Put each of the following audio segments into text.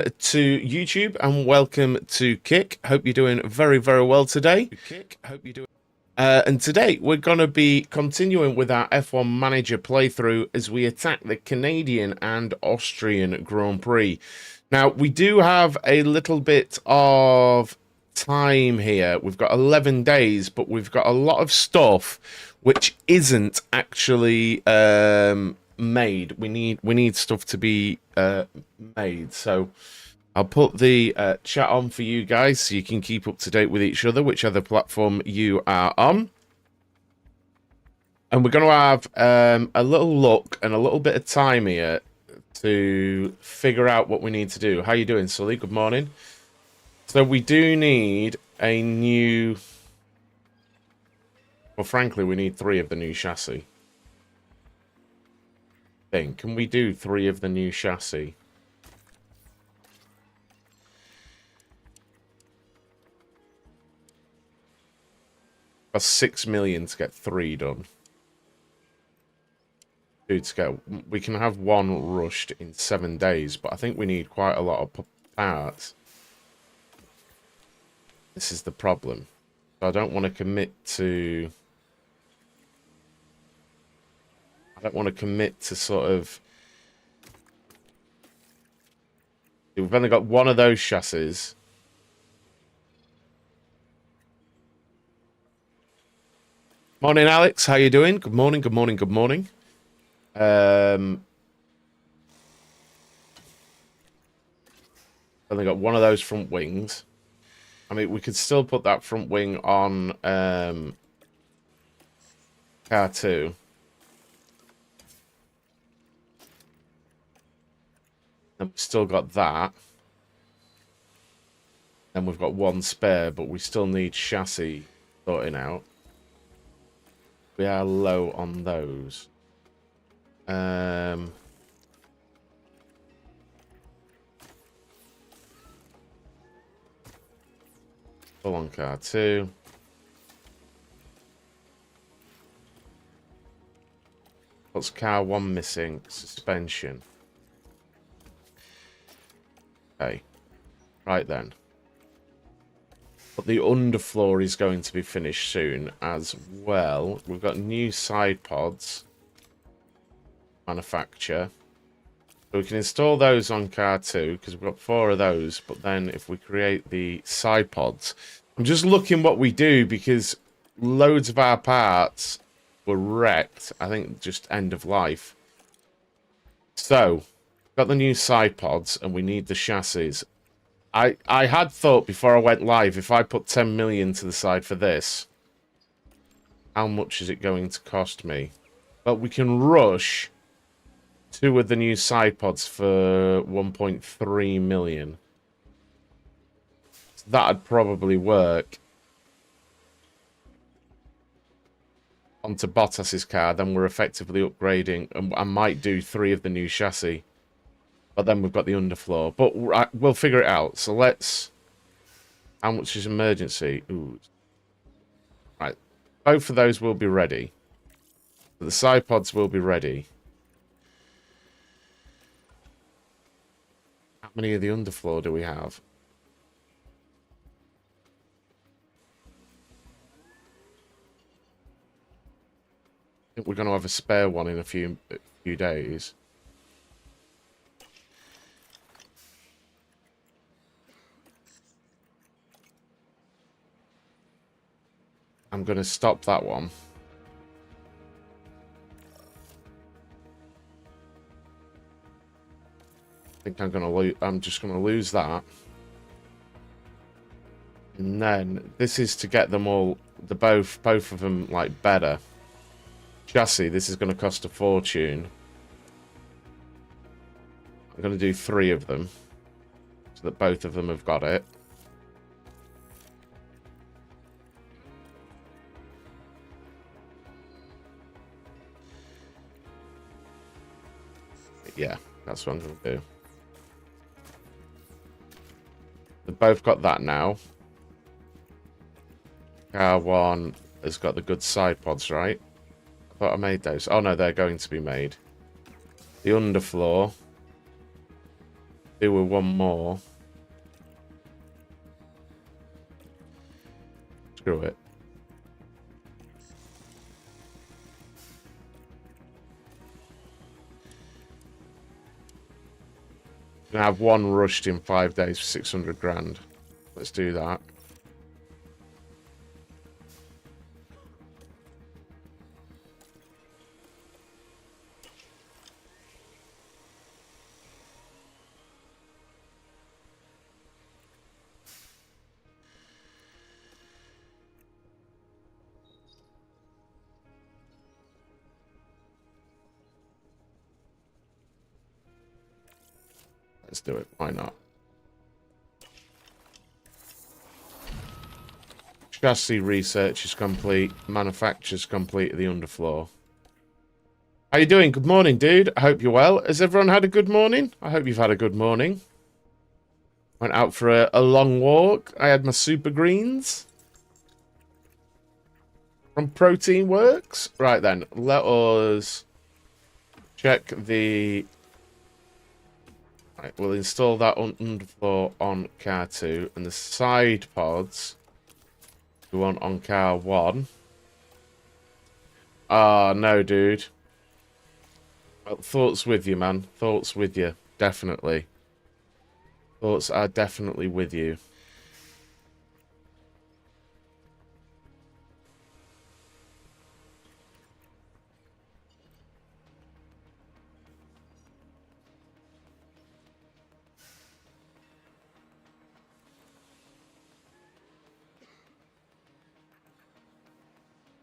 To YouTube and welcome to Kick. Hope you're doing very, very well today. And today we're going to be continuing with our F1 Manager playthrough as we attack the Canadian and Austrian Grand Prix. Now, we do have a little bit of time here. We've got 11 days, but we've got a lot of stuff which isn't actually made. We need stuff to be made. So I'll put the chat on for you guys so you can keep up to date with each other, whichever platform you are on. And we're going to have a little look and a little bit of time here to figure out what we need to do. How you doing, Sully? Good morning. So we do need a new... Well, frankly, we need 3 of the new chassis. Can we do 3 of the new chassis? That's 6 million to get 3 done. Dude, we can have 1 rushed in 7 days, but I think we need quite a lot of parts. This is the problem. I don't want to commit to... I don't want to commit to sort of... We've only got 1 of those chassis. Morning, Alex. How you doing? Good morning, good morning, good morning. Only got 1 of those front wings. I mean, we could still put that front wing on car 2. And we've still got that. And we've got 1 spare, but we still need chassis sorting out. We are low on those. Full on car 2. What's car 1 missing? Suspension. Okay. Right then. But the underfloor is going to be finished soon as well. We've got new side pods. Manufacture. So we can install those on car 2 because we've got 4 of those. But then if we create the side pods, I'm just looking what we do because loads of our parts were wrecked. I think just end of life. So got the new side pods and we need the chassis. I had thought before I went live, if I put 10 million to the side for this, how much is it going to cost me? But we can rush 2 of the new side pods for 1.3 million. So that'd probably work. Onto Bottas's car, then we're effectively upgrading. And I might do 3 of the new chassis. But then we've got the underfloor. But we'll figure it out. So let's... How much is emergency? Ooh. Right. Both of those will be ready. The side pods will be ready. How many of the underfloor do we have? I think we're going to have a spare one in a few days. I'm going to stop that one. I think I'm just going to lose that. And then this is to get them all, both of them like better. Chassis, this is going to cost a fortune. I'm going to do 3 of them so that both of them have got it. Yeah, that's what I'm going to do. They've both got that now. Car 1 has got the good side pods, right? I thought I made those. Oh no, they're going to be made. The underfloor. do with one more. Screw it. Gonna have one rushed in 5 days for 600 grand. Let's do that. Let's do it. Why not? Chassis research is complete. Manufacture's complete at the underfloor. How you doing? Good morning, dude. I hope you're well. Has everyone had a good morning? I hope you've had a good morning. Went out for a long walk. I had my super greens from Protein Works. Right then, let us check the... Right, we'll install that on underfloor on car 2, and the side pods we want on car 1. Ah, no, dude. Well, thoughts with you, man. Thoughts with you. Definitely. Thoughts are definitely with you.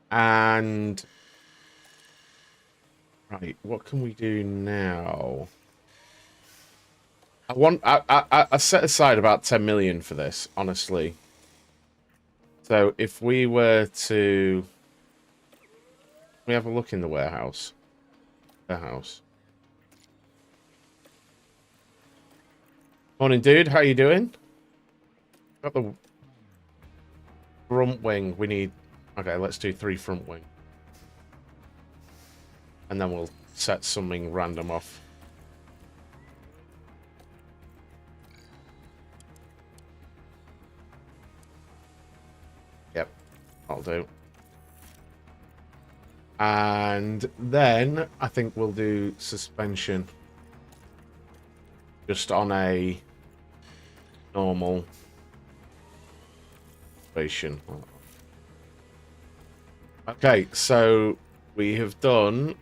And right, what can we do now? I set aside about 10 million for this, honestly. So if we were to we have a look in the warehouse. Morning, dude. How you doing? Got the front wing. We need... Okay, let's do 3 front wing. And then we'll set something random off. Yep, I'll do. And then I think we'll do suspension. Just on a normal station. Okay, so we have done...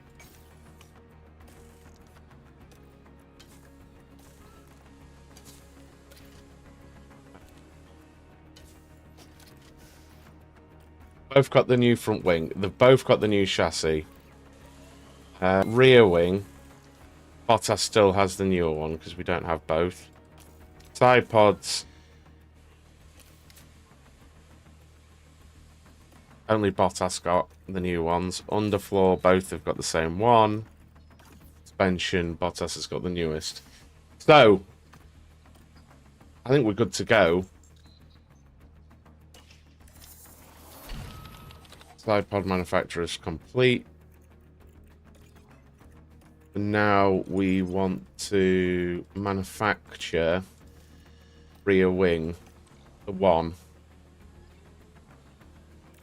Both got the new front wing. They've both got the new chassis. Rear wing. Bottas still has the newer one because we don't have both. Side pods. Only Bottas got the new ones. Underfloor, both have got the same one. Suspension, Bottas has got the newest. So, I think we're good to go. Side pod manufacturer is complete. And now we want to manufacture rear wing, the one.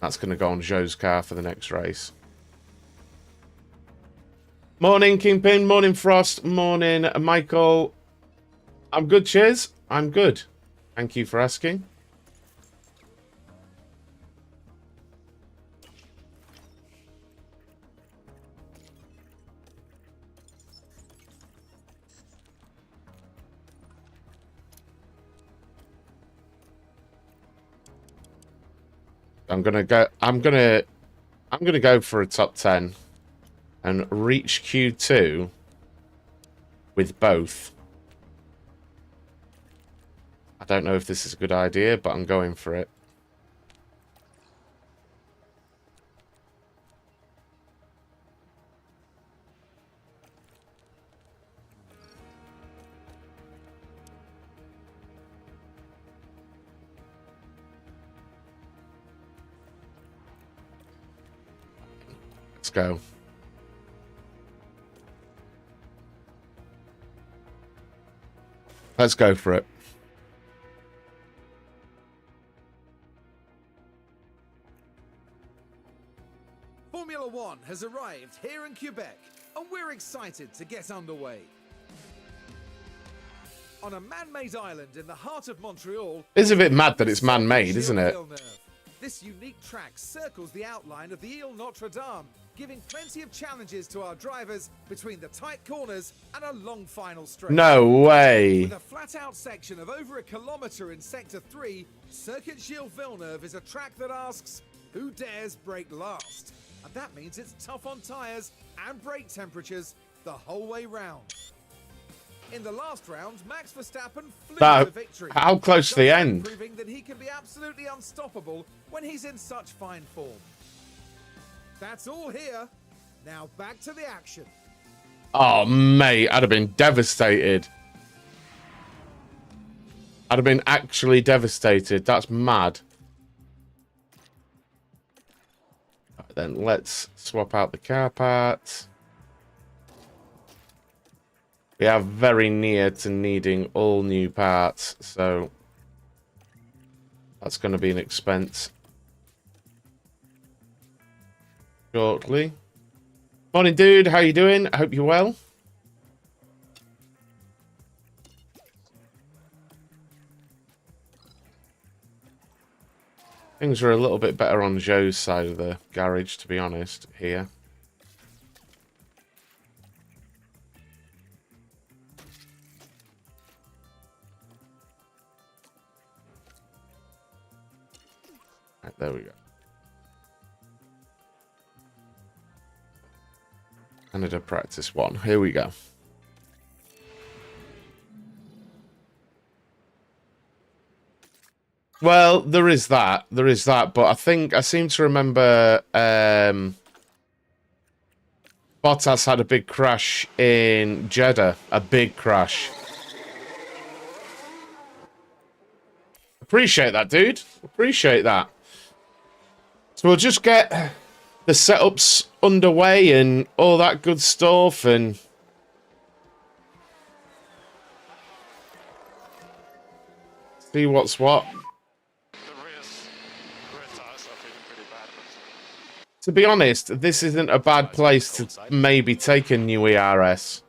That's going to go on Joe's car for the next race. Morning, Kingpin. Morning, Frost. Morning, Michael. I'm good, cheers. I'm good. Thank you for asking. I'm gonna go for a top 10 and reach Q2 with both. I don't know if this is a good idea, but I'm going for it. Let's go. Let's go for it. Formula One has arrived here in Quebec, and we're excited to get underway. On a man-made island in the heart of Montreal... It's a bit mad that it's man-made, isn't it? This unique track circles the outline of the Ile Notre Dame, giving plenty of challenges to our drivers between the tight corners and a long final straight. No way. With a flat-out section of over 1 kilometre in Sector 3, Circuit Gilles Villeneuve is a track that asks, who dares brake last? And that means it's tough on tyres and brake temperatures the whole way round. In the last round, Max Verstappen flew to victory. How close to the end? Proving that he can be absolutely unstoppable when he's in such fine form. That's all here. Now back to the action. Oh, mate, I'd have been devastated. I'd have been actually devastated. That's mad. Right, then let's swap out the car parts. We are very near to needing all new parts, so that's going to be an expense shortly. Morning, dude. How you doing? I hope you're well. Things are a little bit better on Joe's side of the garage, to be honest, here. Right, there we go. Canada practice 1. Here we go. Well, there is that. There is that. But I seem to remember Bottas had a big crash in Jeddah. A big crash. Appreciate that, dude. Appreciate that. So we'll just get the setups underway and all that good stuff and see what's what. To be honest, this isn't a bad place to maybe take a new ERS.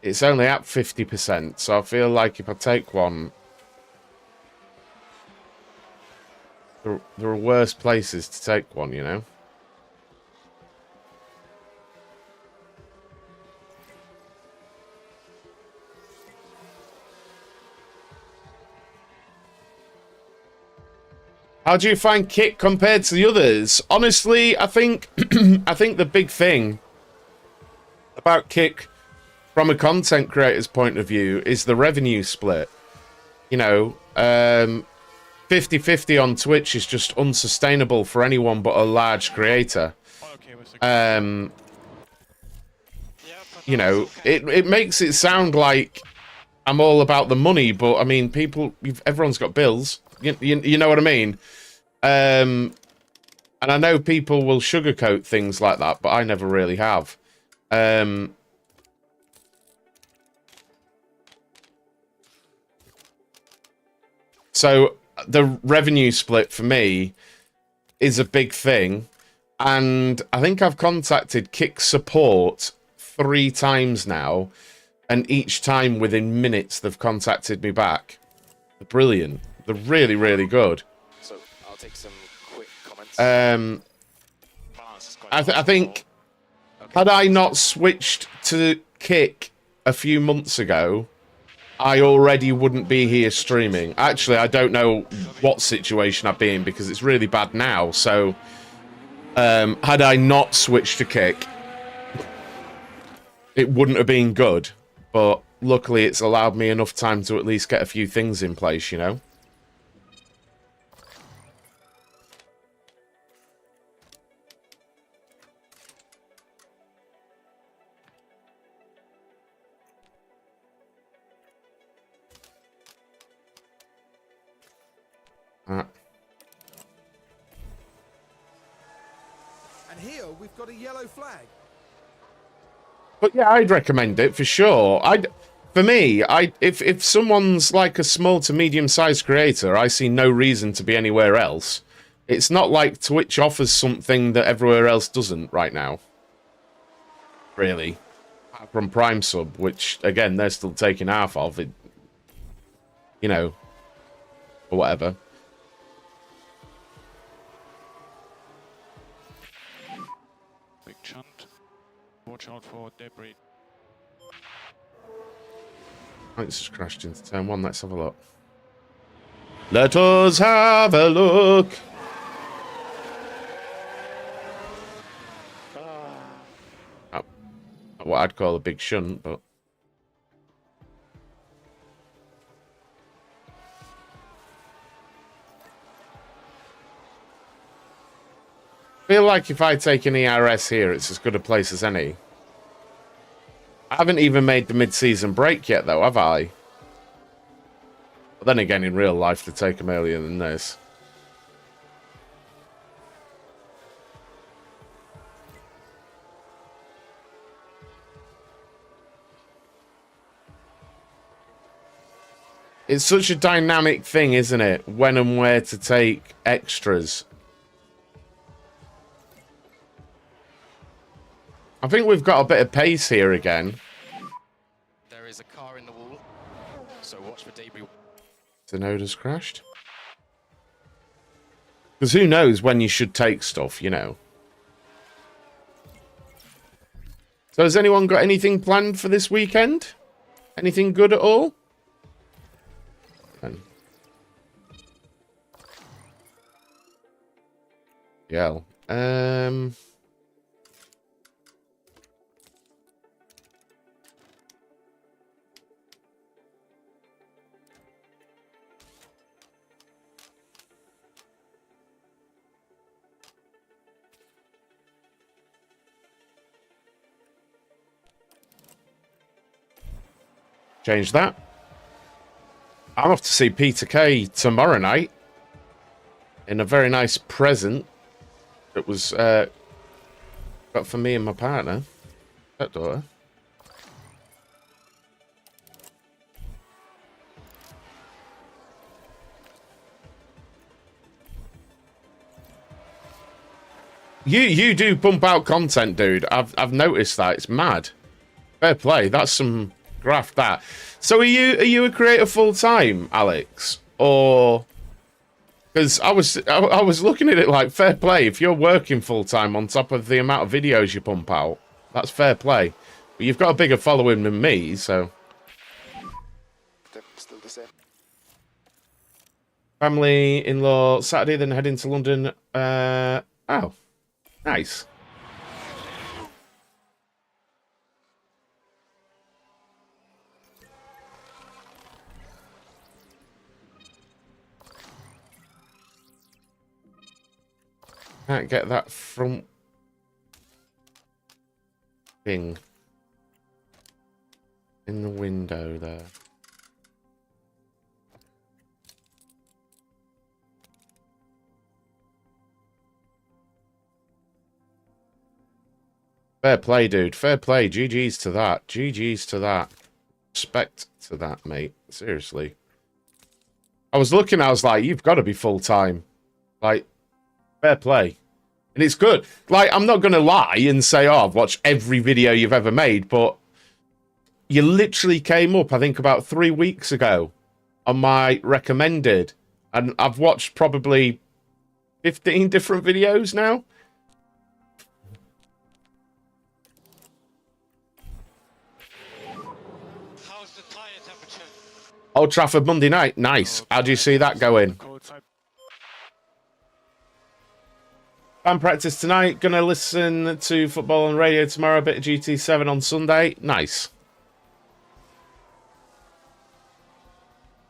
It's only at 50%, so I feel like if I take one, there are worse places to take one, you know? How do you find Kit compared to the others? Honestly, I think I think the big thing about Kit from a content creator's point of view is the revenue split. You know, 50-50 on Twitch is just unsustainable for anyone but a large creator. You know, it makes it sound like I'm all about the money, but I mean, everyone's got bills. You know what I mean? And I know people will sugarcoat things like that, but I never really have. So the revenue split for me is a big thing, and I think I've contacted Kick Support 3 times now, and each time within minutes they've contacted me back. They're brilliant. They're really, really good. So I'll take some quick comments. I think had I not switched to Kick a few months ago, I already wouldn't be here streaming. Actually, I don't know what situation I'd be in because it's really bad now. So, had I not switched to Kick, it wouldn't have been good. But luckily, it's allowed me enough time to at least get a few things in place, you know? And here we've got a yellow flag. But yeah, I'd recommend it for sure. For me, if someone's like a small to medium-sized creator, I see no reason to be anywhere else. It's not like Twitch offers something that everywhere else doesn't right now. Really. Apart from Prime Sub, which, again, they're still taking half of it. You know. Or whatever. Big chunk. Watch out for debris. It's just crashed into turn 1. Let's have a look. Let us have a look. What I'd call a big shunt, but I feel like if I take an ERS here, it's as good a place as any. I haven't even made the mid-season break yet, though, have I? But then again, in real life, to take them earlier than this. It's such a dynamic thing, isn't it? When and where to take extras. I think we've got a bit of pace here again. There is a car in the wall, so watch for debris. The node has crashed. Because who knows when you should take stuff, you know. So has anyone got anything planned for this weekend? Anything good at all? Yeah. Change that. I'm off to see Peter Kay tomorrow night in a very nice present that was got for me and my partner, that daughter. You do pump out content, dude. I've noticed that. It's mad. Fair play. That's some graft, that. So are you a creator full time, Alex, or? Because I was looking at it like, fair play. If you're working full time on top of the amount of videos you pump out, that's fair play. But you've got a bigger following than me, so. Still the same. Family in-law Saturday, then heading to London. Oh, nice. Can't get that front thing in the window there. Fair play, dude. Fair play. GG's to that. GG's to that. Respect to that, mate. Seriously. I was looking, I was like, you've got to be full-time. Like, fair play. And it's good. Like, I'm not going to lie and say, oh, I've watched every video you've ever made, but you literally came up, I think, about 3 weeks ago on my recommended. And I've watched probably 15 different videos now. How's the tire temperature? Old Trafford Monday night. Nice. How do you see that going? Cold side. Band practice tonight. Gonna listen to football on radio tomorrow. A bit of GT7 on Sunday. Nice.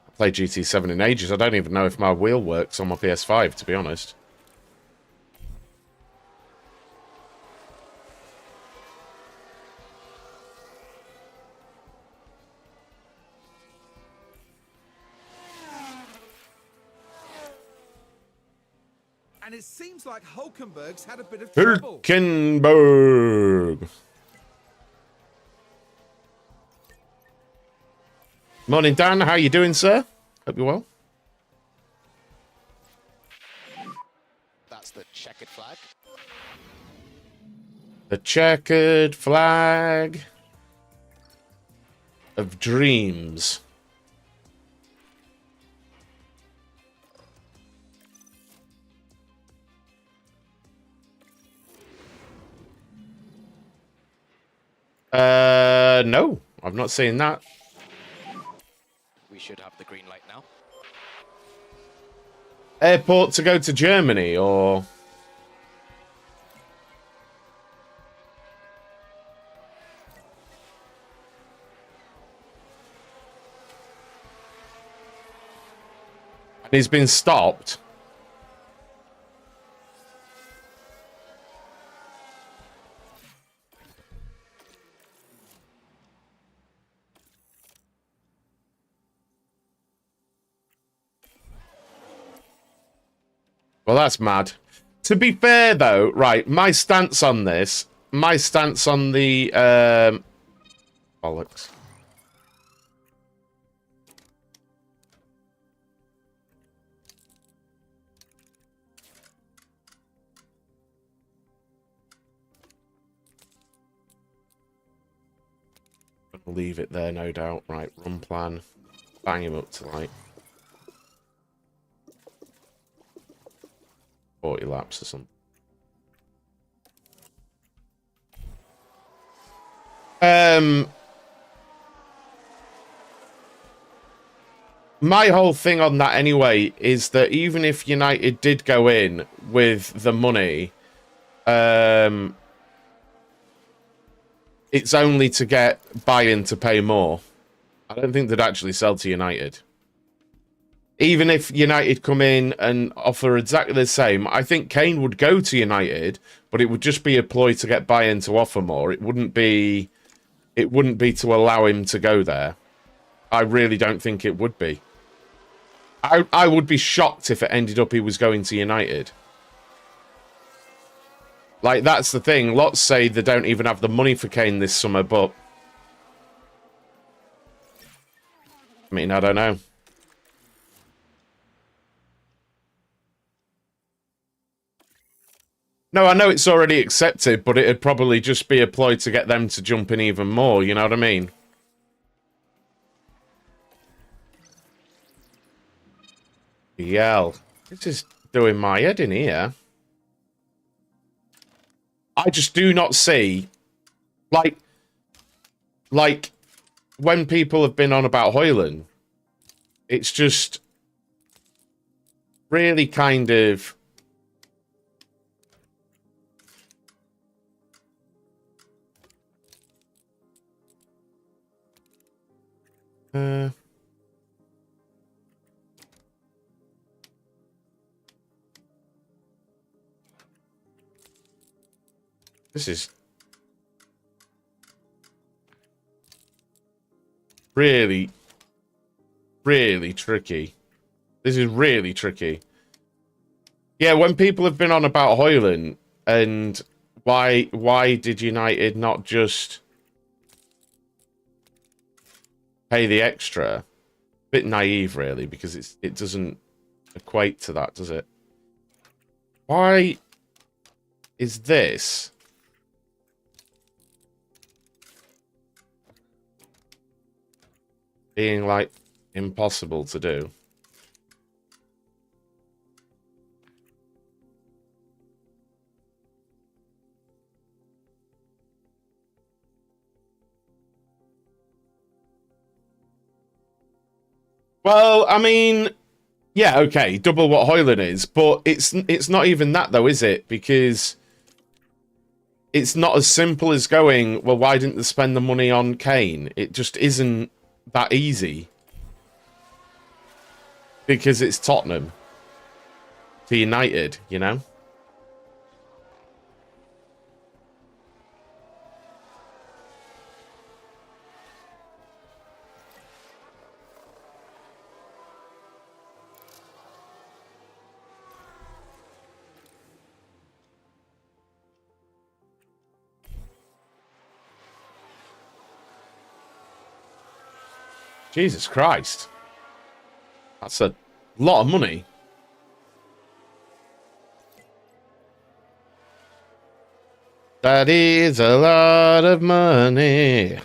I played GT7 in ages. I don't even know if my wheel works on my PS5, to be honest. And it seems like Hulkenberg's had a bit of trouble. Hulkenberg. Morning, Dan. How you doing, sir? Hope you're well. That's the checkered flag. The checkered flag of dreams. No, I've not seen that. We should have the green light now. Airport to go to Germany, or... And he's been stopped. Well, that's mad. To be fair, though, right, my stance on this, my stance on the, bollocks. I'll leave it there, no doubt. Right, run plan. Bang him up to, like, 40 laps or something. My whole thing on that anyway is that even if United did go in with the money, it's only to get buy-in to pay more. I don't think they'd actually sell to United. Even if United come in and offer exactly the same, I think Kane would go to United, but it would just be a ploy to get buy-in to offer more. It wouldn't be to allow him to go there. I really don't think it would be. I would be shocked if it ended up he was going to United. Like, that's the thing. Lots say they don't even have the money for Kane this summer, but... I mean, I don't know. No, I know it's already accepted, but it'd probably just be a ploy to get them to jump in even more, you know what I mean? Yell. This is doing my head in here. I just do not see, like when people have been on about Højlund, it's just really kind of this is really, really tricky. This is really tricky. Yeah, when people have been on about Højlund and why did United not just pay the extra? Bit naive, really, because it doesn't equate to that, does it? Why is this being, like, impossible to do? Well, I mean, yeah, okay, double what Højlund is, but it's not even that, though, is it? Because it's not as simple as going, well, why didn't they spend the money on Kane? It just isn't that easy. Because it's Tottenham to United, you know? Jesus Christ. That's a lot of money. That is a lot of money.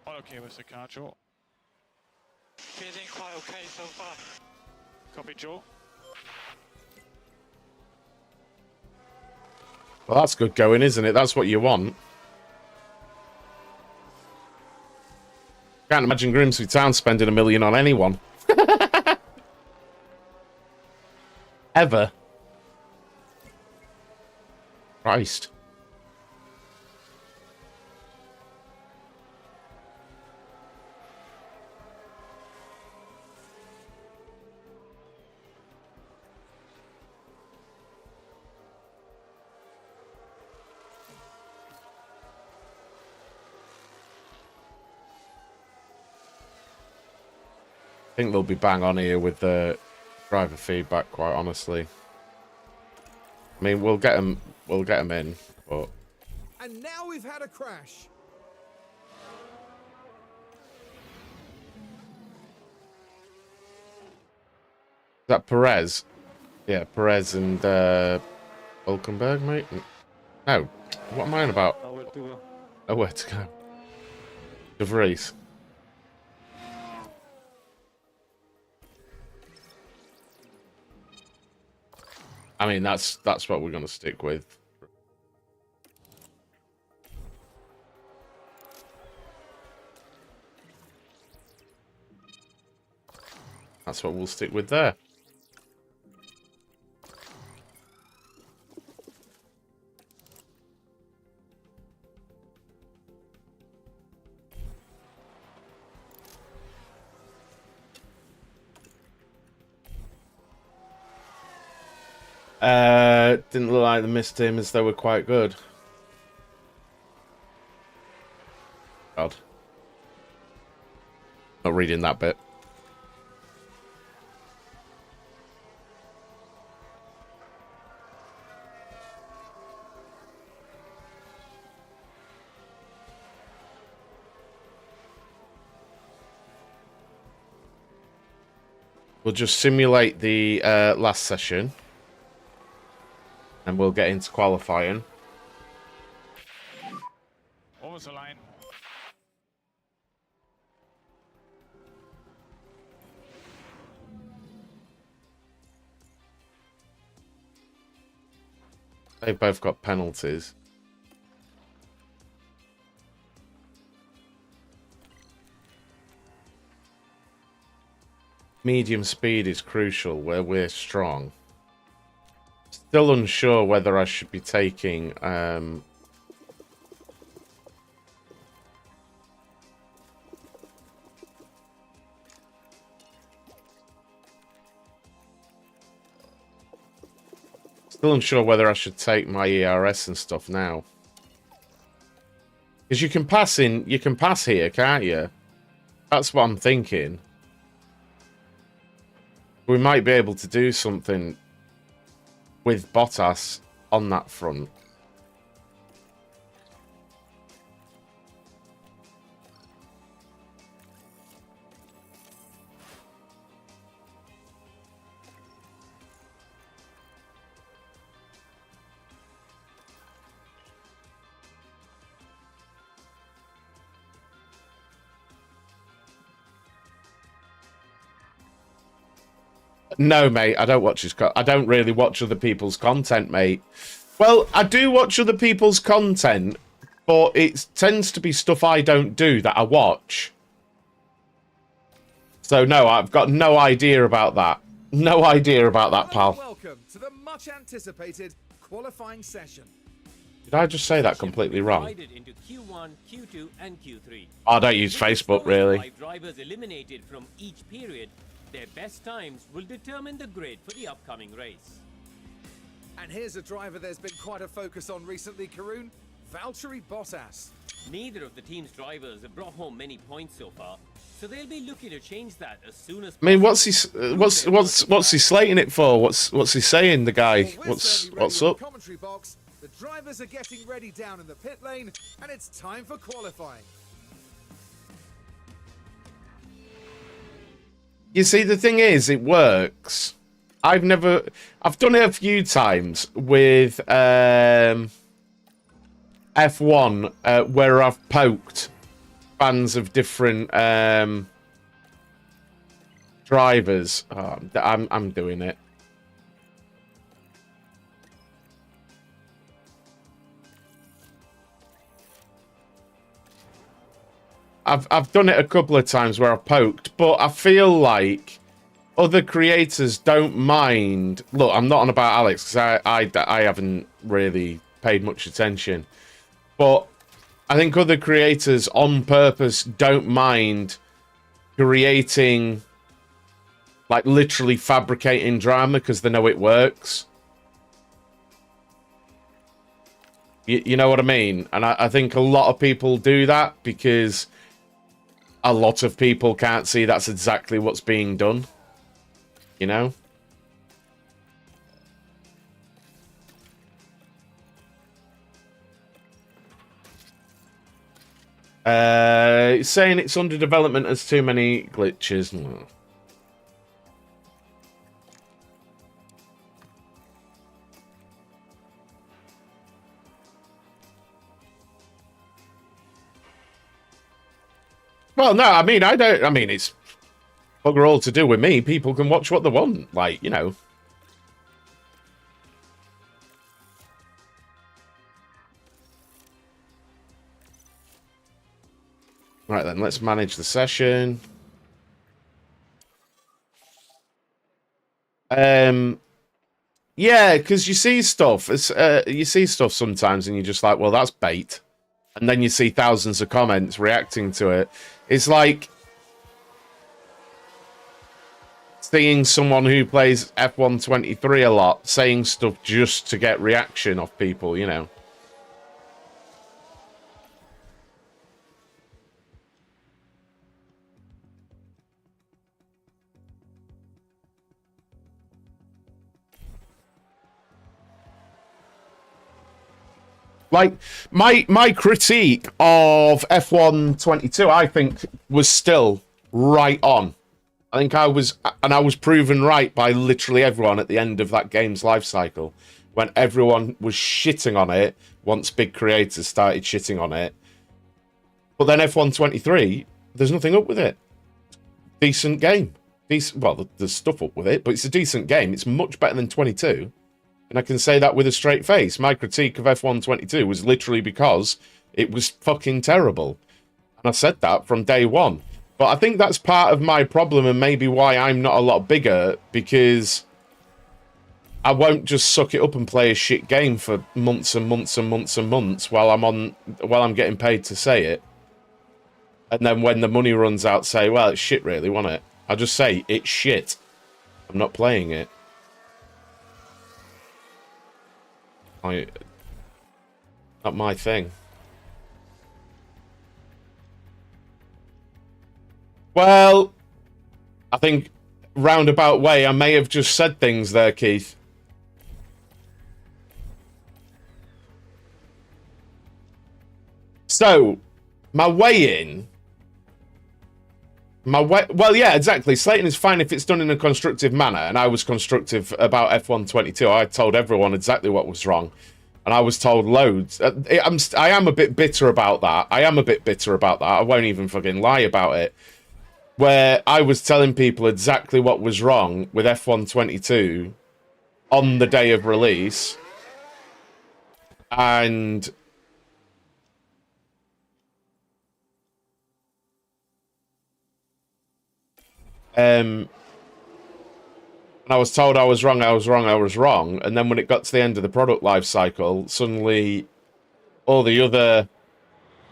All okay with the car, Joe? Feeling quite okay so far. Copy, Joe. Well, that's good going, isn't it? That's what you want. Can't imagine Grimsby Town spending $1 million on anyone. Ever. Christ. I think they'll be bang on here with the driver feedback, quite honestly. I mean, we'll get them in, but... And now we've had a crash. Is that Perez? Yeah, Perez and Hulkenberg, mate? No. What am I on about? Oh, where to go? De Vries. I mean, that's what we're going to stick with. That's what we'll stick with there. Didn't look like they missed him as they were quite good. God. Not reading that bit. We'll just simulate the last session. And we'll get into qualifying. Over the line. They've both got penalties. Medium speed is crucial where we're strong. Still unsure whether I should be taking still unsure whether I should take my ERS and stuff now. Because you can pass here, can't you? That's what I'm thinking. We might be able to do something with Bottas on that front. No, mate, I don't watch his I don't really watch other people's content, mate. Well, I do watch other people's content, but it tends to be stuff I don't do that I watch. So, no, I've got no idea about that. No idea about that, pal. Welcome to the much anticipated qualifying session. Did I just say that completely wrong? Divided into Q1, Q2, and Q3. I don't use With the Facebook, first really. 5 drivers eliminated from each period, their best times will determine the grid for the upcoming race. And here's a driver there's been quite a focus on recently, Karun. Valtteri Bottas. Neither of the team's drivers have brought home many points so far, so they'll be looking to change that as soon as I mean, possible. what's he slating it for? What's he saying? The guy, Well, we're certainly ready what's in the up? commentary box. The drivers are getting ready down in the pit lane, and it's time for qualifying. You see, the thing is, it works. I've done it a few times with F1 where I've poked fans of different drivers. Oh, I'm doing it. I've done it a couple of times where I've poked, but I feel like other creators don't mind. Look, I'm not on about Alex because I haven't really paid much attention, but I think other creators on purpose don't mind creating, like, literally fabricating drama because they know it works. You know what I mean? And I think a lot of people do that because a lot of people can't see that's exactly what's being done. You know? Saying it's under development has too many glitches. No. Well, no, I mean, it's bugger all to do with me. People can watch what they want, like, you know. Right, then, let's manage the session. Yeah, because you see stuff. You see stuff sometimes and you're just like, well, that's bait. And then you see thousands of comments reacting to it. It's like seeing someone who plays F1 23 a lot saying stuff just to get reaction off people, you know. Like, my critique of F1 22, I think, was still right on. I think I was proven right by literally everyone at the end of that game's life cycle, when everyone was shitting on it once big creators started shitting on it. But then F1 23, there's nothing up with it. Decent game. Well, there's stuff up with it, but it's a decent game. It's much better than 22. And I can say that with a straight face. My critique of F1 22 was literally because it was fucking terrible. And I said that from day one. But I think that's part of my problem and maybe why I'm not a lot bigger, because I won't just suck it up and play a shit game for months and months and months and months while I'm getting paid to say it. And then when the money runs out, say, well, it's shit really, wasn't it? I'll just say, it's shit. I'm not playing it. Not my thing. Well, I think roundabout way I may have just said things there, Keith. So, my way-in... Well, yeah, exactly. Slating is fine if it's done in a constructive manner, and I was constructive about F1 22. I told everyone exactly what was wrong, and I was told loads. I am a bit bitter about that. I won't even fucking lie about it. Where I was telling people exactly what was wrong with F1 22 on the day of release, and... and I was told I was wrong, and then when it got to the end of the product life cycle, suddenly all the other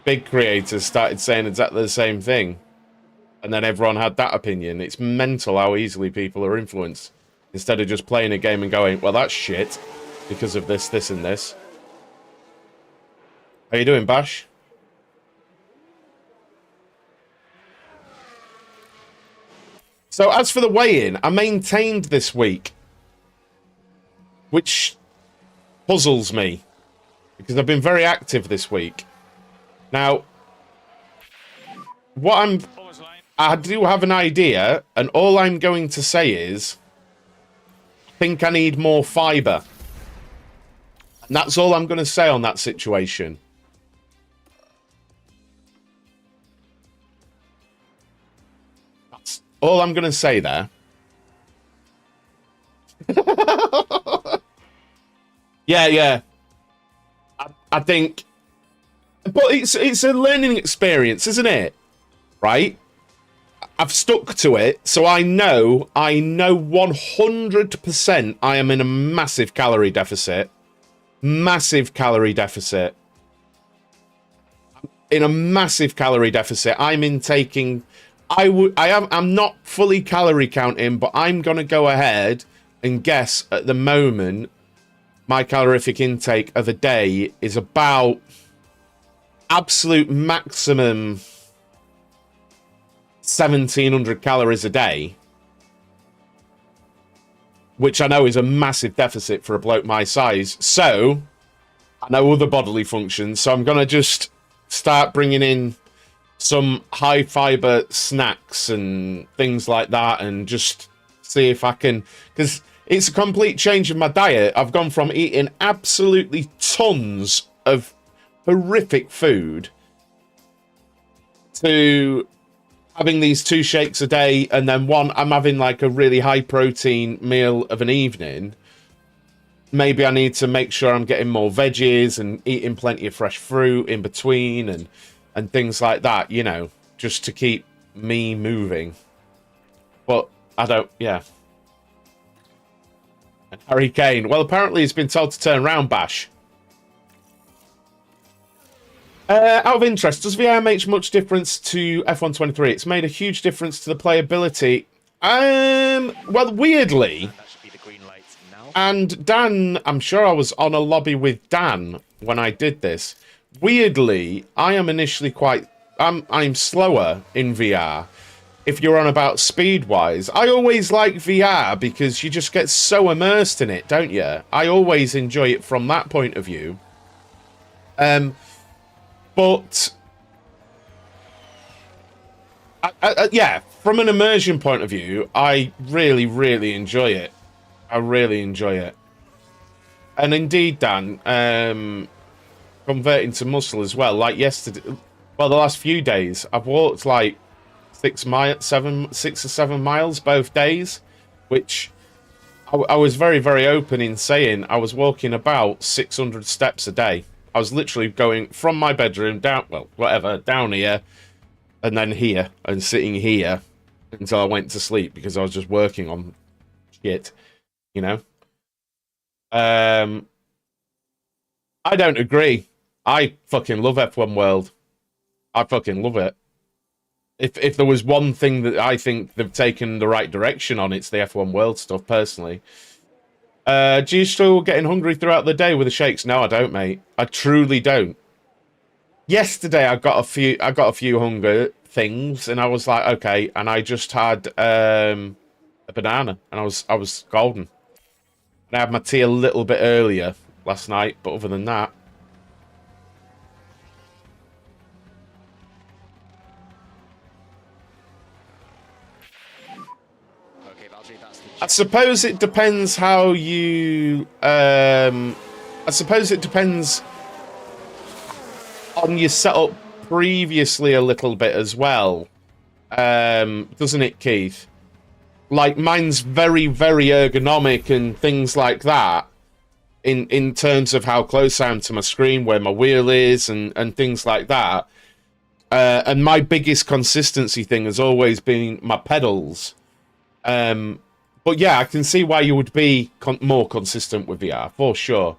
big creators started saying exactly the same thing. And then everyone had that opinion. It's mental how easily people are influenced. Instead of just playing a game and going, well, that's shit because of this, this, and this. How you doing, Bash? So as for the weigh-in, I maintained this week, which puzzles me because I've been very active this week. Now, I do have an idea, and all I'm going to say is, I think I need more fiber. And that's all I'm going to say on that situation. That's all I'm going to say there. Yeah. I think... But it's a learning experience, isn't it? Right? I've stuck to it, so I know 100% I am in a massive calorie deficit. Massive calorie deficit. In a massive calorie deficit. I'm intaking... I'm not fully calorie counting, but I'm going to go ahead and guess at the moment my calorific intake of a day is about absolute maximum 1,700 calories a day, which I know is a massive deficit for a bloke my size. So I know other bodily functions, so I'm going to just start bringing in some high fiber snacks and things like that and just see if I can, because it's a complete change of my diet. I've gone from eating absolutely tons of horrific food to having these 2 shakes a day, and then one I'm having like a really high protein meal of an evening. Maybe I need to make sure I'm getting more veggies and eating plenty of fresh fruit in between and things like that, you know, just to keep me moving. But I don't, yeah. And Harry Kane, well, apparently he's been told to turn around, Bash. Out of interest, does VR make much difference to F123? It's made a huge difference to the playability. Well, weirdly, That should be the green light now. and Dan, I'm sure I was on a lobby with Dan when I did this. Weirdly, I am initially I'm slower in VR. If you're on about speed-wise, I always like VR because you just get so immersed in it, don't you? I always enjoy it from that point of view. But yeah, from an immersion point of view, I really, really enjoy it. I really enjoy it. And indeed, Dan, converting to muscle as well. Like yesterday, well, the last few days, I've walked like 6 or 7 miles both days, which I was very, very open in saying I was walking about 600 steps a day. I was literally going from my bedroom down, well, whatever, down here, and then here, and sitting here until I went to sleep because I was just working on shit, you know? I don't agree. I fucking love F1 World. I fucking love it. If there was one thing that I think they've taken the right direction on, it's the F1 World stuff, personally. Do you struggle getting hungry throughout the day with the shakes? No, I don't, mate. I truly don't. Yesterday, I got a few hunger things, and I was like, okay, and I just had a banana, and I was golden. And I had my tea a little bit earlier last night, but other than that, I suppose it depends how you... I suppose it depends on your setup previously a little bit as well. Doesn't it, Keith? Like, mine's very, very ergonomic and things like that in terms of how close I am to my screen, where my wheel is, and things like that. And my biggest consistency thing has always been my pedals. But yeah, I can see why you would be more consistent with VR, for sure.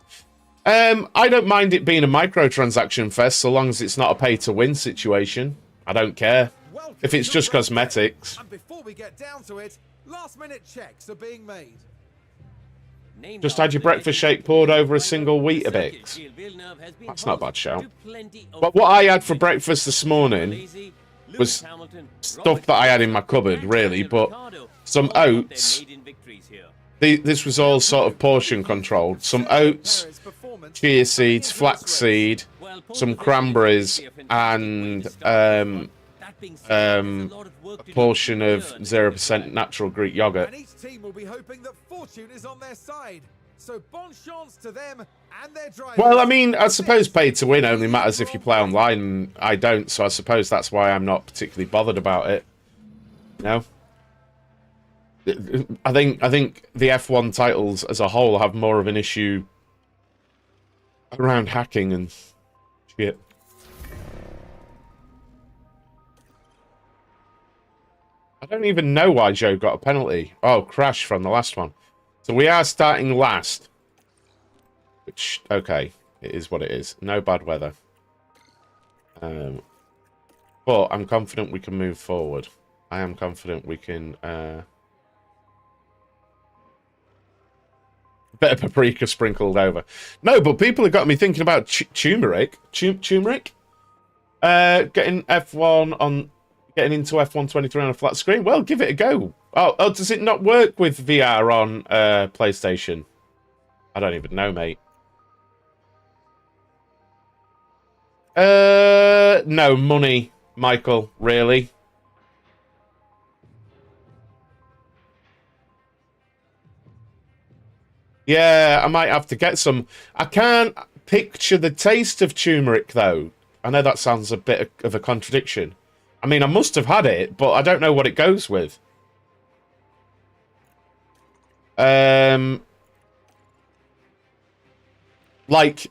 I don't mind it being a microtransaction fest so long as it's not a pay-to-win situation. I don't care. Welcome If it's to just race day. cosmetics. And before we get down to it, last-minute checks are being made. Just had your breakfast shake poured over a single Weetabix. That's not a bad shout. But what I had for breakfast this morning was stuff that I had in my cupboard, really, but some oats. This was all sort of portion controlled. Some oats, chia seeds, flaxseed, some cranberries, and a portion of 0% natural Greek yogurt. And each team will be hoping that fortune is on their side. So bon chance to them and their drivers. Well, I mean, I suppose pay to win only matters if you play online, and I don't, so I suppose that's why I'm not particularly bothered about it. No. I think the F1 titles as a whole have more of an issue around hacking and shit. I don't even know why Joe got a penalty. Oh, crash from the last one. So we are starting last. Which, okay, it is what it is. No bad weather. But I'm confident we can move forward. I am confident we can... bit of paprika sprinkled over. No, but people have got me thinking about turmeric. Turmeric? Getting F1 on... Getting into F1 23 on a flat screen? Well, give it a go. Oh, does it not work with VR on PlayStation? I don't even know, mate. No, money, Michael, really? Yeah, I might have to get some. I can't picture the taste of turmeric, though. I know that sounds a bit of a contradiction. I mean, I must have had it, but I don't know what it goes with. Like,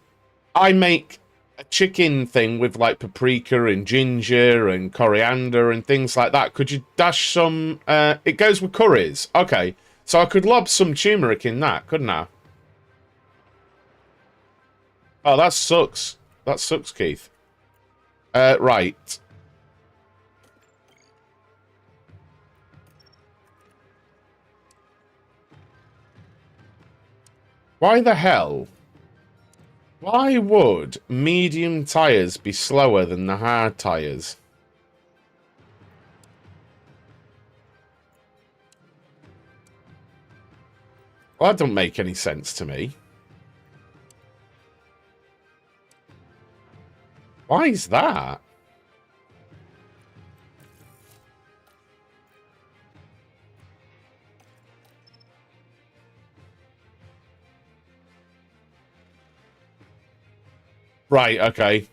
I make a chicken thing with, like, paprika and ginger and coriander and things like that. Could you dash some... it goes with curries. Okay, so I could lob some turmeric in that, couldn't I? Oh, that sucks. That sucks, Keith. Right. Why the hell? Why would medium tyres be slower than the hard tyres? Well, that don't make any sense to me. Why is that? Right, okay.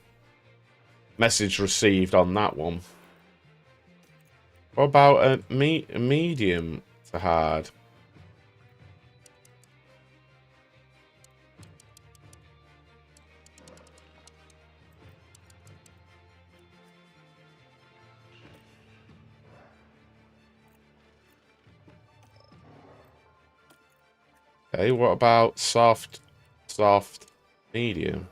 Message received on that one. What about a medium to hard? Okay, what about soft, medium?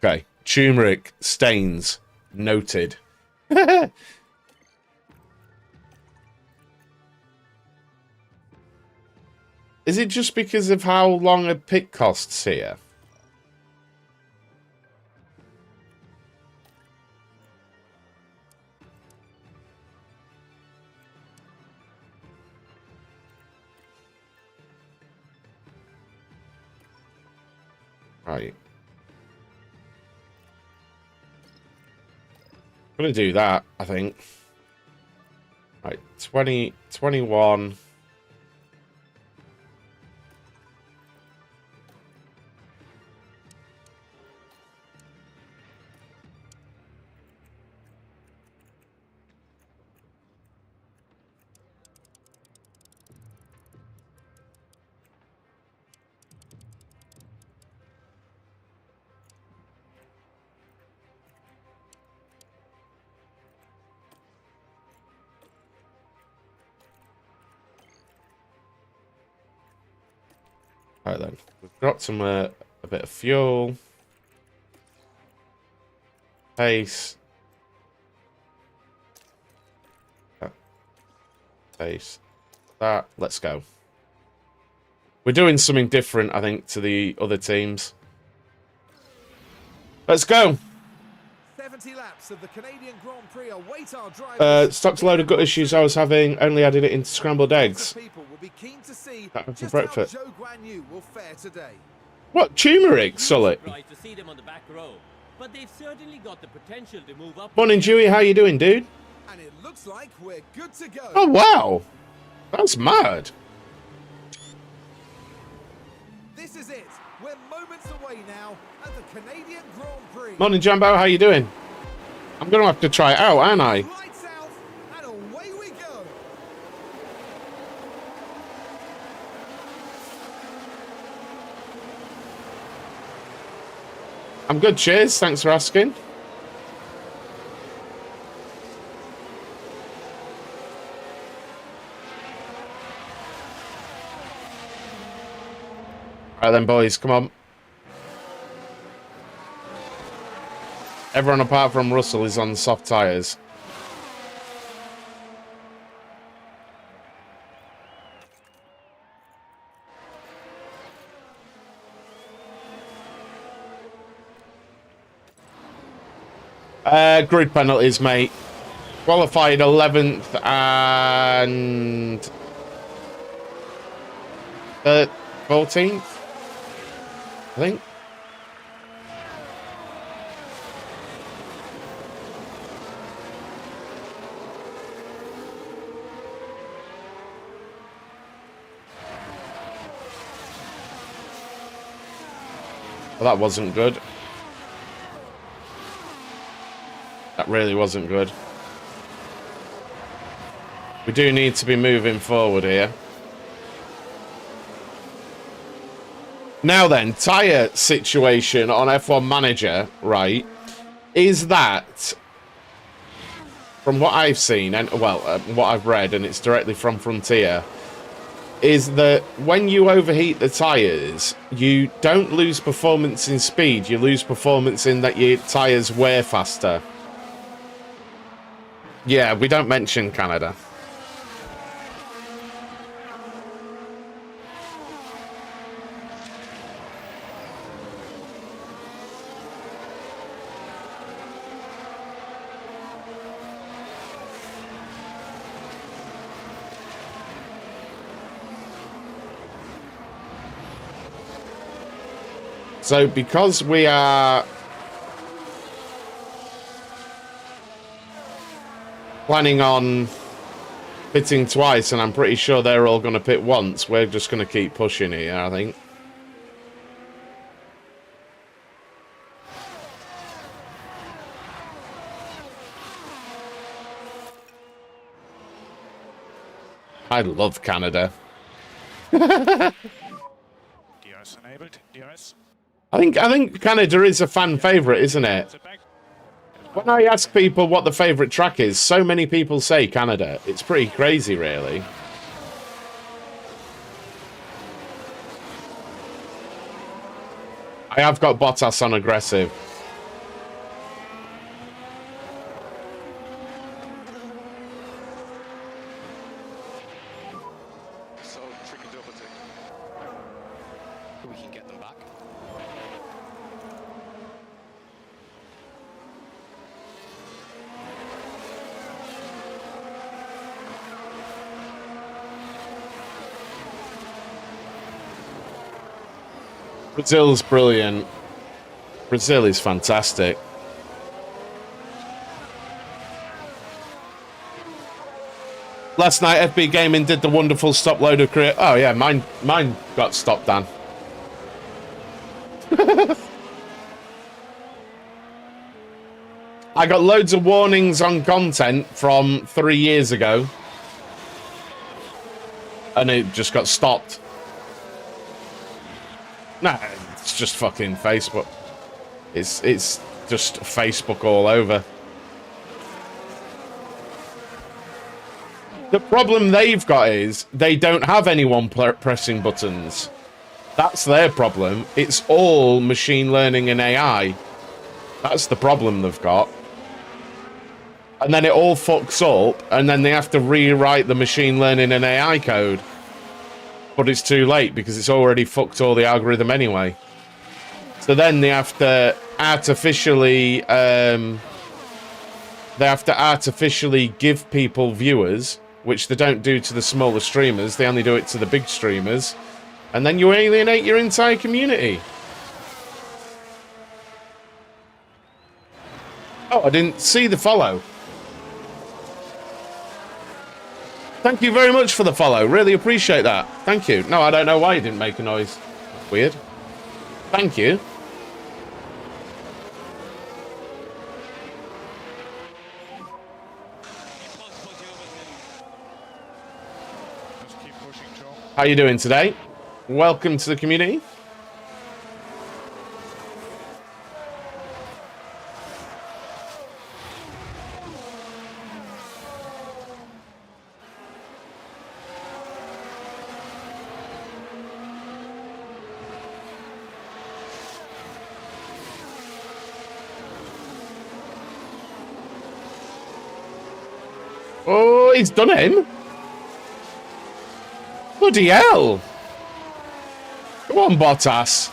Okay, turmeric stains noted. Is it just because of how long a pick costs here? Right. I'm gonna do that, I think. Right, 20, 21. Right then. We've got some a bit of fuel. Pace. Pace. That. Let's go. We're doing something different, I think, to the other teams. Let's go. 70 laps of the Canadian Grand Prix await our drivers. Stocked a load of gut issues I was having. Only added it into scrambled eggs. People will be keen to see That for just breakfast. how Zhou Guanyu will fare today. What? Turmeric, Sully? Surprised to see them on the back row, but they've certainly got the potential to move up. Morning, Dewey. How you doing, dude? And it looks like we're good to go. Oh, wow. That's mad. This is it. We're moments away now at the Canadian Grand Prix. Morning, Jambo. How you doing? I'm going to have to try it out, aren't I? Lights out, and away we go. I'm good, cheers. Thanks for asking. Right then, boys, come on. Everyone apart from Russell is on soft tyres. Grid penalties, mate. Qualified 11th and 14th, I think. Well, that wasn't good. That really wasn't good. We do need to be moving forward here. Now then, tyre situation on F1 Manager, right, is that, from what I've seen, and well, what I've read, and it's directly from Frontier, is that when you overheat the tyres, you don't lose performance in speed, you lose performance in that your tyres wear faster. Yeah, we don't mention Canada. So because we are planning on pitting twice, and I'm pretty sure they're all going to pit once, we're just going to keep pushing here, I think. I love Canada. DRS enabled. DRS. I think Canada is a fan favourite, isn't it? Sit back. When I ask people what the favourite track is, so many people say Canada. It's pretty crazy, really. I have got Bottas on aggressive. So freaking double tick. We can get them back. Brazil's brilliant. Brazil is fantastic. Last night, FB Gaming did the wonderful stop loader career. Oh yeah, mine got stopped, Dan. I got loads of warnings on content from 3 years ago, and it just got stopped. Nah, it's just fucking Facebook. It's just Facebook all over. The problem they've got is they don't have anyone pressing buttons. That's their problem. It's all machine learning and AI. That's the problem they've got. And then it all fucks up, and then they have to rewrite the machine learning and AI code. But it's too late because it's already fucked all the algorithm anyway. So then they have to artificially give people viewers, which they don't do to the smaller streamers. They only do it to the big streamers. And then you alienate your entire community. Oh, I didn't see the follow. Thank you very much for the follow. Really appreciate that. Thank you. No, I don't know why you didn't make a noise. That's weird. Thank you. Just keep pushing, Joe. How you doing today? Welcome to the community. Oh, he's done him. Bloody hell. Come on, Bottas.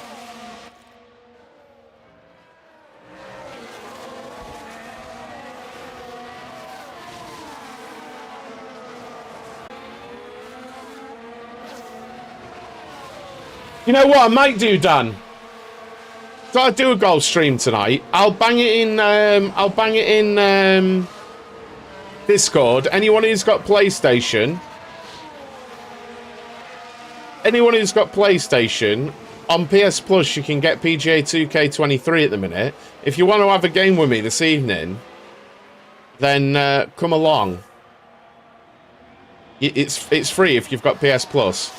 You know what I might do, Dan? So I do a golf stream tonight. I'll bang it in Discord. Anyone who's got PlayStation, on PS Plus, you can get PGA 2K23 at the minute. If you want to have a game with me this evening, then come along. It's free if you've got PS Plus.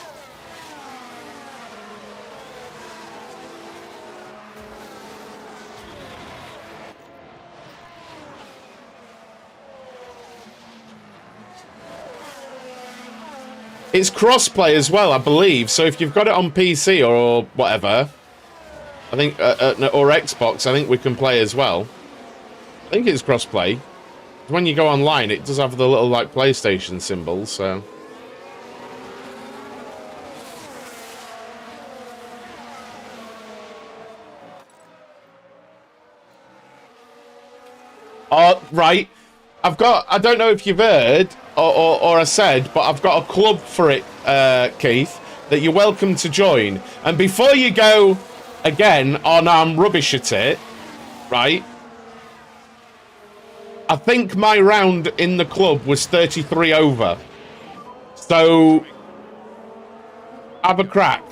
It's crossplay as well, I believe. So if you've got it on PC or whatever, I think, or Xbox, I think we can play as well. I think it's crossplay. When you go online, it does have the little like PlayStation symbol. So. Oh, right. I don't know if you've heard or I said, but I've got a club for it, Keith, that you're welcome to join. And before you go again on I'm rubbish at it, right? I think my round in the club was 33 over. So have a crack.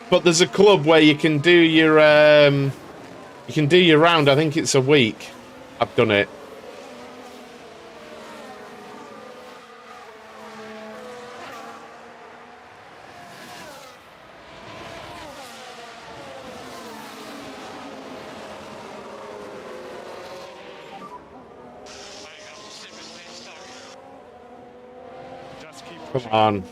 But there's a club where you can do your round. I think it's a week. I've done it. Just keep Come pushing. on.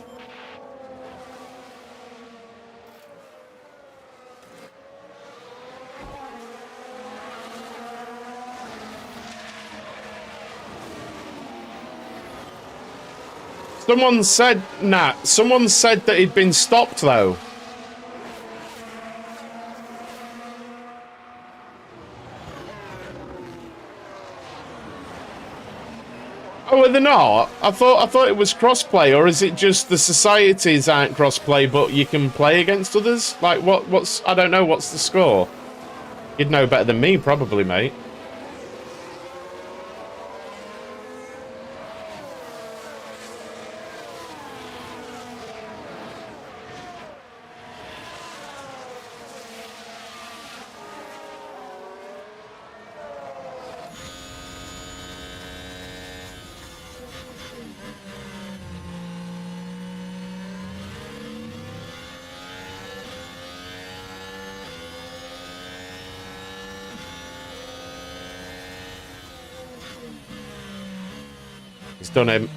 Someone said that he'd been stopped, though. Oh, are they not? I thought it was crossplay, or is it just the societies aren't crossplay, but you can play against others? Like, what's... I don't know, what's the score? You'd know better than me, probably, mate. He's done him.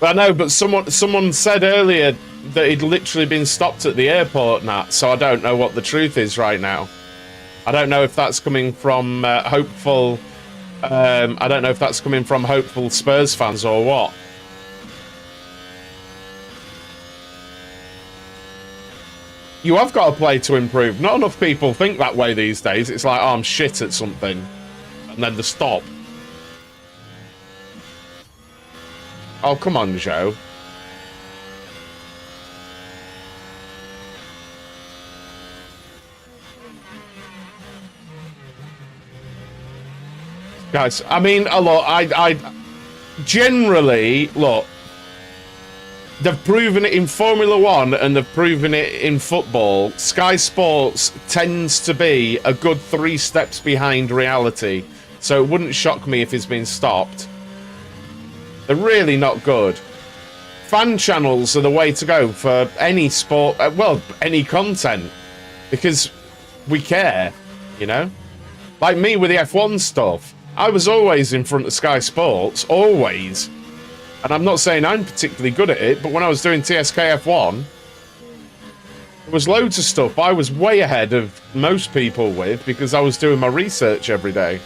I know, but someone said earlier that he'd literally been stopped at the airport and that, so I don't know what the truth is right now. I don't know if that's coming from hopeful... I don't know if that's coming from hopeful Spurs fans or what. You have got to play to improve. Not enough people think that way these days. It's like, oh, I'm shit at something. And then they stop. Oh, come on, Joe. Guys, I mean, look, I generally, look, they've proven it in Formula One and they've proven it in football. Sky Sports tends to be a good 3 steps behind reality. So it wouldn't shock me if he's been stopped. They're really not good. Fan channels are the way to go for any sport, well, any content. Because we care, you know? Like me with the F1 stuff. I was always in front of Sky Sports, always. And I'm not saying I'm particularly good at it, but when I was doing TSK F1, there was loads of stuff I was way ahead of most people with because I was doing my research every day.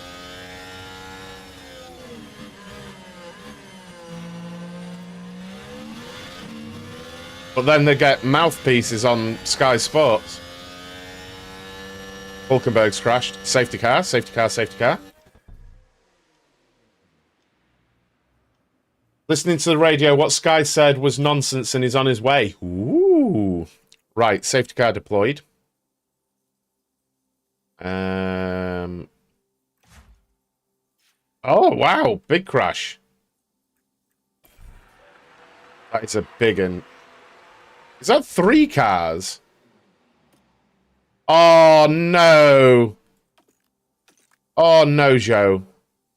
But then they get mouthpieces on Sky Sports. Hulkenberg's crashed. Safety car, safety car, safety car. Listening to the radio, what Sky said was nonsense and he's on his way. Ooh. Right, safety car deployed. Oh, wow. Big crash. That is a big one. Is that 3 cars? Oh, no. Oh, no, Joe.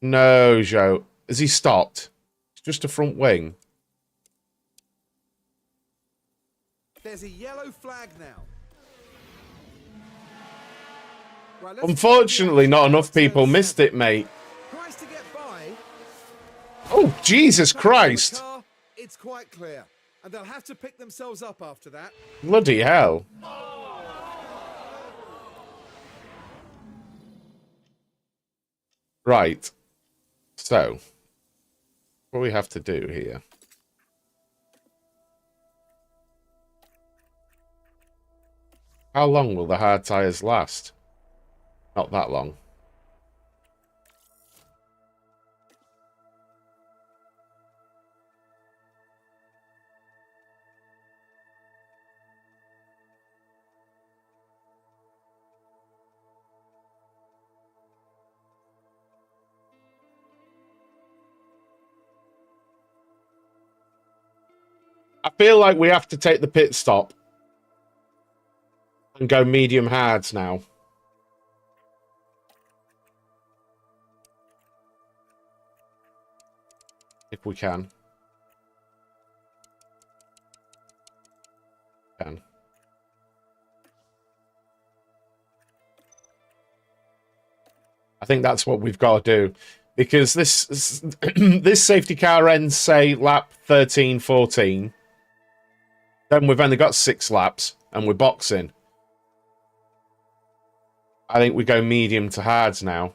No, Joe. Has he stopped? It's just a front wing. There's a yellow flag now. Right, Unfortunately, not enough people missed it, mate. Price to get by. Oh, Jesus Christ. Car, it's quite clear. And they'll have to pick themselves up after that. Bloody hell. Right. So, what do we have to do here? How long will the hard tyres last? Not that long. I feel like we have to take the pit stop and go medium hards now. If we can. I think that's what we've got to do. Because this this safety car ends, say, lap 13, 14. Then we've only got 6 laps, and we're boxing. I think we go medium to hards now.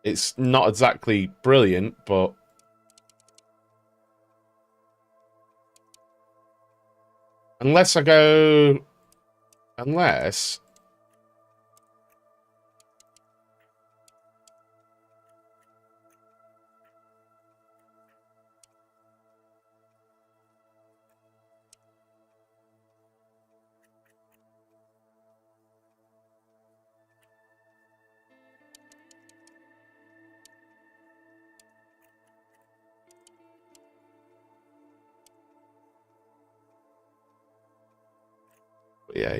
It's not exactly brilliant, but... Unless I go... Unless... Yeah,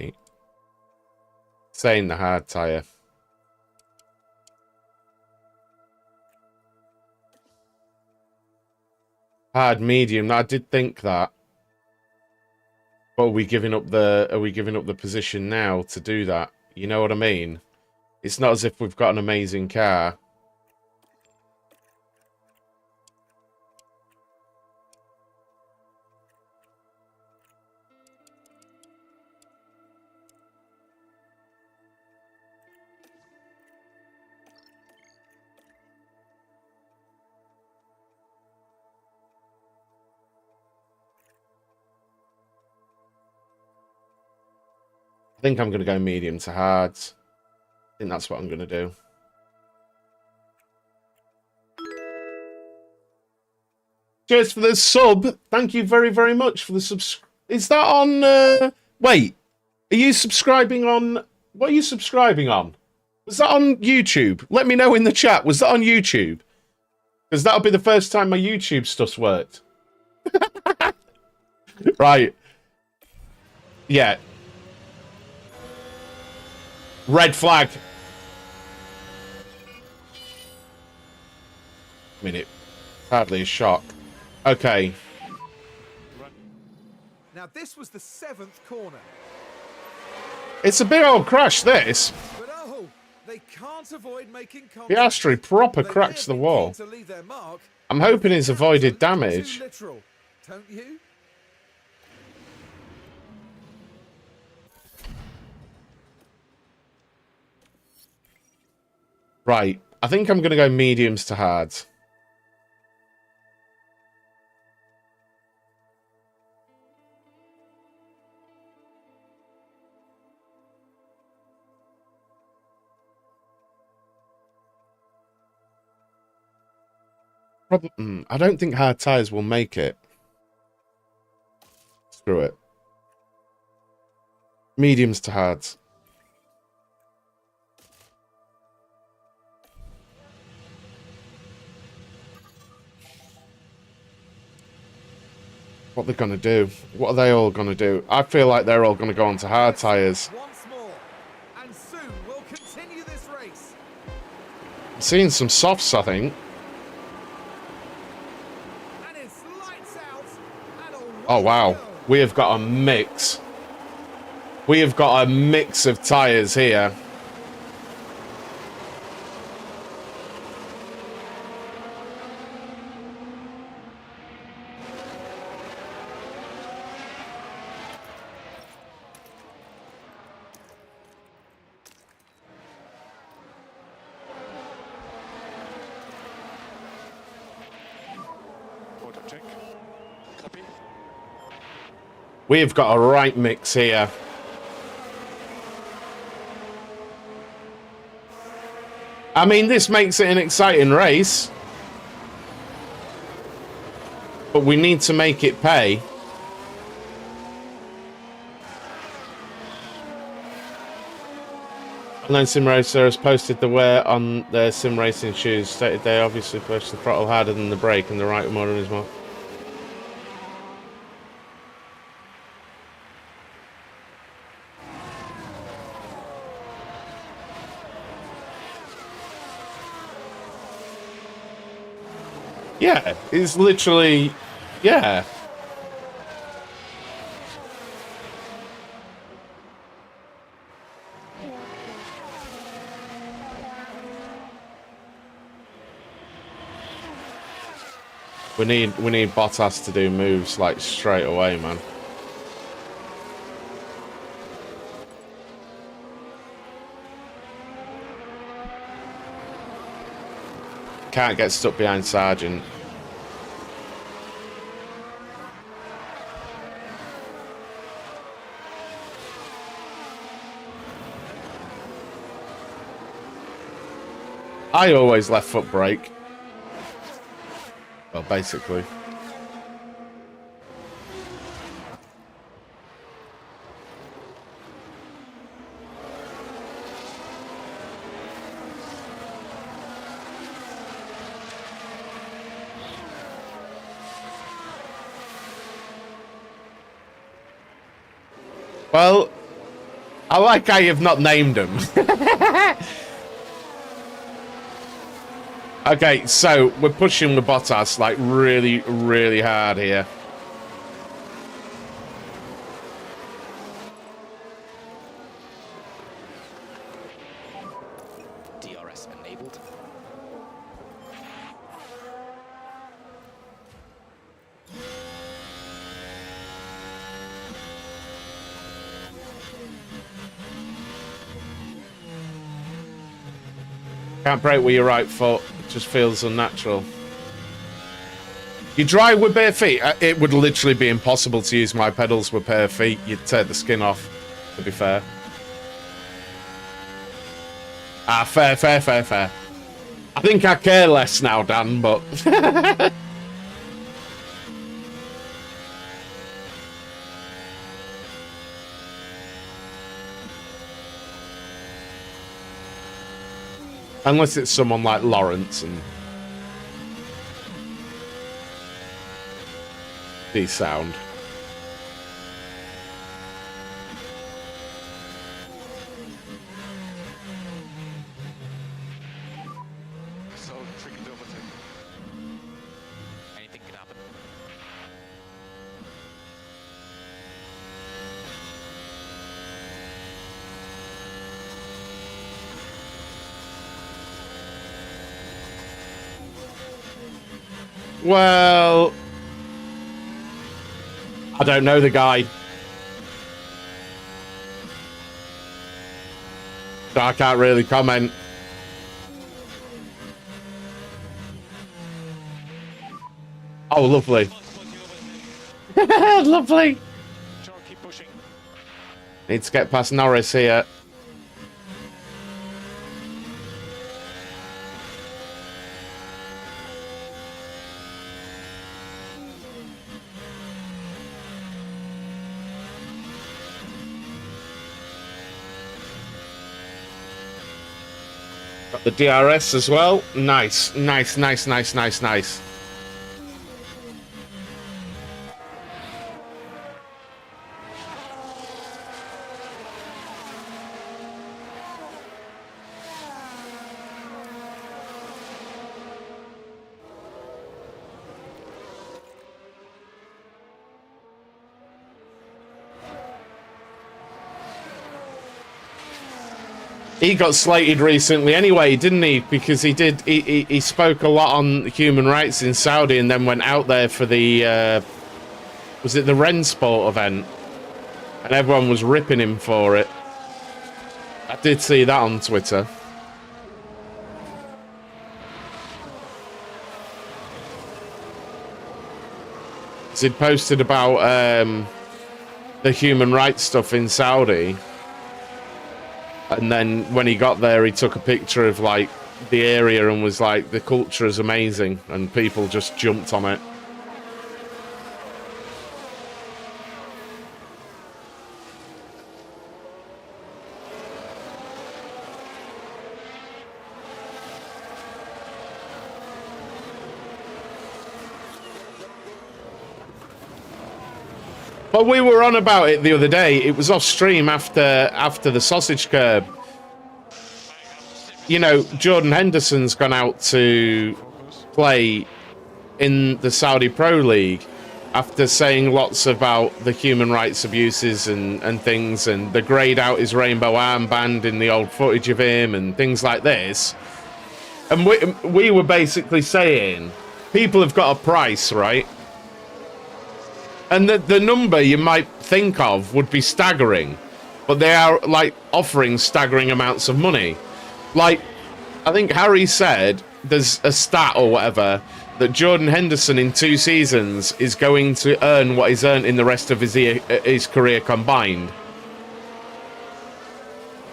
saying the hard tyre. Hard medium, I did think that. But are we giving up the position now to do that? You know what I mean? It's not as if we've got an amazing car. I think I'm going to go medium to hard. I think that's what I'm going to do. Cheers for the sub. Thank you very, very much for the subs. Is that on... Wait. Are you subscribing on... What are you subscribing on? Was that on YouTube? Let me know in the chat. Was that on YouTube? Because that'll be the first time my YouTube stuff's worked. Right. Yeah. Red flag. Minute. Hardly a shock. Okay. Now this was the 7th corner. It's a big old crash, this. But oh, they can't avoid making contact. The Austria proper They cracks the may be wall. keen to leave their mark. I'm hoping it's avoided It's a little damage. too literal, don't you? Right. I think I'm going to go mediums to hards. I don't think hard tyres will make it. Screw it. Mediums to hards. What they're going to do? What are they all going to do? I feel like they're all going to go on to hard tyres. Once more, and soon we'll continue this race. I'm seeing some softs, I think. And it's lights out. And away Oh, wow. we go. We have got a mix. We have got a mix of tyres here. Auto check. Copy. We have got a right mix here. I mean, this makes it an exciting race. But we need to make it pay. Online Sim Racer has posted the wear on their sim racing shoes. Stated they obviously push the throttle harder than the brake and the right motor is more. Yeah, it's literally, yeah. We need Bottas to do moves like straight away, man. Can't get stuck behind Sargent. I always left foot brake. Well, basically. Well, I like how you've not named them. Okay, so we're pushing the Bottas like really, really hard here. DRS enabled. Can't brake with your right foot. It just feels unnatural. You drive with bare feet? It would literally be impossible to use my pedals with bare feet. You'd tear the skin off, to be fair. Ah, fair, fair, fair, fair. I think I care less now, Dan, but... Unless it's someone like Lawrence and... the sound. So tricky to overtake. Anything can happen. Well... I don't know the guy. So I can't really comment. Oh, lovely. Lovely. Joe, keep pushing. Need to get past Norris here. Got the DRS as well. Nice, nice, nice, nice, nice, nice. He got slated recently anyway, didn't he? Because he spoke a lot on human rights in Saudi and then went out there for the, was it the Rensport event? And everyone was ripping him for it. I did see that on Twitter. He'd posted about the human rights stuff in Saudi. And then when he got there, he took a picture of like the area and was like, the culture is amazing. And people just jumped on it. But we were on about it the other day. It was off stream after the sausage curb. You know, Jordan Henderson's gone out to play in the Saudi Pro League after saying lots about the human rights abuses and things, and the greyed out his rainbow armband in the old footage of him and things like this. And we were basically saying, people have got a price, right? And the number you might think of would be staggering, but they are like offering staggering amounts of money. Like, I think Harry said there's a stat or whatever that Jordan Henderson in 2 seasons is going to earn what he's earned in the rest of his career combined.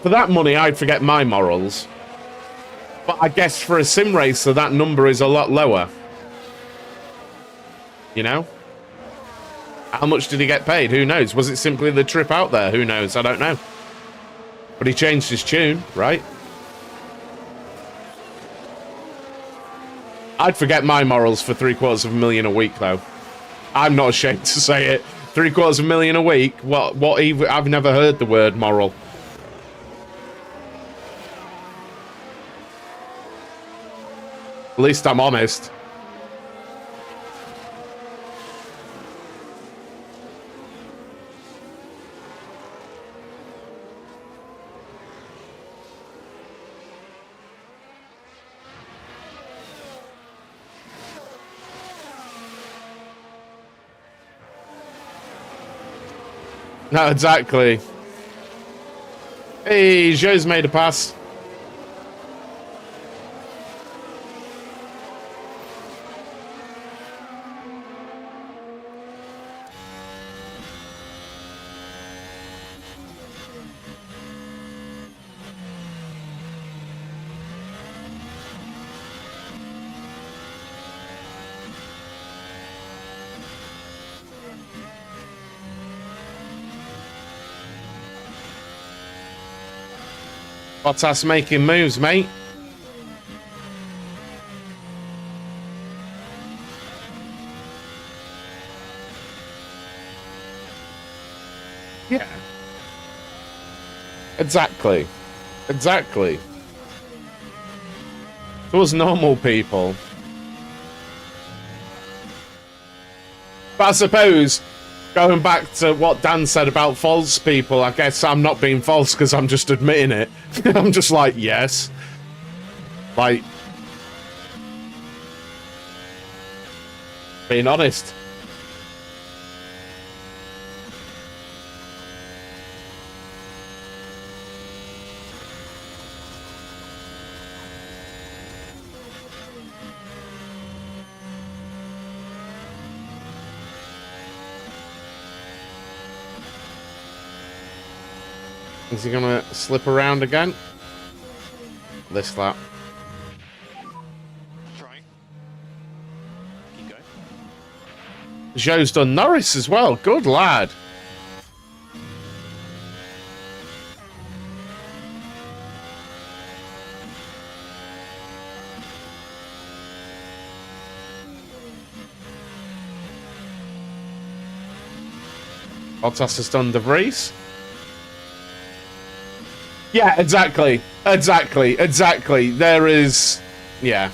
For that money, I'd forget my morals. But I guess for a sim racer, that number is a lot lower. You know? How much did he get paid? Who knows? Was it simply the trip out there? Who knows? I don't know. But he changed his tune, right? I'd forget my morals for $750,000 a week, though. I'm not ashamed to say it. $750,000 a week? What even? I've never heard the word moral. At least I'm honest. No, exactly. Hey, Joe's made a pass. Bottas making moves, mate. Yeah. Exactly. Exactly. To us normal people. But I suppose, going back to what Dan said about false people, I guess I'm not being false because I'm just admitting it. I'm just like, yes. Like, being honest. Is he gonna slip around again? This lap. Trying. Keep going. Joe's done Norris as well. Good lad. Bottas has done De Vries. Yeah, exactly. Exactly. There is... Yeah.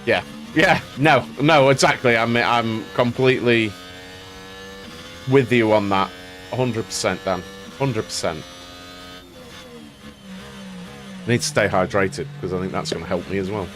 Yeah. No, exactly. I'm completely with you on that. 100%, Dan. 100%. I need to stay hydrated, because I think that's going to help me as well.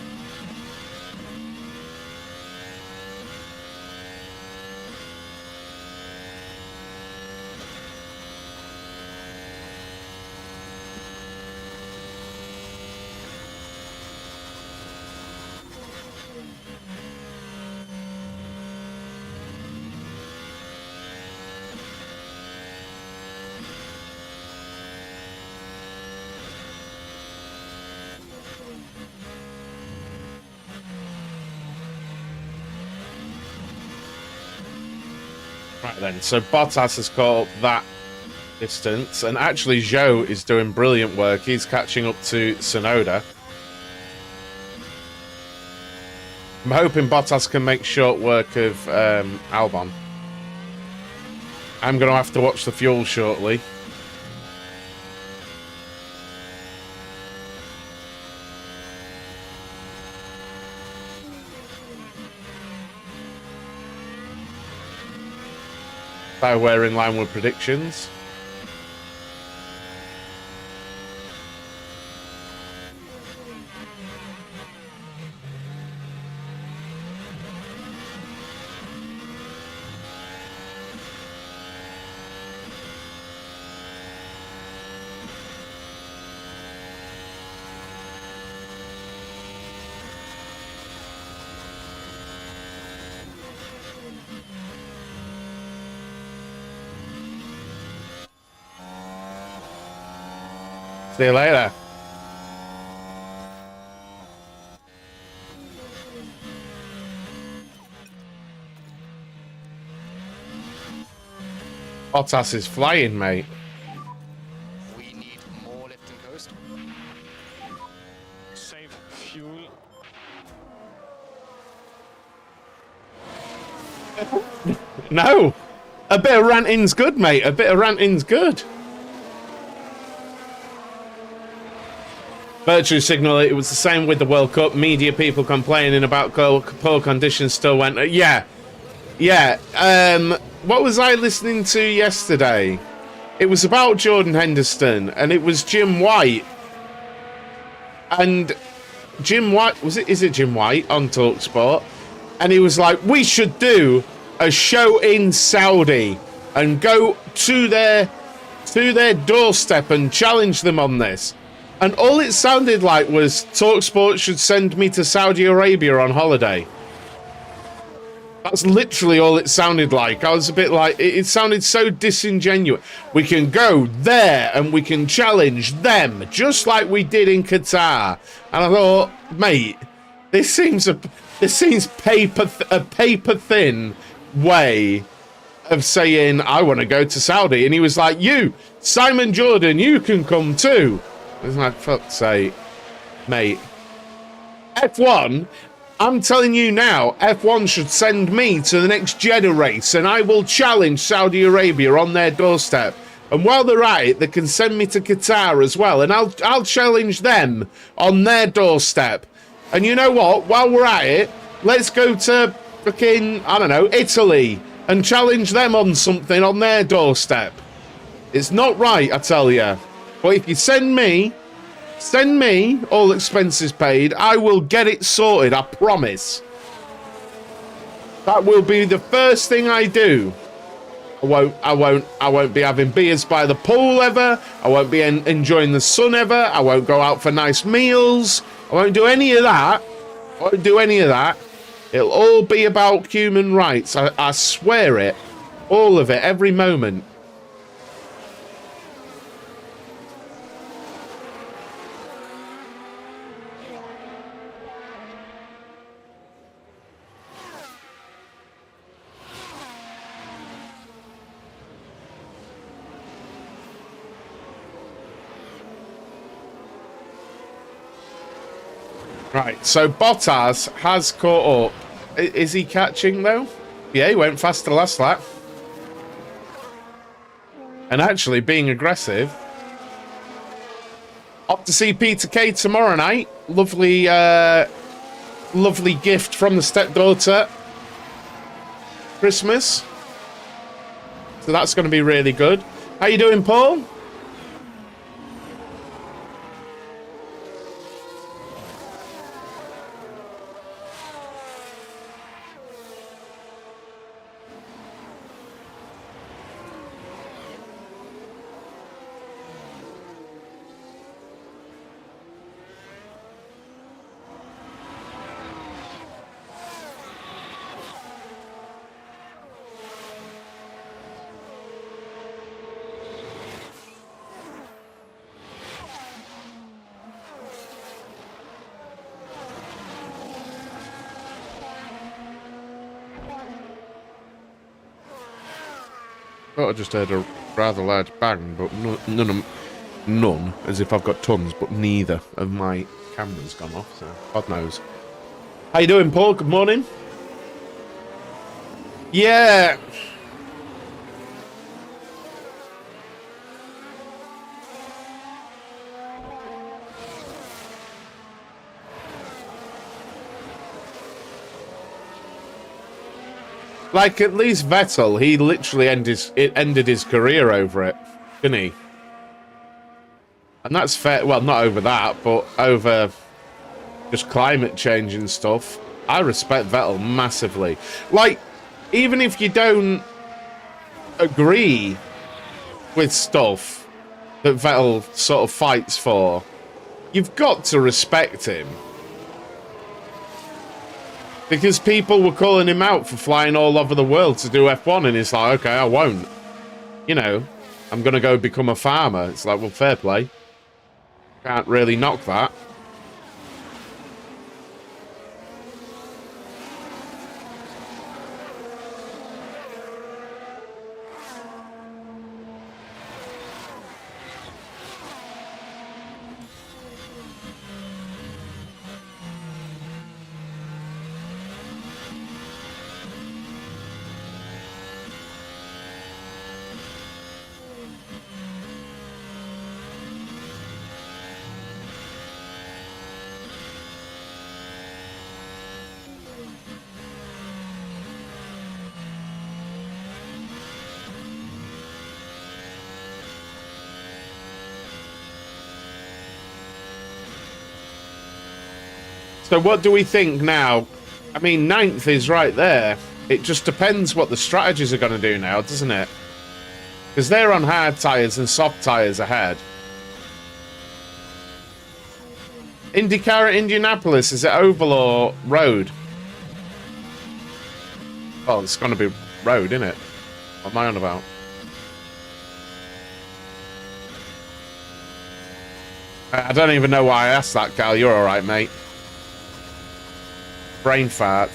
Right then, so Bottas has caught up that distance, and actually Zhou is doing brilliant work. He's catching up to Tsunoda. I'm hoping Bottas can make short work of Albon. I'm going to have to watch the fuel shortly. So we're in line with predictions. See you later. Bottas is flying, mate. We need more lift and coast. Save fuel. No! A bit of ranting's good, mate. A bit of ranting's good. Virtue signal, it was the same with the World Cup. Media people complaining about poor conditions still went... Yeah. What was I listening to yesterday? It was about Jordan Henderson, and it was Jim White. And Jim White... Is it Jim White on TalkSport? And he was like, we should do a show in Saudi and go to their doorstep and challenge them on this. And all it sounded like was TalkSport should send me to Saudi Arabia on holiday. That's literally all it sounded like. I was a bit like, it sounded so disingenuous. We can go there and we can challenge them, just like we did in Qatar. And I thought, mate, this seems a paper thin way of saying I want to go to Saudi. And he was like, you, Simon Jordan, you can come too. I was like, fuck's sake, mate. F1. I'm telling you now, F1 should send me to the next Jeddah race and I will challenge Saudi Arabia on their doorstep. And while they're at it, they can send me to Qatar as well. And I'll challenge them on their doorstep. And you know what? While we're at it, let's go to fucking, I don't know, Italy and challenge them on something on their doorstep. It's not right, I tell you. But if you send me, all expenses paid, I will get it sorted, I promise. That will be the first thing I do. I won't be having beers by the pool ever. I won't be enjoying the sun ever. I won't go out for nice meals. I won't do any of that. I won't do any of that. It'll all be about human rights. I swear it. All of it, every moment. Right, so Bottas has caught up. Is he catching, though? Yeah, he went faster last lap. And actually being aggressive. Off to see Peter Kay tomorrow night. Lovely, lovely gift from the stepdaughter. Christmas. So that's going to be really good. How you doing, Paul? I just heard a rather large bang, but none, as if I've got tons, but neither of my cameras gone off, so God knows. How you doing, Paul? Good morning. Yeah. Like, at least Vettel, he literally ended his career over it, didn't he? And that's fair. Well, not over that, but over just climate change and stuff. I respect Vettel massively. Like, even if you don't agree with stuff that Vettel sort of fights for, you've got to respect him. Because people were calling him out for flying all over the world to do F1, and he's like, okay, I won't. You know, I'm going to go become a farmer. It's like, well, fair play. Can't really knock that. So what do we think now? I mean, 9th is right there. It just depends what the strategies are going to do now, doesn't it? Because they're on hard tyres and soft tyres ahead. IndyCar at Indianapolis, is it oval or road? Oh, it's going to be road, isn't it? What am I on about? I don't even know why I asked that, Cal. You're all right, mate. Brain fart.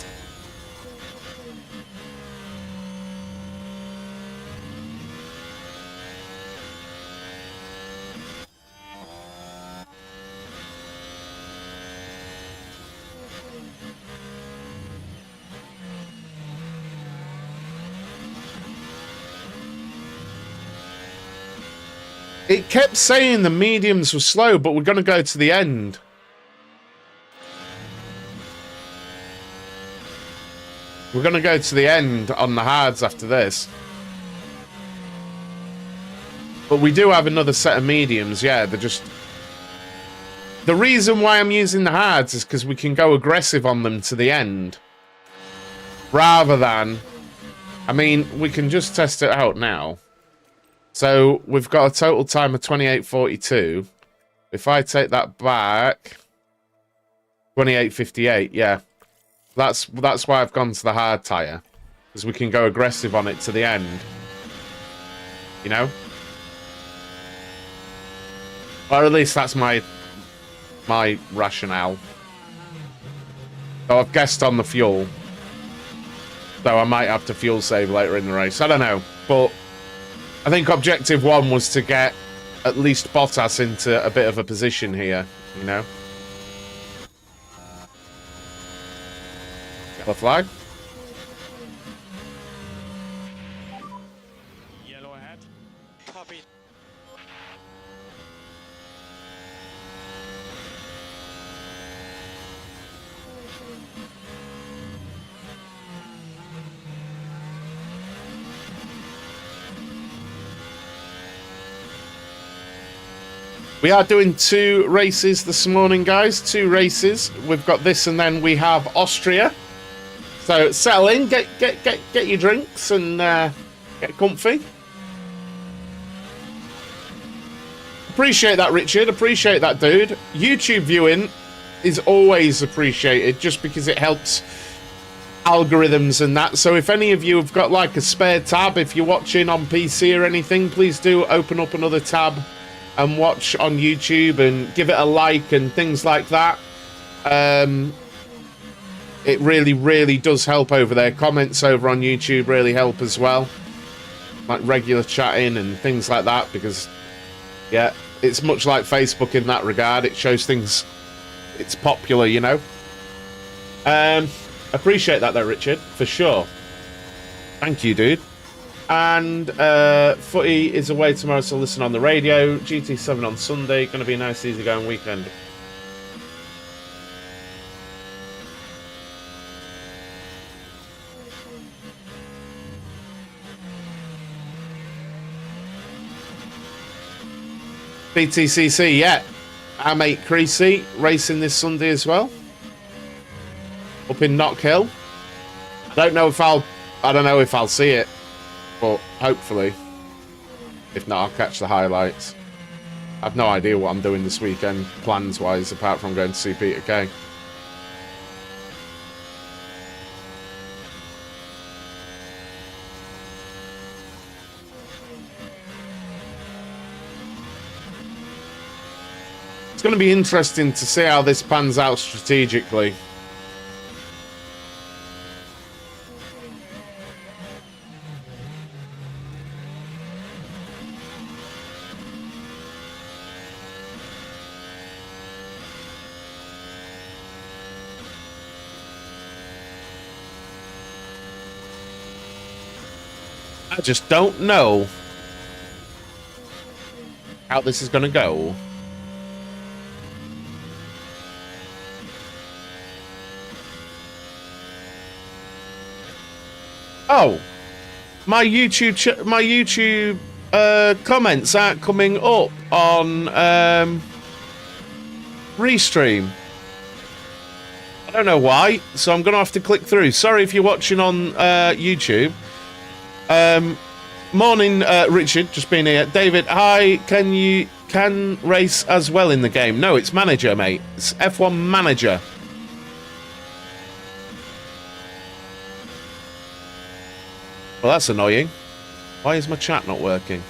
It kept saying the mediums were slow, but we're going to go to the end. We're going to go to the end on the hards after this. But we do have another set of mediums, yeah, they're just... The reason why I'm using the hards is because we can go aggressive on them to the end. Rather than... I mean, we can just test it out now. So we've got a total time of 28:42. If I take that back, 28:58. Yeah, that's why I've gone to the hard tire, because we can go aggressive on it to the end. You know, or at least that's my rationale. So I've guessed on the fuel, so I might have to fuel save later in the race. I don't know, but. I think objective one was to get at least Bottas into a bit of a position here, you know? Yellow flag. Yellow ahead. Copy. We are doing 2 races this morning, guys. 2 races. We've got this, and then we have Austria. So settle in, get your drinks, and get comfy. Appreciate that, Richard. Appreciate that, dude. YouTube viewing is always appreciated, just because it helps algorithms and that. So if any of you have got like a spare tab, if you're watching on PC or anything, please do open up another tab and watch on YouTube and give it a like and things like that. It really, really does help over there. Comments over on YouTube really help as well. Like regular chatting and things like that, because, yeah, it's much like Facebook in that regard. It shows things, it's popular, you know. Appreciate that though, Richard, for sure. Thank you, dude. And footy is away tomorrow, so listen on the radio. GT7 on Sunday. Going to be a nice, easy-going weekend. BTCC, yeah. Our mate Creasy racing this Sunday as well. Up in Knockhill. I don't know if I'll see it. But hopefully, if not, I'll catch the highlights. I've no idea what I'm doing this weekend, plans-wise, apart from going to see Peter Kay. It's going to be interesting to see how this pans out strategically. I just don't know how this is going to go. Oh, my YouTube comments aren't coming up on Restream. I don't know why, so I'm going to have to click through. Sorry if you're watching on YouTube. Morning, Richard, just been here. David, hi, can race as well in the game? No, it's manager, mate. It's F1 manager. Well, that's annoying. Why is my chat not working?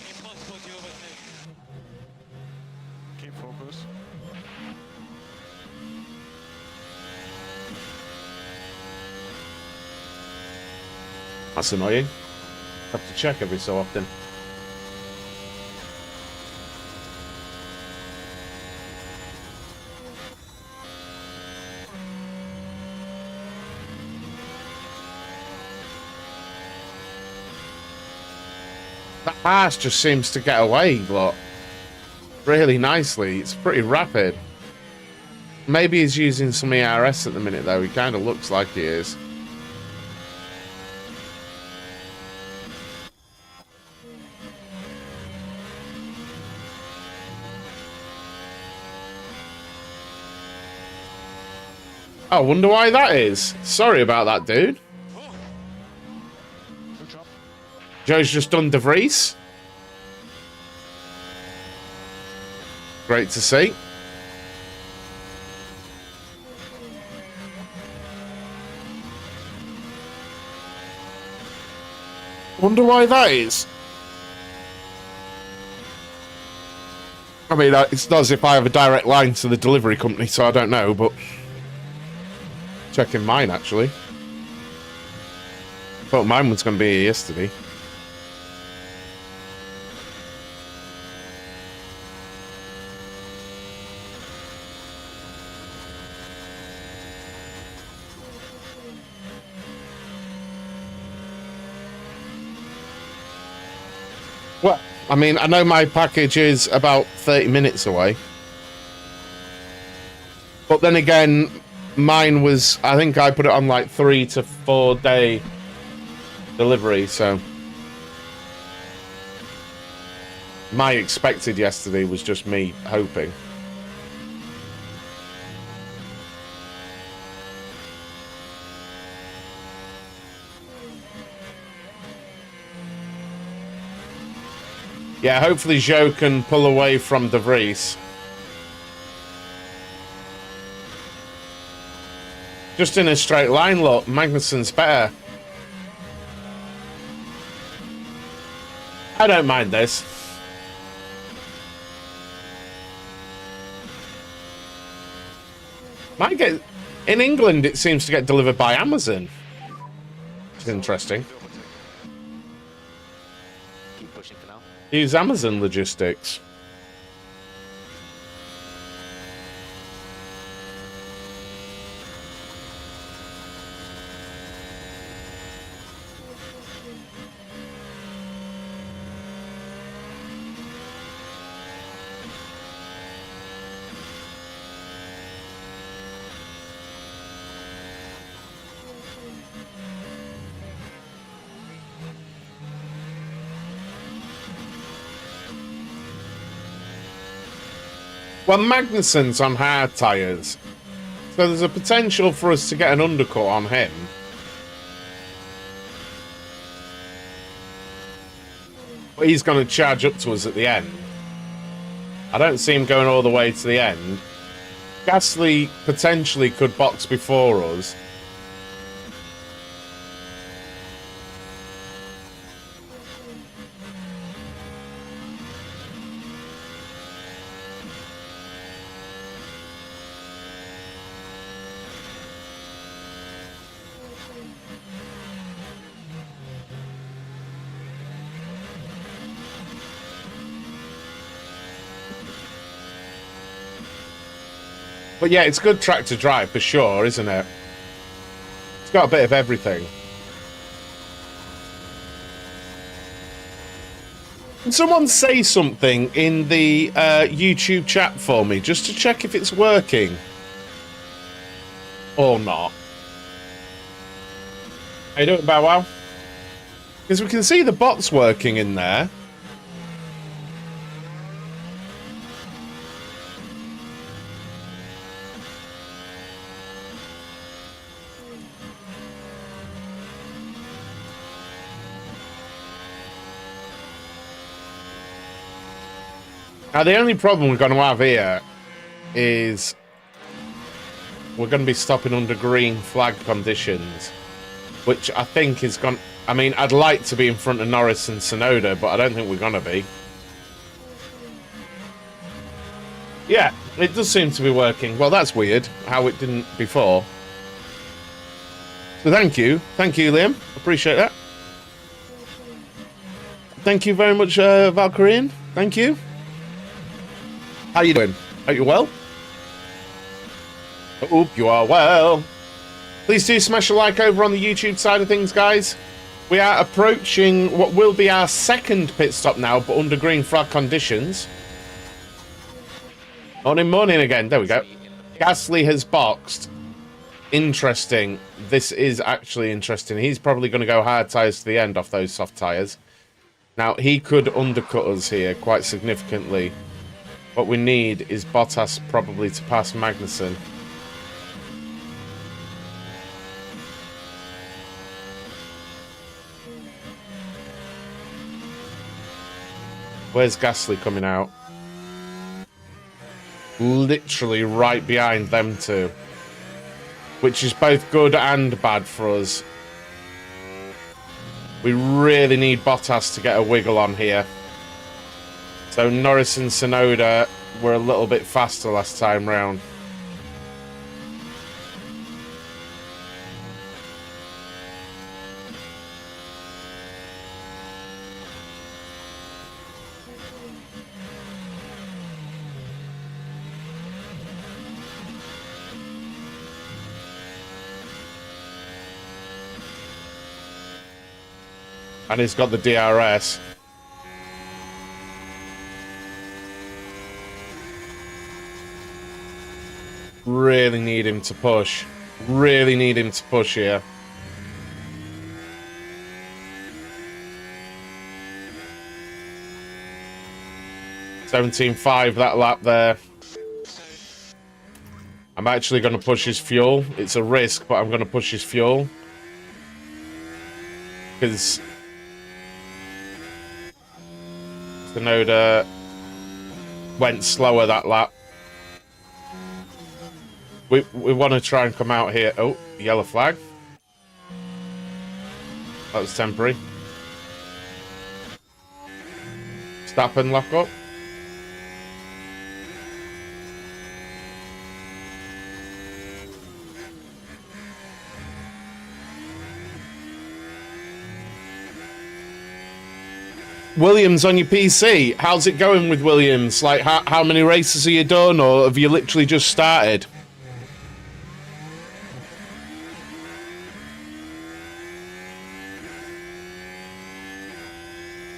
Impossible to overtake. Keep focus. That's annoying. Have to check every so often. That pass just seems to get away, look. Really nicely. It's pretty rapid. Maybe he's using some ERS at the minute, though. He kind of looks like he is. I wonder why that is. Sorry about that, dude. Good job. Joe's just done De Vries. Great to see. Wonder why that is. I mean, it's not as if I have a direct line to the delivery company, so I don't know, but... Checking mine, actually. Thought mine was going to be here yesterday. Well, I mean, I know my package is about 30 minutes away. But then again, mine was, I think I put it on like 3 to 4 day delivery, so my expected yesterday was just me hoping. Yeah, hopefully Joe can pull away from De Vries. Just in a straight line, look, Magnussen's better. I don't mind this. Might get in England. It seems to get delivered by Amazon. It's interesting. Keep pushing for now. Use Amazon logistics. Well, Magnussen's on hard tyres, so there's a potential for us to get an undercut on him. But he's going to charge up to us at the end. I don't see him going all the way to the end. Gasly potentially could box before us. But yeah, it's a good track to drive for sure, isn't it? It's got a bit of everything. Can someone say something in the YouTube chat for me, just to check if it's working? Or not. How you doing, Bow Wow? Because we can see the bots working in there. Now, the only problem we're going to have here is we're going to be stopping under green flag conditions, which I think is going... I mean, I'd like to be in front of Norris and Tsunoda, but I don't think we're going to be. Yeah, it does seem to be working. Well, that's weird, how it didn't before. So thank you. Thank you, Liam. Appreciate that. Thank you very much, Valkyrian. Thank you. How you doing? Are you well? I hope you are well. Please do smash a like over on the YouTube side of things, guys. We are approaching what will be our second pit stop now, but under green flag conditions. Morning again. There we go. Gasly has boxed. Interesting. This is actually interesting. He's probably going to go hard tyres to the end off those soft tyres. Now, he could undercut us here quite significantly. What we need is Bottas probably to pass Magnussen. Where's Gasly coming out? Literally right behind them two. Which is both good and bad for us. We really need Bottas to get a wiggle on here. So Norris and Tsunoda were a little bit faster last time round. And he's got the DRS. Really need him to push. Really need him to push here. $17.5 that lap there. I'm actually going to push his fuel. It's a risk, but I'm going to push his fuel. Because Tsunoda went slower that lap. We want to try and come out here. Oh, yellow flag. That was temporary. Stop and lock up. Williams on your PC. How's it going with Williams? Like, how many races have you done, or have you literally just started?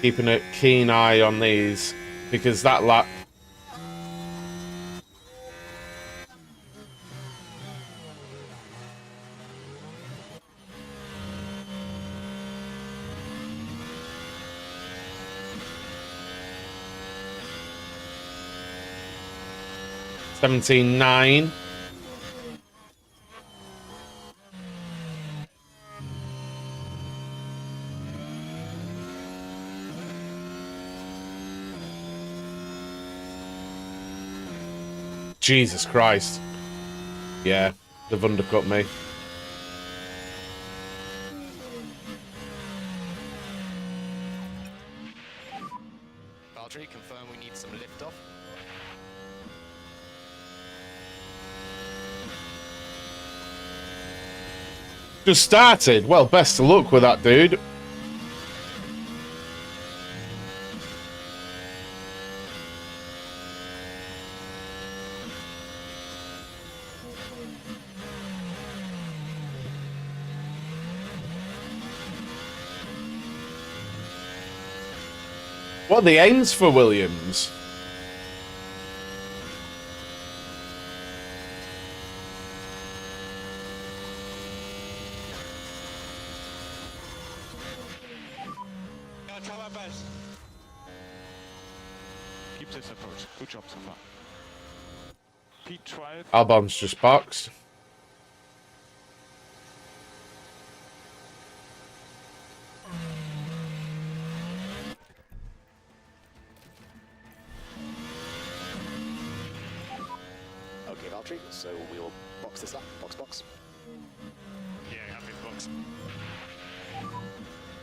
Keeping a keen eye on these, because that lap... $17.9. Jesus Christ. Yeah, they've undercut me. Valtteri, confirm we need some lift off. Just started. Well, best of luck with that, dude. What are the aims for Williams? Keep this approach. Good job so far. Pete, try it. Albon's just boxed. Okay, Valtteri, so we'll box this up. Box, box. Yeah, I'm in box.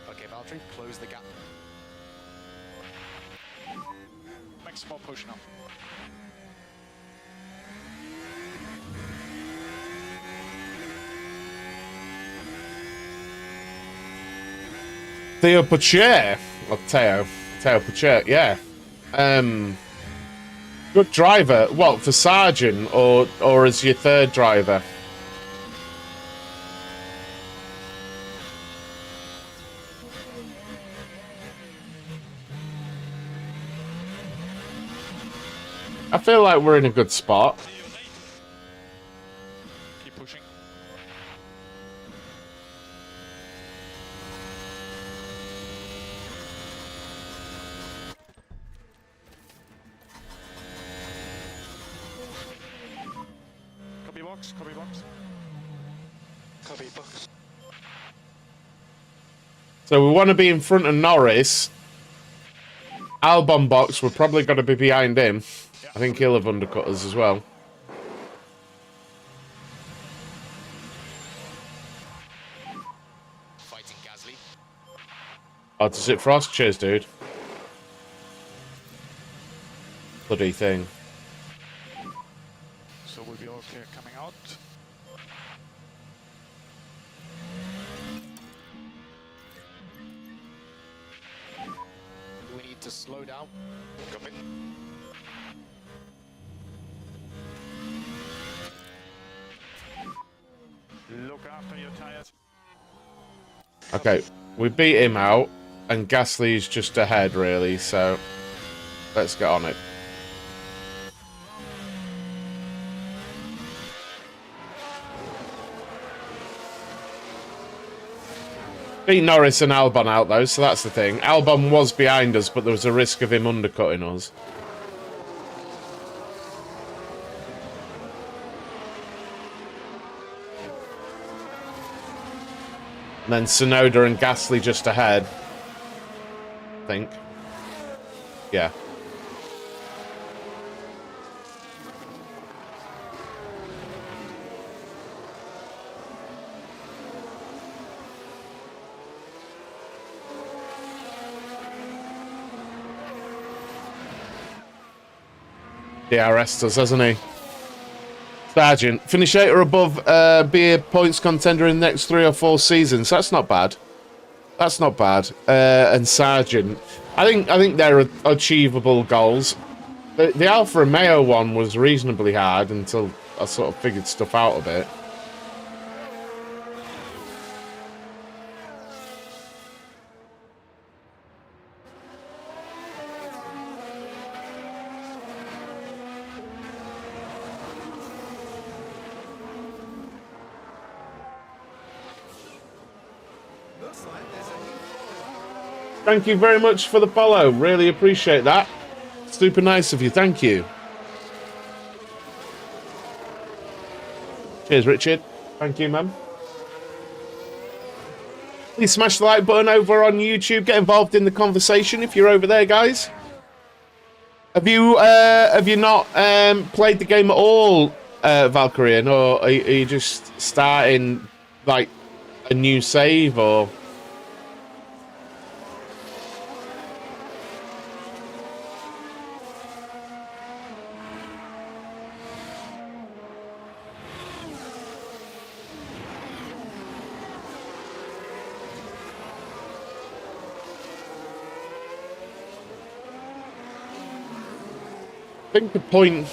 Okay, Valtteri, close the gap. Max more push now. Theo Pocher. Or Theo Pocher, yeah. Good driver. What, for Sergeant or as your third driver? I feel like we're in a good spot. Keep pushing. Copy box, copy box. Copy box. So we want to be in front of Norris. Albon box, we're probably going to be behind him. I think he'll have undercut us as well. Fighting Gasly. Oh, does it frost? Cheers, dude. Bloody thing. So we'll be all clear coming out. We need to slow down. Copy. Look after your tires. Okay, we beat him out, and Gasly's just ahead, really, so let's get on it. Beat Norris and Albon out, though, so that's the thing. Albon was behind us, but there was a risk of him undercutting us. And then Tsunoda and Gasly just ahead. I think. Yeah. DRS does, hasn't he? Sergeant, finish 8 or above, be a points contender in the next 3 or 4 seasons. That's not bad. That's not bad. And Sergeant, I think they're achievable goals. The Alfa Romeo one was reasonably hard until I sort of figured stuff out a bit. Looks like there's a new follower. Thank you very much for the follow. Really appreciate that. Super nice of you. Thank you. Cheers, Richard. Thank you, man. Please smash the like button over on YouTube. Get involved in the conversation if you're over there, guys. Have you not played the game at all, Valkyrian, or are you just starting like a new save, or? I think the point,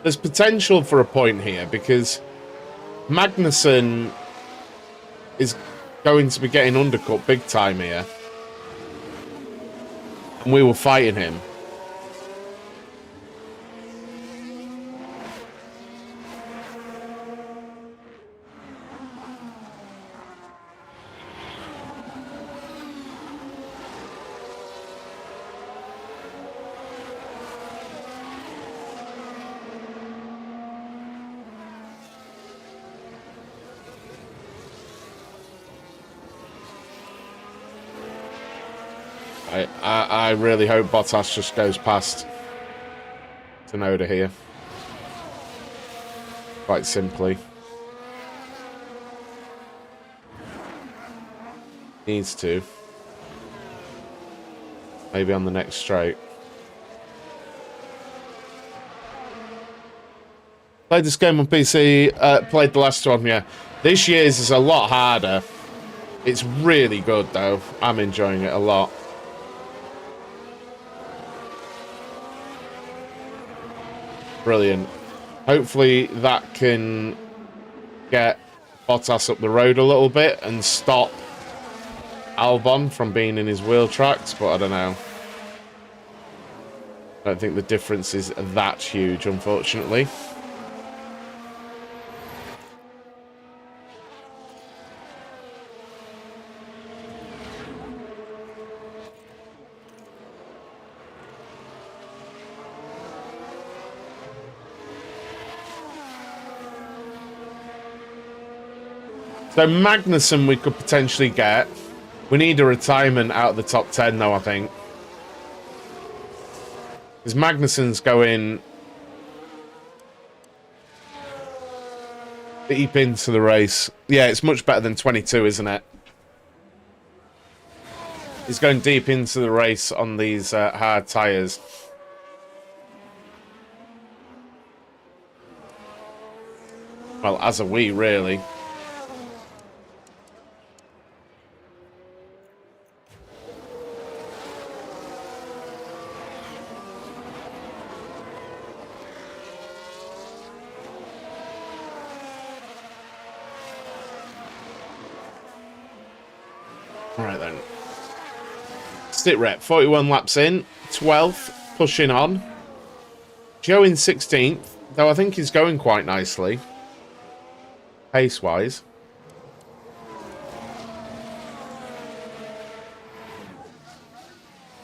there's potential for a point here because Magnussen is going to be getting undercut big time here, and we were fighting him. I really hope Bottas just goes past Tsunoda here. Quite simply. Needs to. Maybe on the next straight. Played this game on PC, played the last one, yeah. This year's is a lot harder. It's really good, though. I'm enjoying it a lot. Brilliant. Hopefully that can get Bottas up the road a little bit and stop Albon from being in his wheel tracks, but I don't know. I don't think the difference is that huge, unfortunately. So Magnussen we could potentially get. We need a retirement out of the top 10 though, I think. Because Magnussen's going deep into the race. Yeah, it's much better than 22, isn't it? He's going deep into the race on these hard tyres. Well, as are we, really. Right then. Sit rep, 41 laps in, 12th, pushing on. Joe in 16th, though I think he's going quite nicely, pace-wise.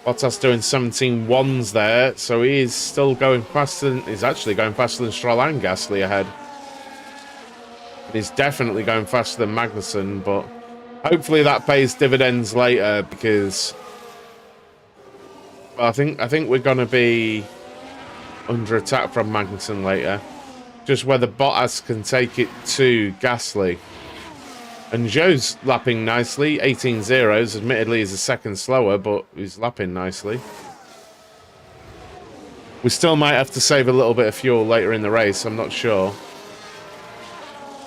Bottas doing 17 ones there, so he is still going faster than... He's actually going faster than Stroll and Gasly ahead. He's definitely going faster than Magnussen, but... Hopefully that pays dividends later because well, I think we're gonna be under attack from Magnussen later. Just whether Bottas can take it to Gasly. And Joe's lapping nicely, 18.0s. Admittedly, he's a second slower, but he's lapping nicely. We still might have to save a little bit of fuel later in the race. I'm not sure.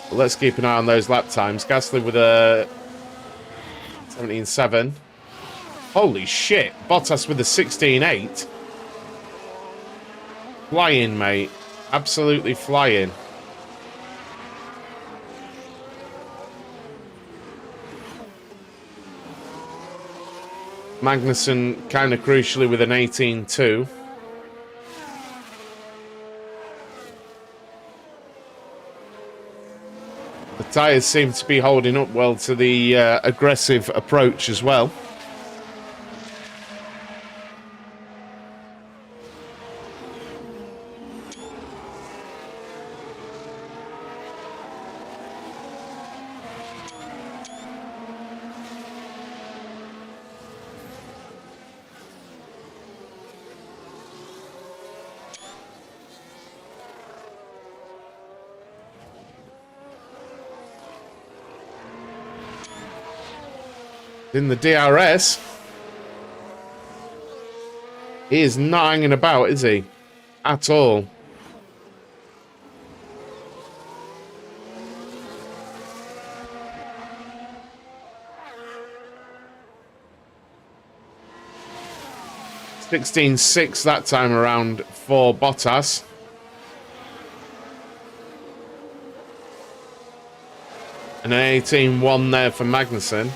But let's keep an eye on those lap times. Gasly with a 17.7. Holy shit. Bottas with a 16.8. Flying, mate. Absolutely flying. Magnussen kind of crucially with an 18.2. The tyres seem to be holding up well to the aggressive approach as well. In the DRS, he is not hanging about, is he? At all. (16.6) that time around for Bottas. And an 18.1 there for Magnussen.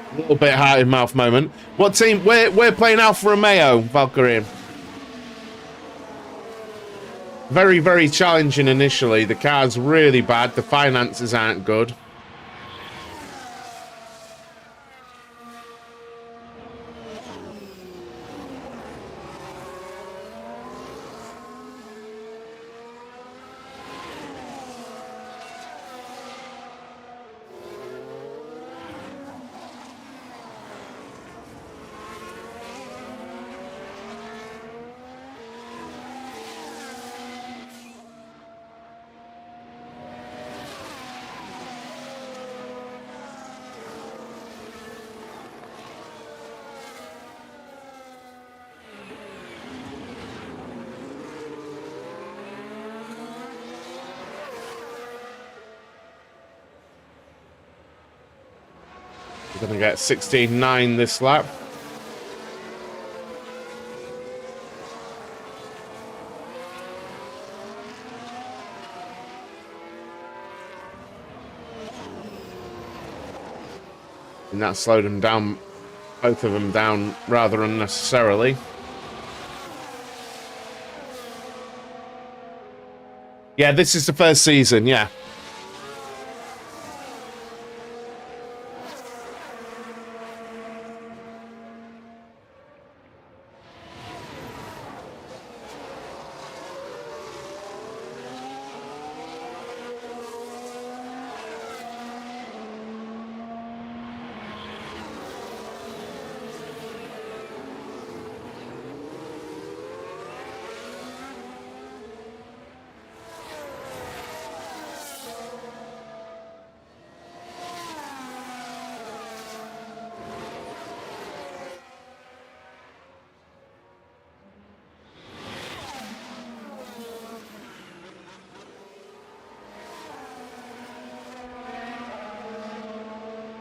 A little bit heart in mouth moment. What team? We're playing Alfa Romeo, Valkyrie. Very, very challenging initially. The car's really bad. The finances aren't good. Gonna get 16.9 this lap. And that slowed them down, both of them down rather unnecessarily. Yeah, this is the first season, yeah.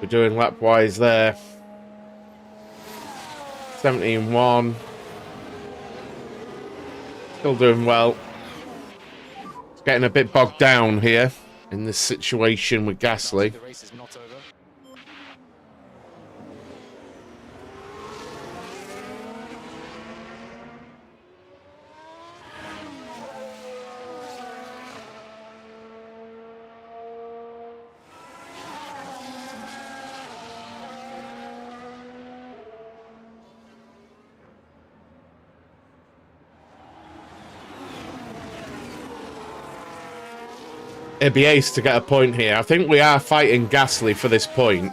We're doing lap-wise there. 17.1. Still doing well. It's getting a bit bogged down here in this situation with Gasly. The race is not over. It'd be ace to get a point here. I think we are fighting Gasly for this point.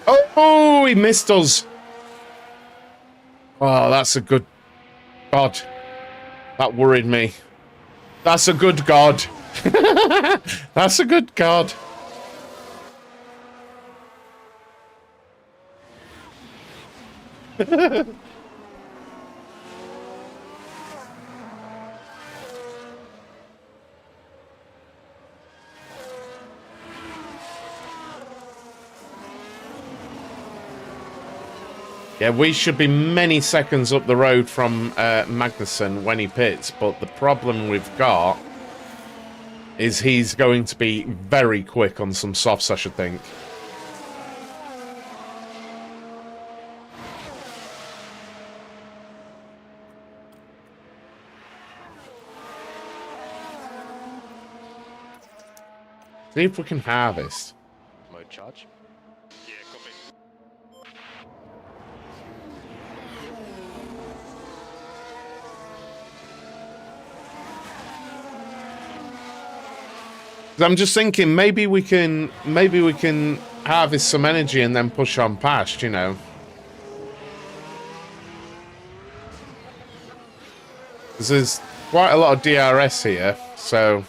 Oh, he missed us. Oh, that's a good... God. That worried me. That's a good God. That's a good God. Yeah, we should be many seconds up the road from Magnussen when he pits, but the problem we've got is he's going to be very quick on some softs, I should think. See if we can harvest. Mode charge. Yeah, copy. 'Cause I'm just thinking maybe we can harvest some energy and then push on past, you know. Because there's quite a lot of DRS here, so.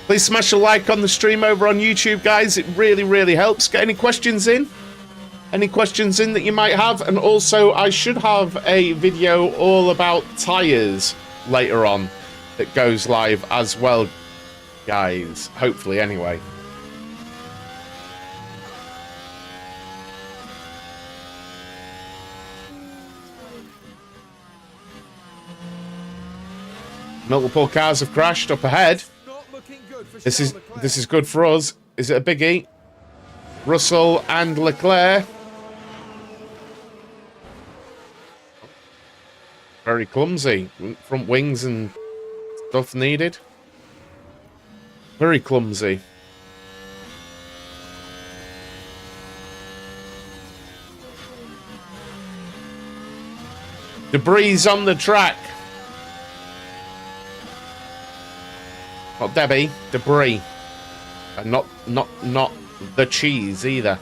Please smash a like on the stream over on YouTube, guys. It really, really helps. Get any questions in? Any questions in that you might have? And also, I should have a video all about tyres later on that goes live as well, guys. Hopefully, anyway. Multiple cars have crashed up ahead. This is good for us. Is it a biggie? Russell and Leclerc. Very clumsy. Front wings and stuff needed. Very clumsy. Debris on the track. Not Debbie, debris. And not the cheese either.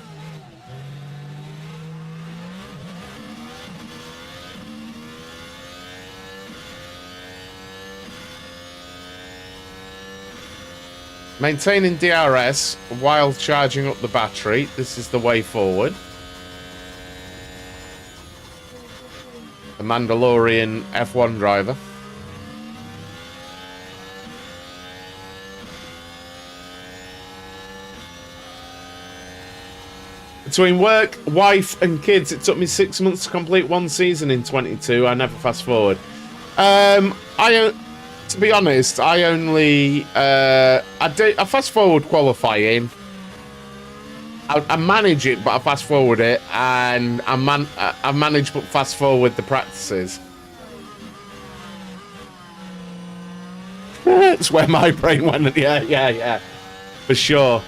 Maintaining DRS while charging up the battery. This is the way forward. The Mandalorian F1 driver. Between work, wife, and kids, it took me 6 months to complete one season in 22. I never fast forward. To be honest, I only I fast forward qualifying. I manage it, but I fast forward it, and I manage but fast forward the practices. That's where my brain went. Yeah, for sure.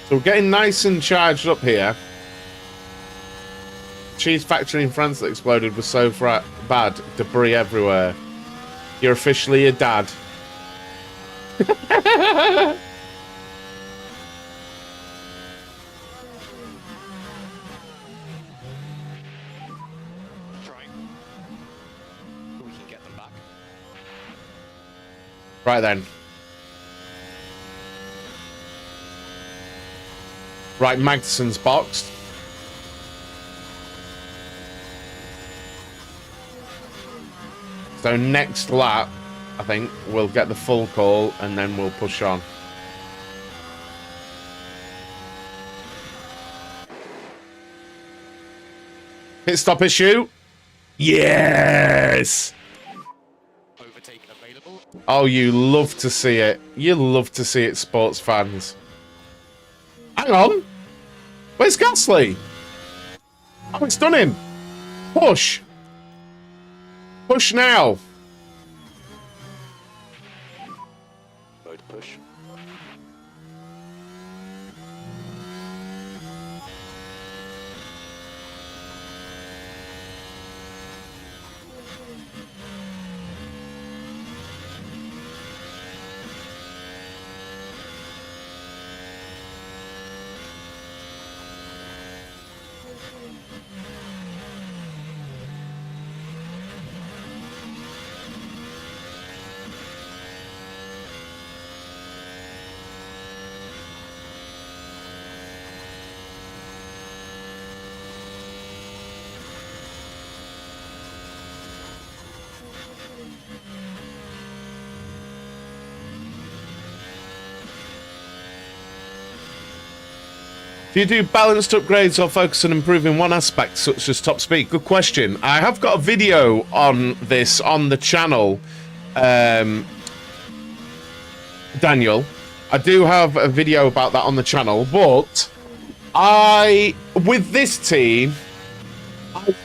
So we're getting nice and charged up here. Cheese factory in France that exploded was so bad, debris everywhere. You're officially a dad. Trying. We can get them back. Right then. Right, Magnuson's boxed. So next lap, I think, we'll get the full call and then we'll push on. Pit stop issue. Yes! Overtake available. Oh, you love to see it. You love to see it, sports fans. Hang on. Where's Gasly? Oh, it's done him. Push. Push now. Mode push. Do you do balanced upgrades or focus on improving one aspect, such as top speed? Good question. I have got a video on this on the channel, Daniel. I do have a video about that on the channel, but with this team,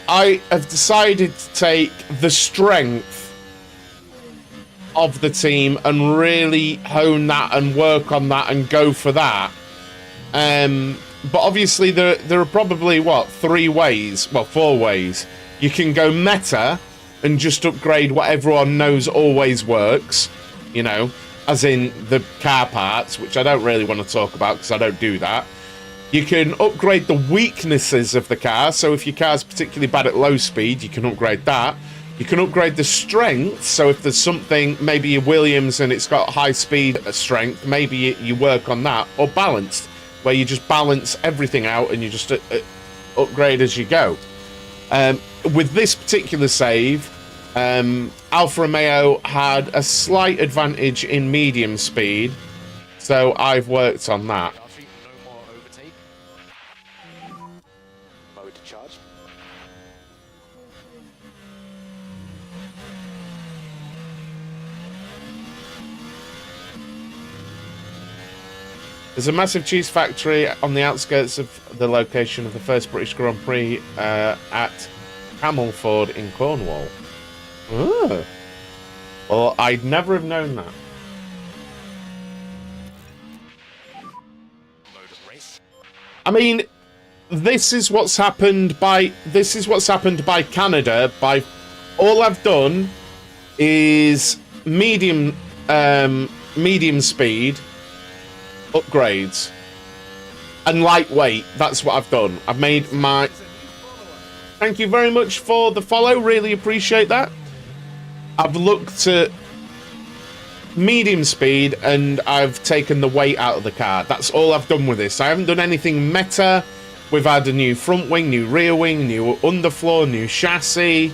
I have decided to take the strength of the team and really hone that and work on that and go for that. But obviously there are probably, what, 4 ways. You can go meta and just upgrade what everyone knows always works, you know, as in the car parts, which I don't really want to talk about because I don't do that. You can upgrade the weaknesses of the car, so if your car's particularly bad at low speed, you can upgrade that. You can upgrade the strength, so if there's something, maybe your Williams and it's got high speed strength, maybe you work on that. Or balanced, where you just balance everything out and you just upgrade as you go. With this particular save, Alfa Romeo had a slight advantage in medium speed, so I've worked on that. No more overtake. Mode charge. There's a massive cheese factory on the outskirts of the location of the first British Grand Prix at Camelford in Cornwall. Oh. Well, I'd never have known that. Mode of race. I mean, this is what's happened by Canada. By all I've done is medium speed upgrades and lightweight. That's what I've done. I've made my... Thank you very much for the follow. Really appreciate that. I've looked to medium speed, and I've taken the weight out of the car. That's all I've done with this. I haven't done anything meta. We've had a new front wing, new rear wing, new underfloor, new chassis,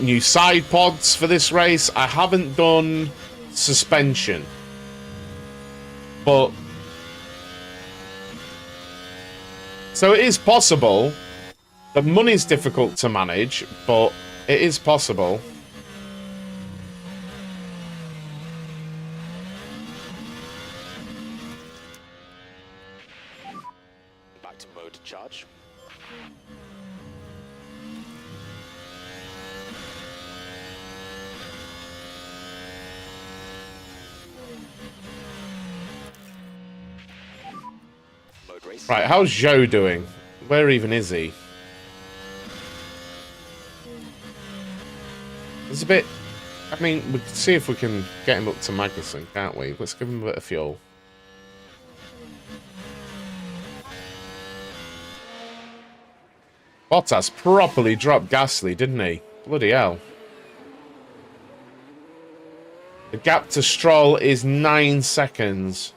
new side pods for this race. I haven't done suspension. But so it is possible. The money's difficult to manage, but it is possible. Back to mode charge. Mode race. Right, how's Joe doing? Where even is he? It's a bit... I mean, we can see if we can get him up to Magnussen, can't we? Let's give him a bit of fuel. Bottas properly dropped Gasly, didn't he? Bloody hell. The gap to Stroll is 9 seconds.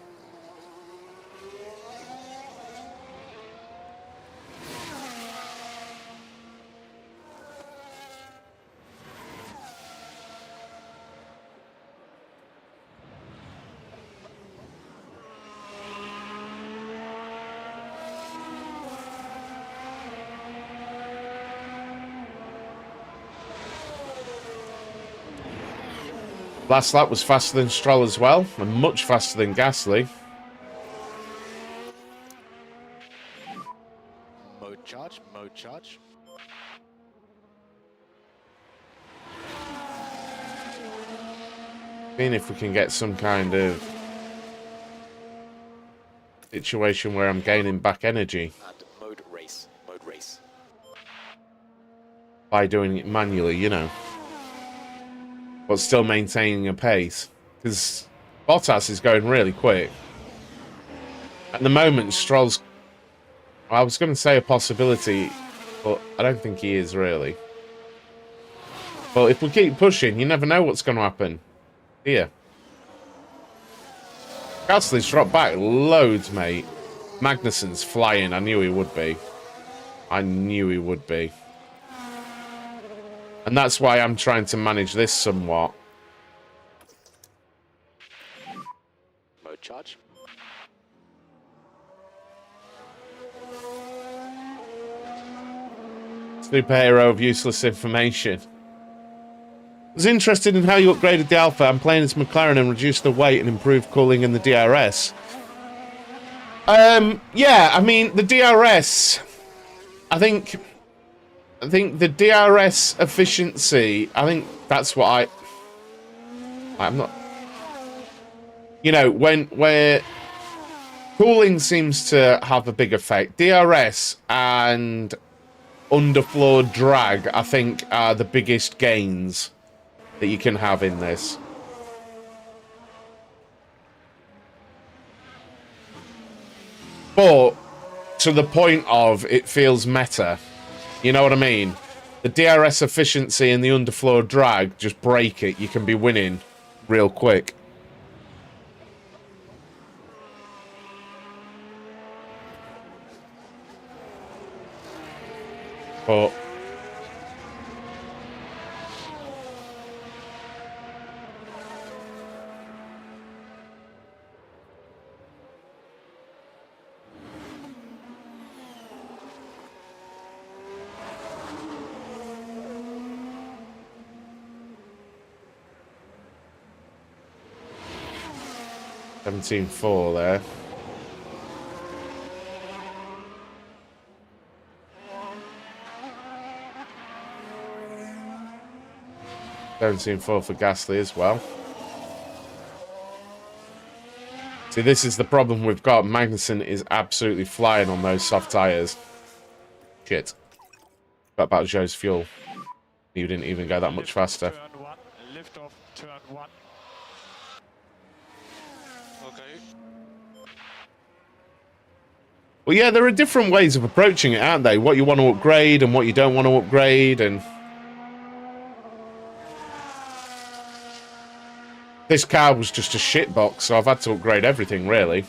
Last lap was faster than Stroll as well, and much faster than Gasly. Mode charge, mode charge. Seeing if we can get some kind of situation where I'm gaining back energy And mode race, mode race. by doing it manually, you know. But still maintaining a pace. Because Bottas is going really quick. At the moment, Stroll's... I was going to say a possibility, but I don't think he is really. But if we keep pushing, you never know what's going to happen. Here. Gasly's dropped back loads, mate. Magnussen's flying. I knew he would be. I knew he would be. And that's why I'm trying to manage this somewhat. Mode charge. Superhero of useless information. I was interested in how you upgraded the Alfa. I'm playing as McLaren and reduced the weight and improved cooling in the DRS. Yeah, I mean, the DRS... I think the DRS efficiency, I think that's what I'm not... You know, where cooling seems to have a big effect, DRS and underfloor drag, I think, are the biggest gains that you can have in this. But to the point of it feels meta. You know what I mean? The DRS efficiency and the underfloor drag, just break it. You can be winning real quick. But... $17.4 there. $17.4 for Gasly as well. See, this is the problem we've got. Magnussen is absolutely flying on those soft tyres. Shit. What about Joe's fuel? You didn't even go that much faster. Turn 1, lift off, turn 1. Okay. Well, yeah, there are different ways of approaching it, aren't they? What you want to upgrade and what you don't want to upgrade, and... This car was just a shitbox, so I've had to upgrade everything, really.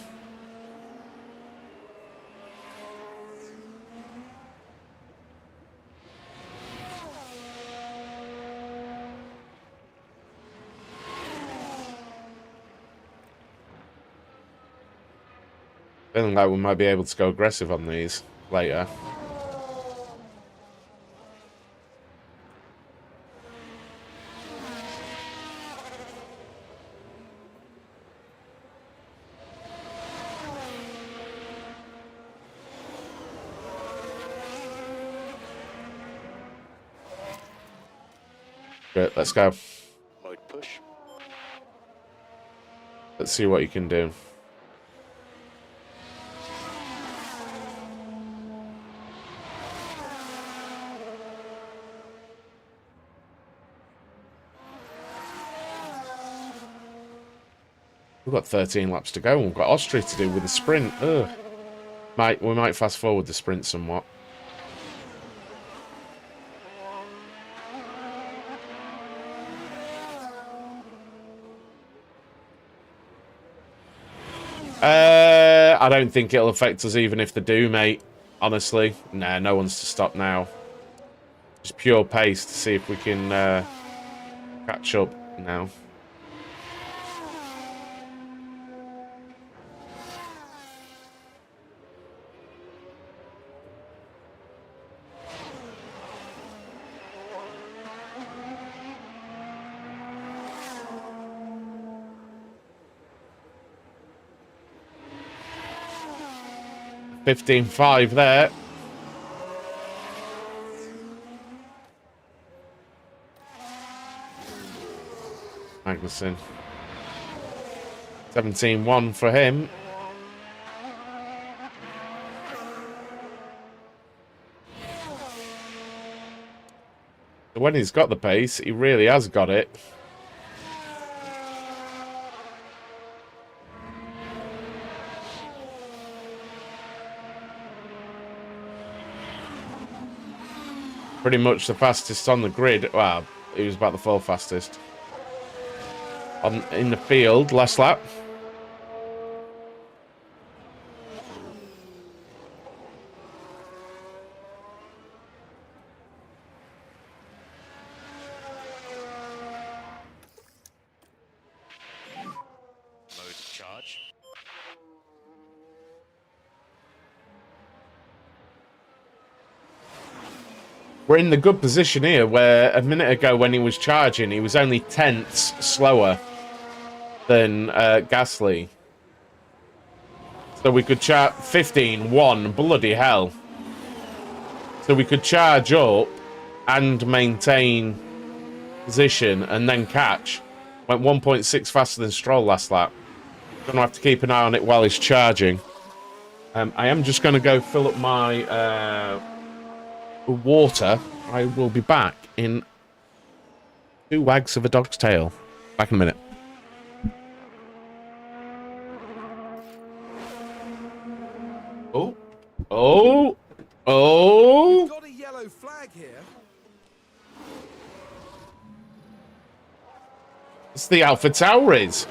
Feeling like we might be able to go aggressive on these later. Good, let's go. Mode push. Let's see what you can do. We've got 13 laps to go, and we've got Austria to do with the sprint. Ugh. We might fast forward the sprint somewhat. I don't think it'll affect us even if they do, mate. Honestly. Nah, no one's to stop now. Just pure pace to see if we can catch up now. $15.5 there. Magnussen. 17.1 for him. When he's got the pace, he really has got it. Pretty much the fastest on the grid. Well, he was about the fourth fastest. In the field, last lap. Mode charge. We're in the good position here where a minute ago when he was charging, he was only tenths slower than Gasly. So we could charge 15.1, bloody hell. So we could charge up and maintain position and then catch. Went 1.6 faster than Stroll last lap. Gonna have to keep an eye on it while he's charging. I am just gonna go fill up my water. I will be back in 2 wags of a dog's tail. Back in a minute. Oh! Got a yellow flag here. It's the Alpha Tauri's.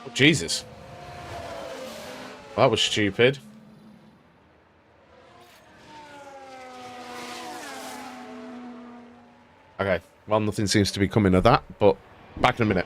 Oh, Jesus. Well, that was stupid. Okay, well, nothing seems to be coming of that, but back in a minute.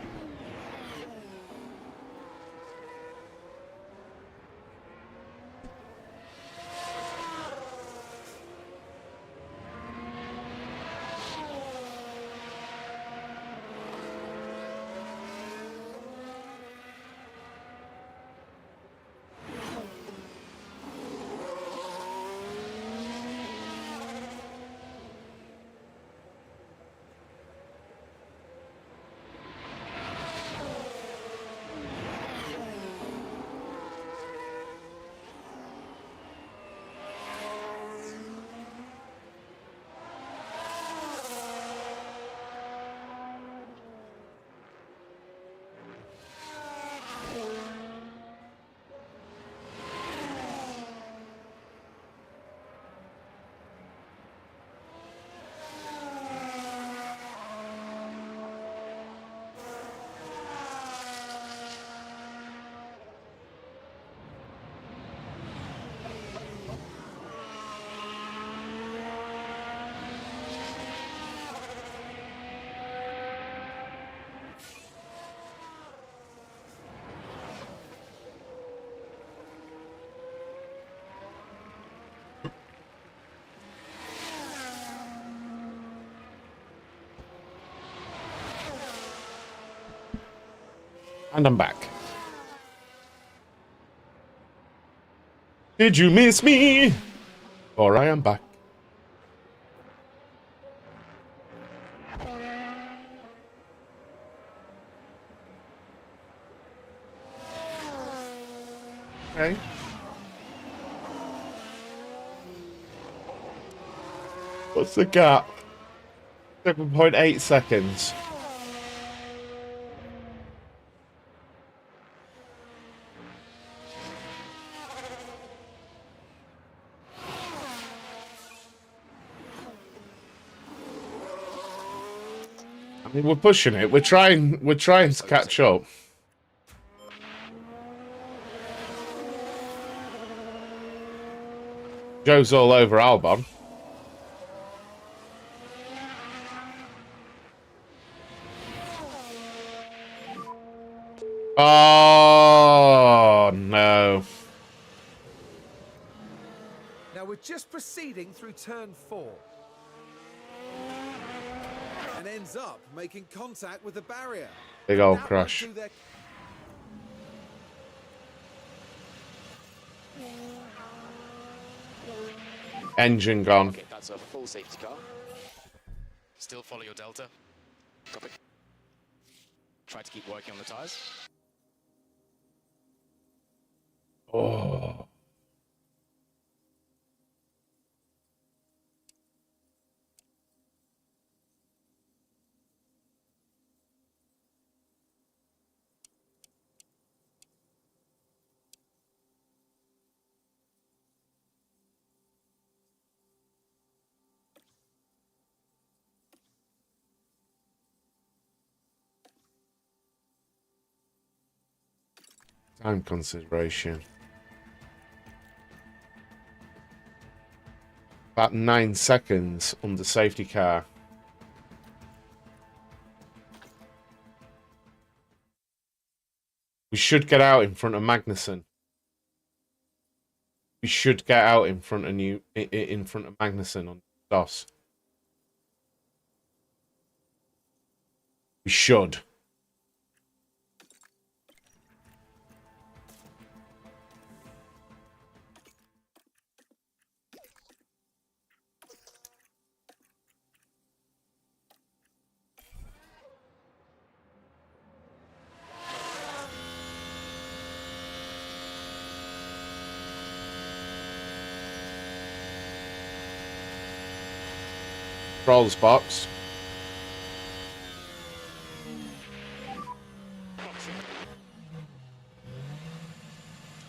And I'm back. Did you miss me? Or I am back. Okay. What's the gap? 7.8 seconds. I mean, we're pushing it. We're trying to catch up. Joe's all over Albon. Oh, no. Now we're just proceeding through turn 4. And ends up making contact with the barrier. Big old That won't crash. do their- Engine gone. Okay, that's a full safety car. Still follow your delta. Copy. Try to keep working on the tires. Oh. Time consideration. About 9 seconds under safety car. We should get out in front of Magnussen. We should get out in front of Magnussen on DOS. We should. Rolls box.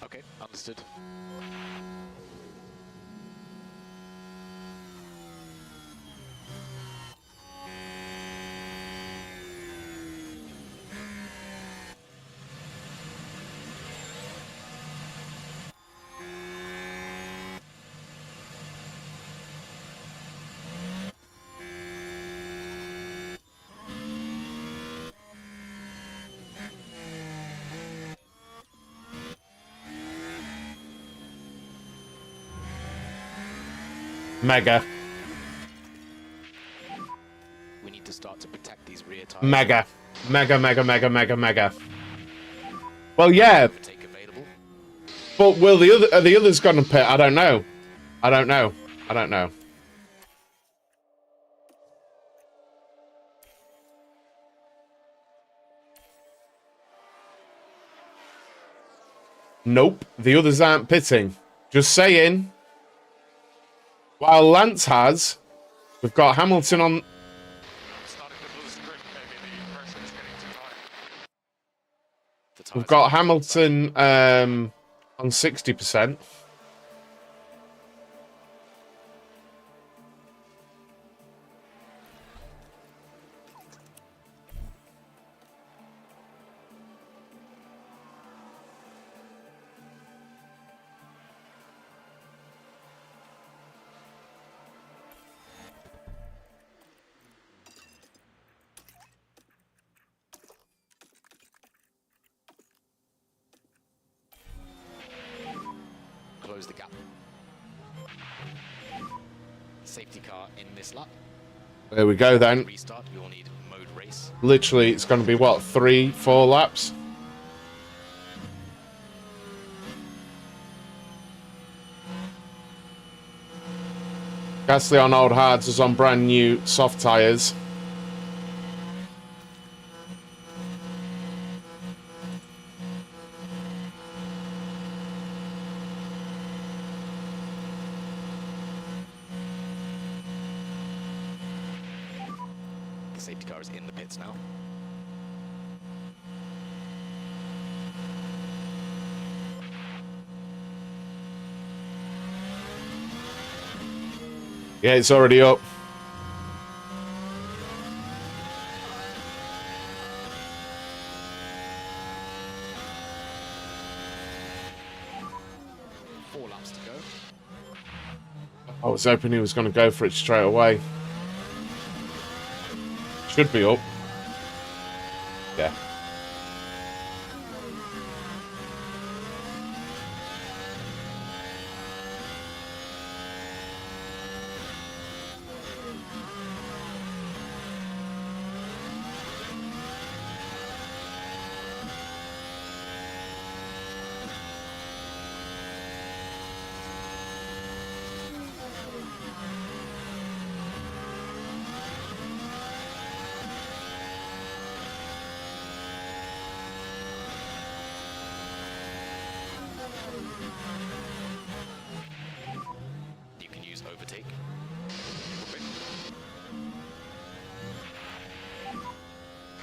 Okay, understood. Mega. We need to start to protect these rear tires. Mega. Mega, mega, mega, mega, mega. Well, yeah, Take available. but will are the others gonna pit? I don't know. I don't know. I don't know. Nope, the others aren't pitting. Just saying. While Lance has, we've got Hamilton on. Starting to lose grip, maybe the pressure is getting too high. The tires We've got are- Hamilton on 60%. Close the gap. Safety car in this lap. There we go then. Restart. We will need mode race. Literally, it's going to be what, 3-4 laps? Gasly on old hards is on brand new soft tyres. The safety car is in the pits now. Yeah, it's already up. Four laps to go. I was hoping he was going to go for it straight away. Should be up. Yeah. You can use overtake.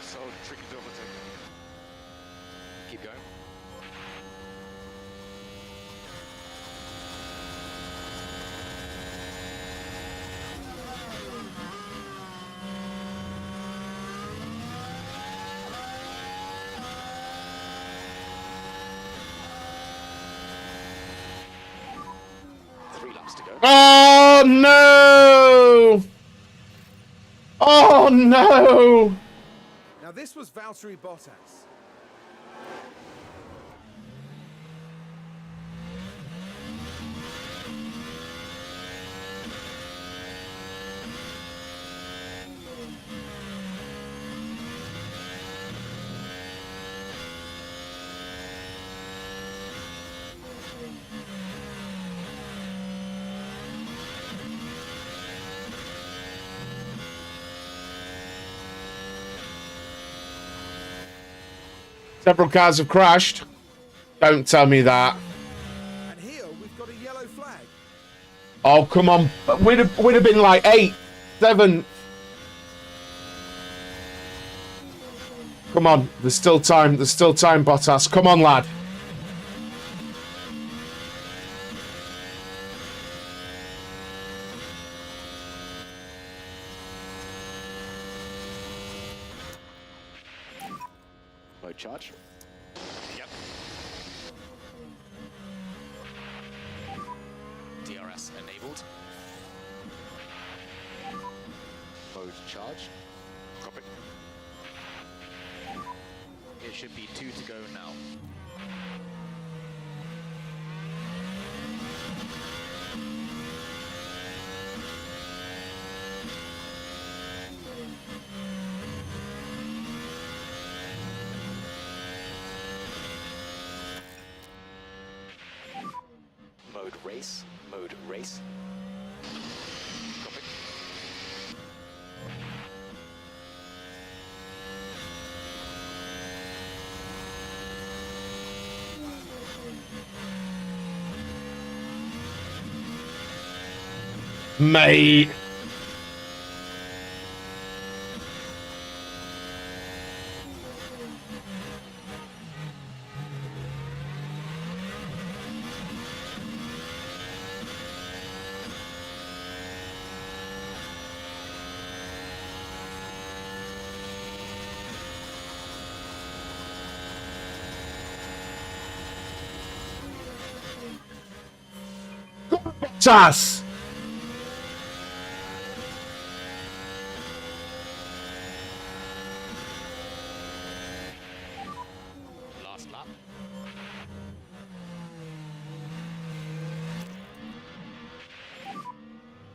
So tricky to overtake. Keep going. Three laps to go. Oh, no! Oh, no! Now this was Valtteri Bottas. Several cars have crashed. Don't tell me that. And here we've got a yellow flag. Oh, come on. We'd have been like 8, 7. Come on. There's still time. There's still time, Bottas. Come on, lad. Mode charge. Yep. DRS enabled. Mode charge. Copy. It should be 2 to go now. Mode race. Mode race. Copy. Mate. Bottas. Last lap.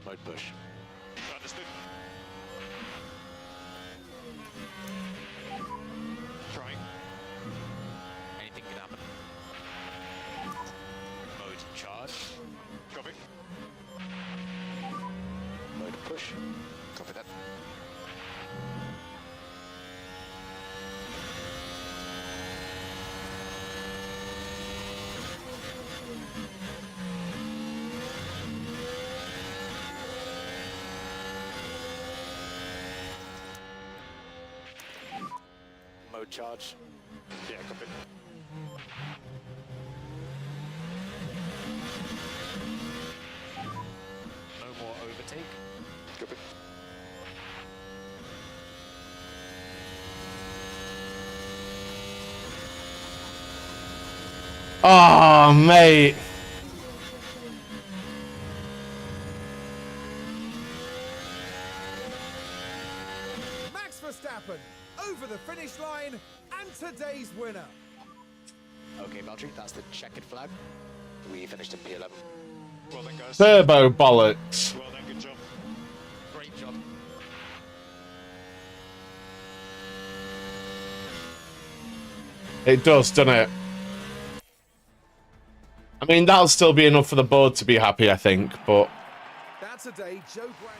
Mode push. Understood. Trying. Anything can happen. Mode charge. Copy. push. Copy that. Mode charge. Yeah, copy. No more overtake. Copy. Oh, mate. Max Verstappen over the finish line and today's winner. Okay, Valtteri, that's the checkered flag. We finished in P11. Well done, guys. Turbo bollocks. Well done, good job. Great job. It does, doesn't it? I mean, that'll still be enough for the board to be happy, I think, but... That's a day Joe Grant.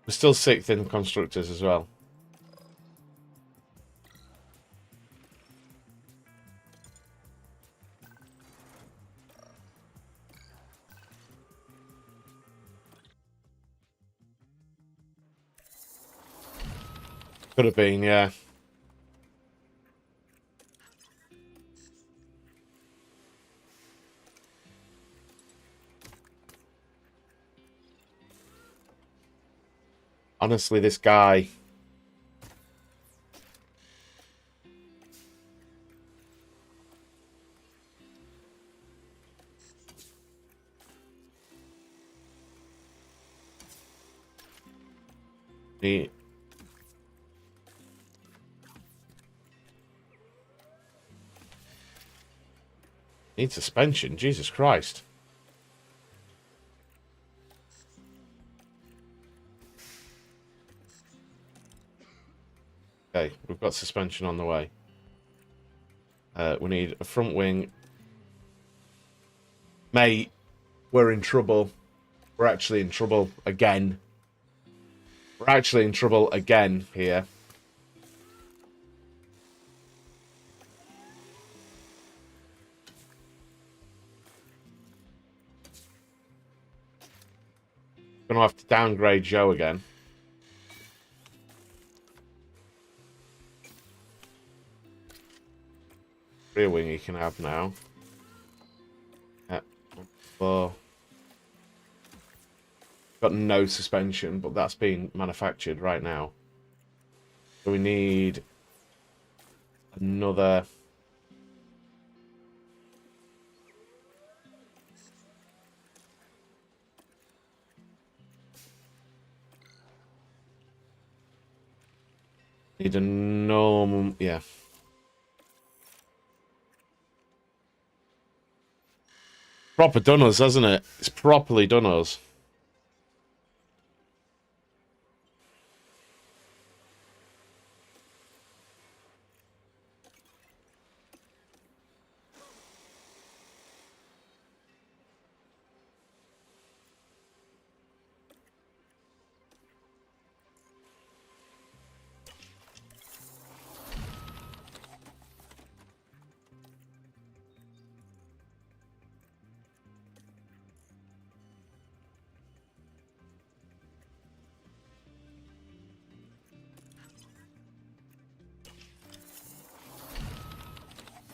We're still 6th in constructors as well. Could have been, yeah. Honestly, this guy... He... Need suspension, Jesus Christ. Okay, we've got suspension on the way. We need a front wing. Mate, we're in trouble. We're actually in trouble again. We're actually in trouble again here. Gonna have to downgrade Joe again. Rear wing he can have now. Well, got no suspension, but that's being manufactured right now. So we need another. Need a normal, yeah. Proper done us, hasn't it? It's properly done us.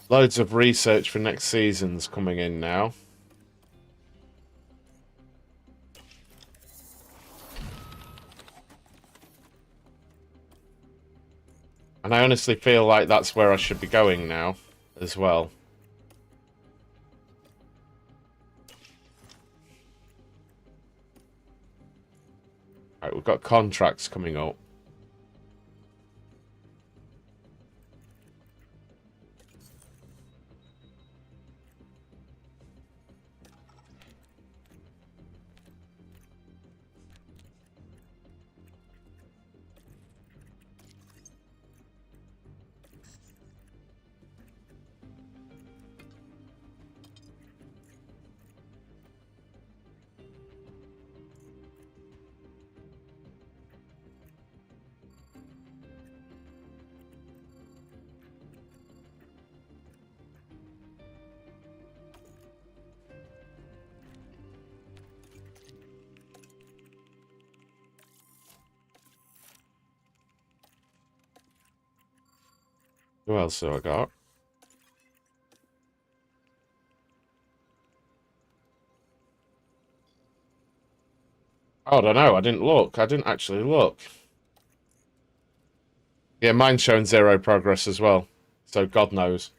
Loads of research for next season's coming in now. And I honestly feel like that's where I should be going now as well. Right, we've got contracts coming up. Who else have I got? Oh, I don't know. I didn't look. I didn't actually look. Yeah, mine's showing 0 progress as well. So God knows.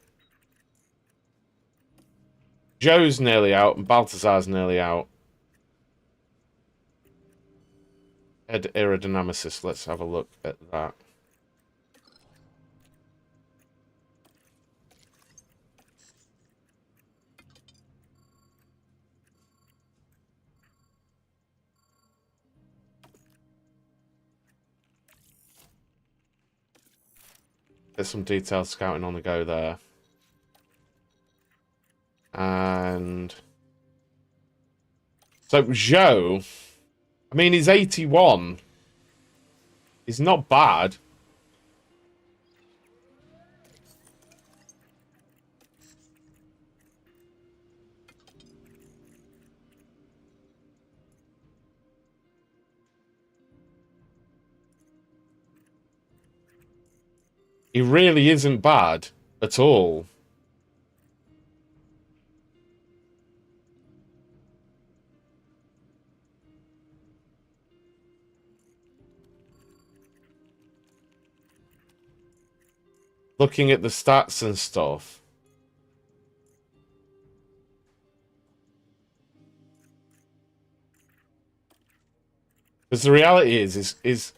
Joe's nearly out and Balthazar's nearly out. Head aerodynamicist. Let's have a look at that. There's some detailed scouting on the go there. And so Joe, I mean, he's 81. He's not bad. He really isn't bad at all. Looking at the stats and stuff. Because the reality is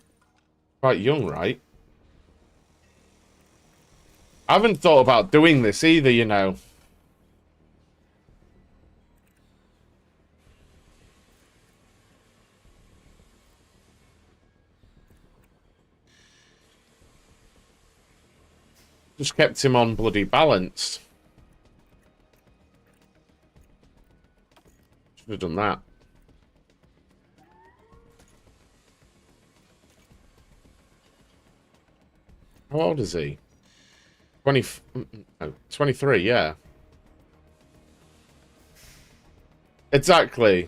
quite young, right? I haven't thought about doing this either, you know. Just kept him on bloody balanced. Should have done that. How old is he? 23, yeah. Exactly.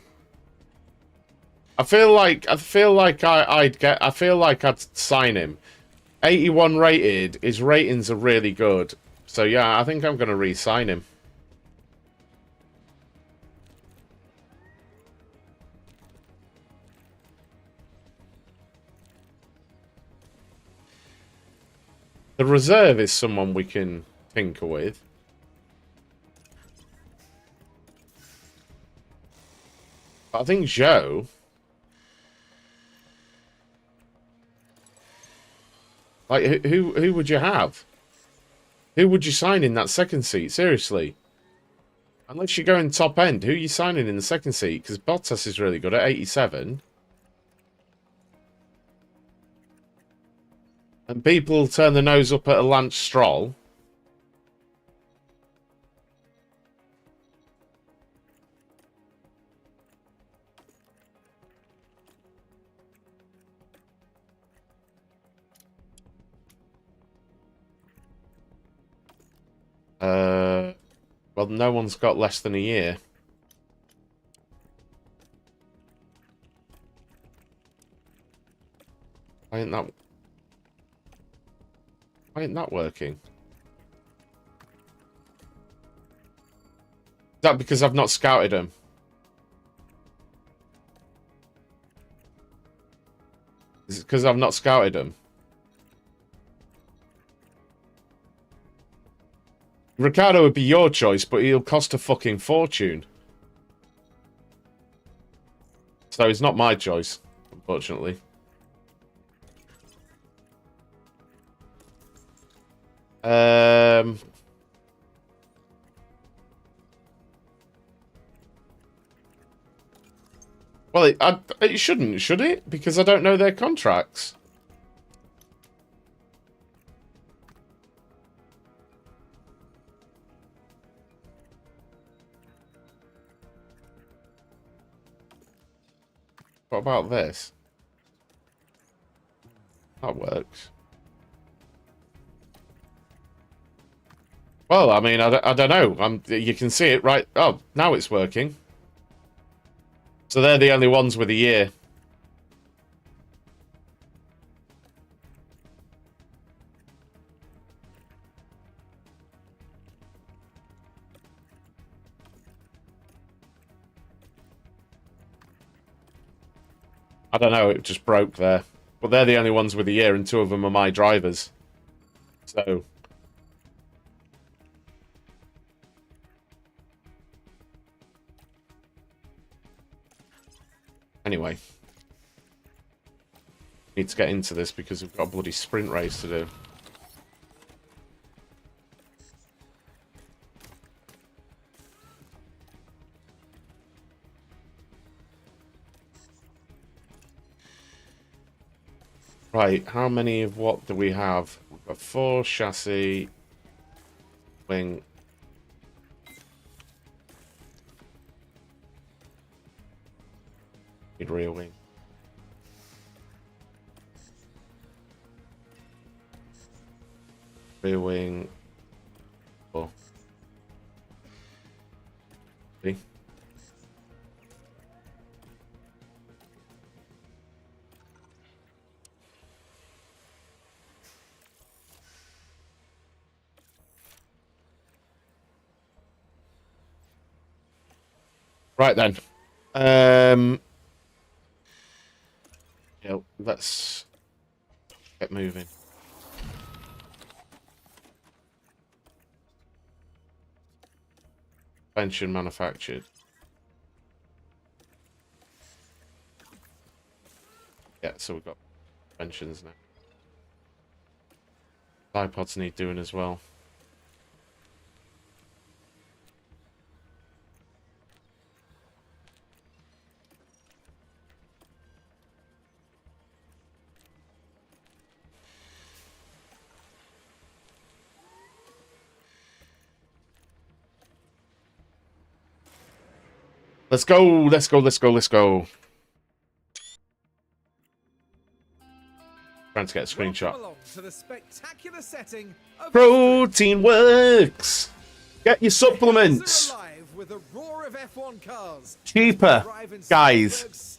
I feel like I'd sign him. 81 rated, his ratings are really good. So yeah, I think I'm gonna re-sign him. The reserve is someone we can tinker with. But I think Joe... Like, who would you have? Who would you sign in that second seat? Seriously. Unless you're going top end, who are you signing in the second seat? Because Bottas is really good at 87. And people turn their nose up at a Lance Stroll. Well, no one's got less than a year. Why ain't that working? Is that because I've not scouted him? Is it because I've not scouted him? Ricardo would be your choice, but he'll cost a fucking fortune. So it's not my choice, unfortunately. Well, it shouldn't, should it? Because I don't know their contracts. What about this? That works. Well, I mean, I don't know. You can see it, right? Oh, now it's working. So they're the only ones with a year. I don't know, it just broke there. But they're the only ones with a year, and 2 of them are my drivers. So... Anyway. Need to get into this because we've got a bloody sprint race to do. Right, how many of what do we have? We've got 4 chassis, wing. Need rear wing. Rear wing. 4. See? Right then. Yeah, let's get moving. Suspension manufactured. Yeah, so we've got suspensions now. Tripods need doing as well. Let's go, let's go, let's go, let's go. Trying to get a screenshot. Welcome along to the spectacular setting of Protein works! Get your supplements! alive with a roar of F1 cars. Cheaper, guys.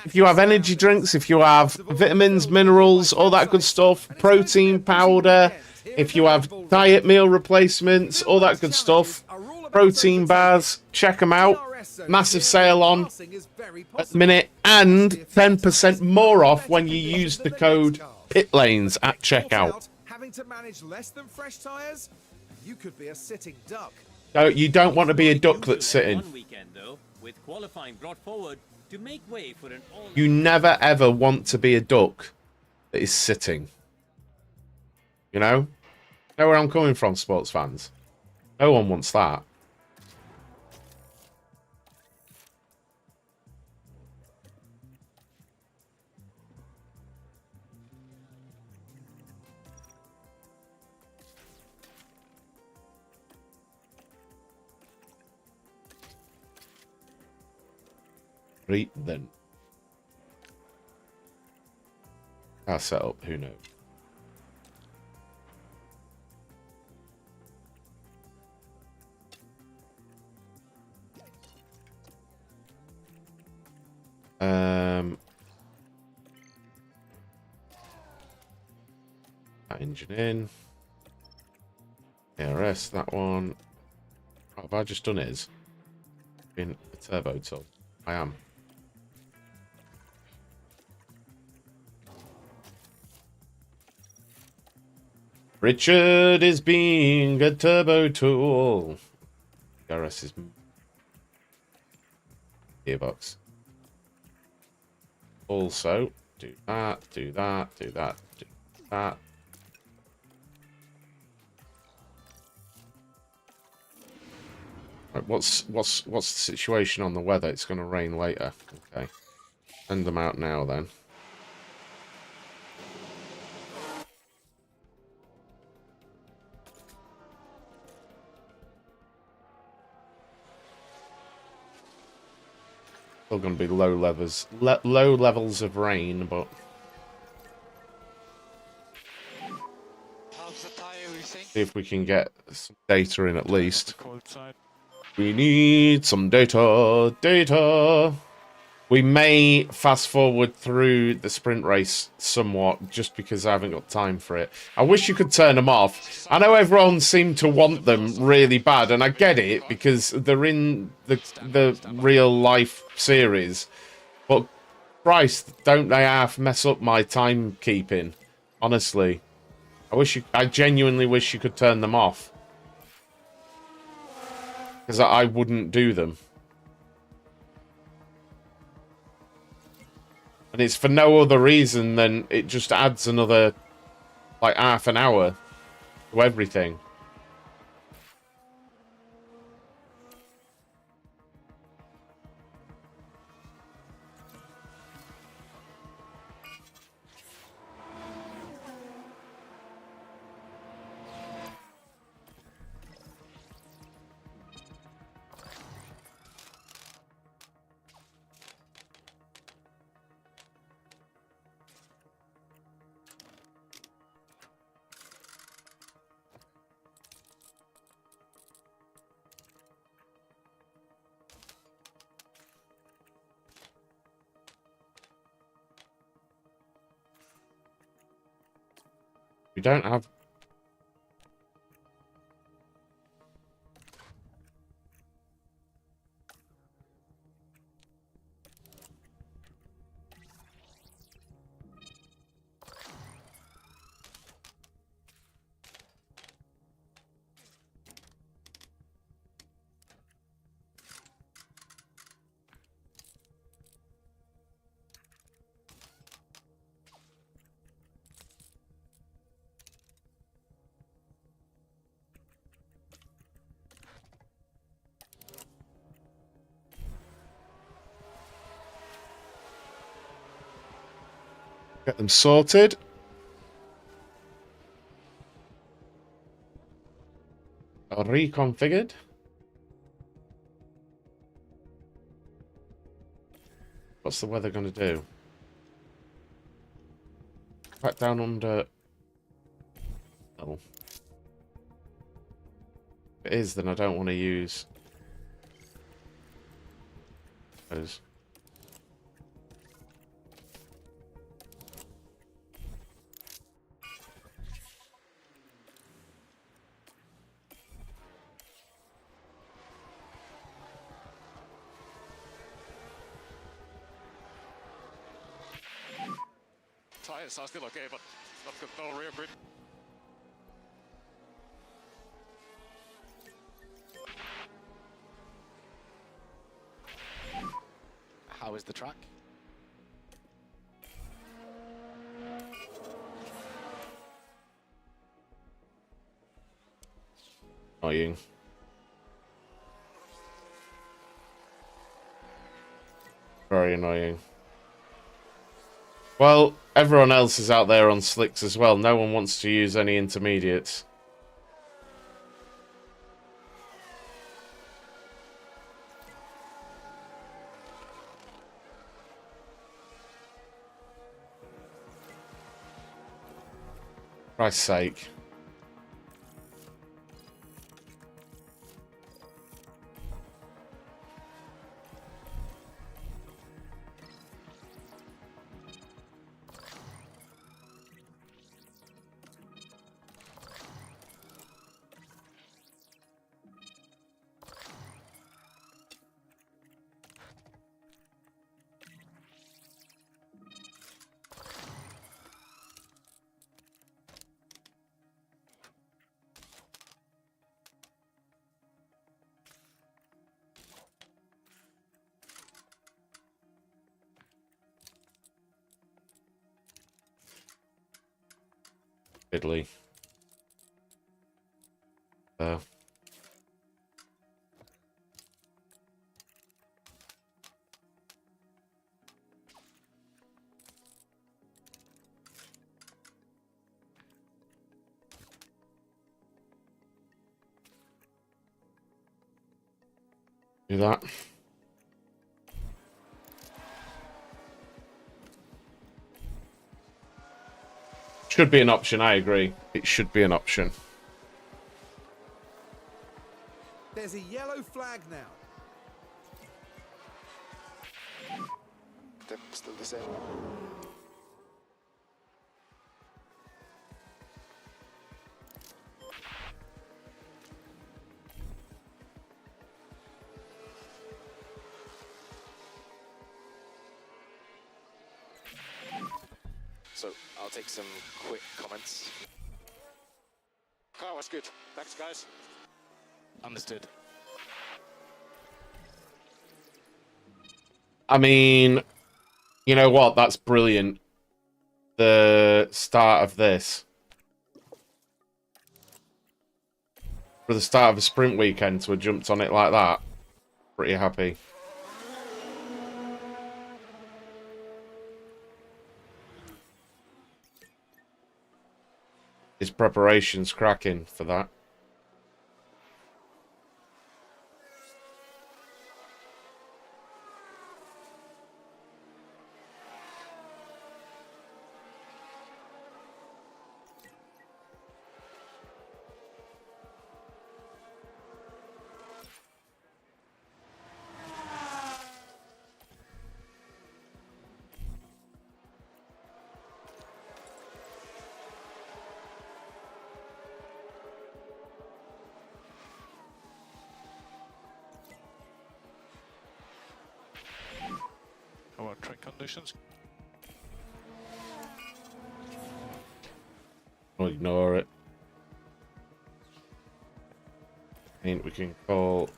If you have energy drinks, if you have vitamins, minerals, all that good stuff, protein powder, if you have diet meal replacements, all that good stuff, protein bars, check them out. Massive sale on at the minute, and 10% more off when you use the code PITLANES at checkout. Having to manage less than fresh tires, you could be a sitting duck. So you don't want to be a duck that's sitting. One weekend, though, with qualifying brought forward to make way for an all. You never ever want to be a duck that is sitting. You know? Know where I'm coming from, sports fans? No one wants that. Right then. Our setup, who knows? That engine in. ARS, that one. What have I just done is been a turbo tool. I am. Richard is being a turbo tool. ARS is gearbox. Also, do that, do that, do that, do that. Right, what's the situation on the weather? It's going to rain later. Okay, send them out now then. Still going to be low levels of rain, but How's the tire, you think? see if we can get some data in at least. Cold side. We need some data. Data. We may fast forward through the sprint race somewhat, just because I haven't got time for it. I wish you could turn them off. I know everyone seemed to want them really bad, and I get it, because they're in the real life series. But Christ, don't they half mess up my timekeeping? Honestly. I genuinely wish you could turn them off. Because I wouldn't do them. And it's for no other reason than it just adds another, like, half an hour to everything. We don't have... Get them sorted. Reconfigured. What's the weather going to do? Back down under... Oh. If it is, then I don't want to use those. Tyres are still okay, but not good. No rear grip. How is the track? Annoying. Very annoying. Well, everyone else is out there on slicks as well. No one wants to use any intermediates. For Christ's sake. Fiddly. Do that. Should be an option, I agree. It should be an option. There's a yellow flag now. Still the same. So I'll take some quick comments. Car was good. Thanks, guys. Understood. I mean, you know what? That's brilliant. The start of this. For the start of a sprint weekend to have jumped on it like that. Pretty happy. His preparation's cracking for that. How are track conditions? I'll ignore it. And we can call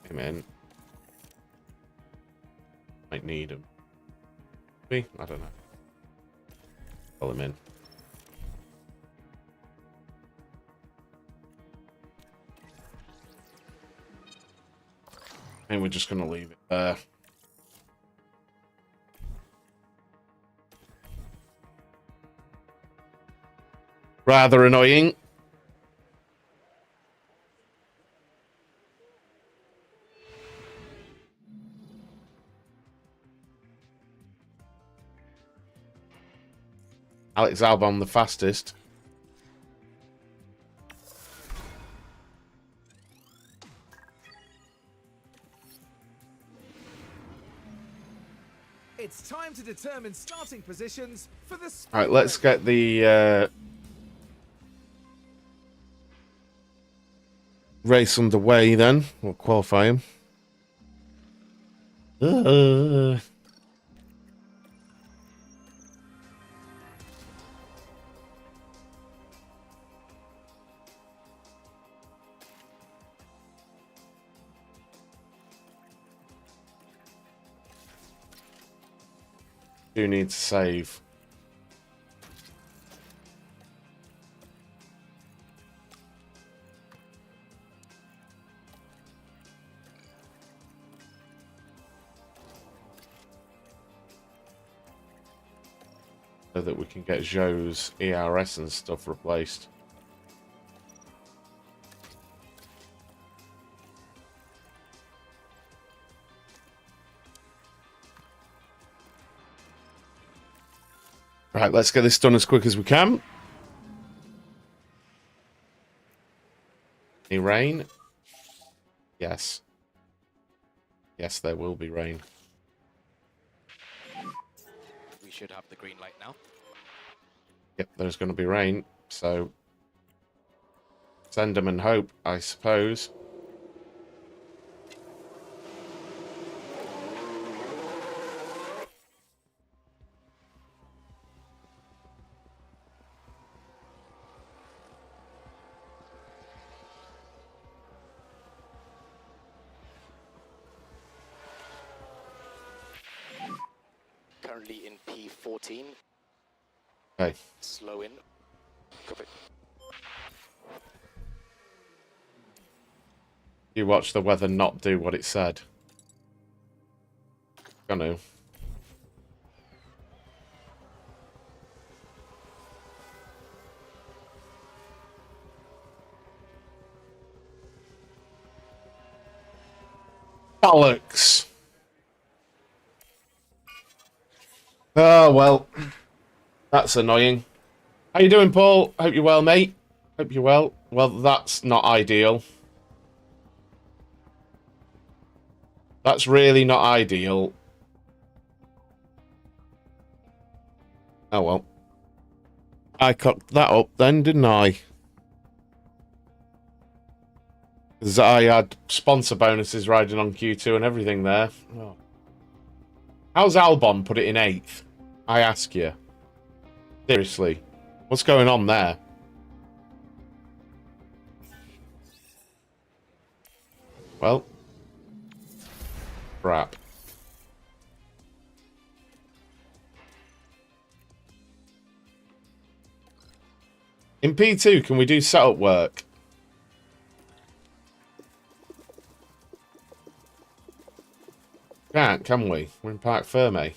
him in. Might need him. Me? I don't know. Call him in. And we're just going to leave it there. Rather annoying. Alex Albon the fastest. It's time to determine starting positions for the sprint. All right, let's get the race underway then. We'll qualify him. Do need to save. So that we can get Joe's ERS and stuff replaced. Right, let's get this done as quick as we can. Any rain? Yes. Yes, there will be rain. We should have the green light now. Yep, there's going to be rain, so send them and hope, I suppose. Currently in P14. Okay. Slow in. Copy. You watch the weather not do what it said. Gonna. Bollocks. Oh, well. That's annoying. How you doing, Paul? Hope you're well, mate. Hope you're well. Well, that's not ideal. That's really not ideal. Oh, well. I cocked that up then, didn't I? Because I had sponsor bonuses riding on Q2 and everything there. Oh. How's Albon put it in 8th? I ask you. Seriously. What's going on there? Well. Crap. In P2, can we do setup work? Can't, can we? We're in Parc Ferme.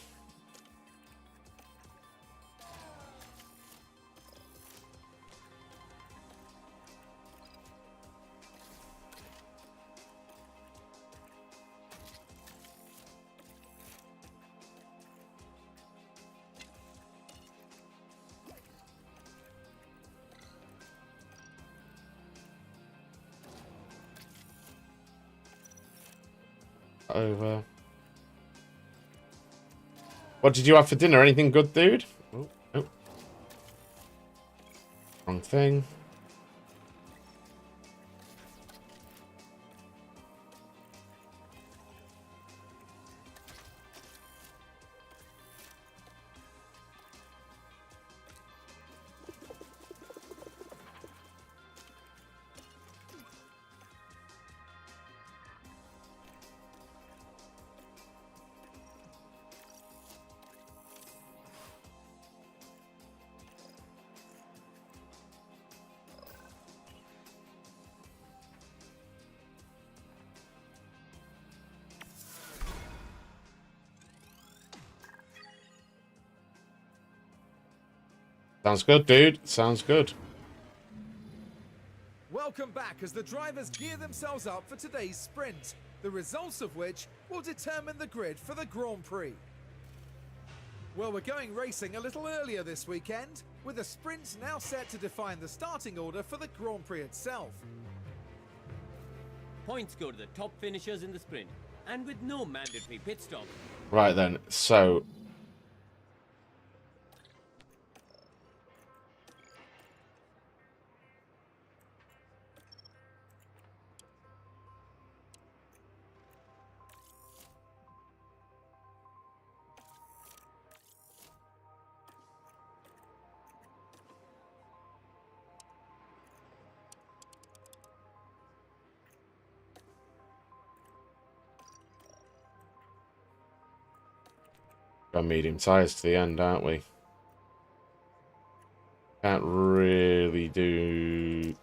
Over. What did you have for dinner? Anything good, dude? Oh, oh. Wrong thing. Sounds good, dude. Sounds good. Welcome back as the drivers gear themselves up for today's sprint, the results of which will determine the grid for the Grand Prix. Well, we're going racing a little earlier this weekend, with the sprints now set to define the starting order for the Grand Prix itself. Points go to the top finishers in the sprint, and with no mandatory pit stop. Right then, so... Got medium tyres to the end, aren't we? Can't really do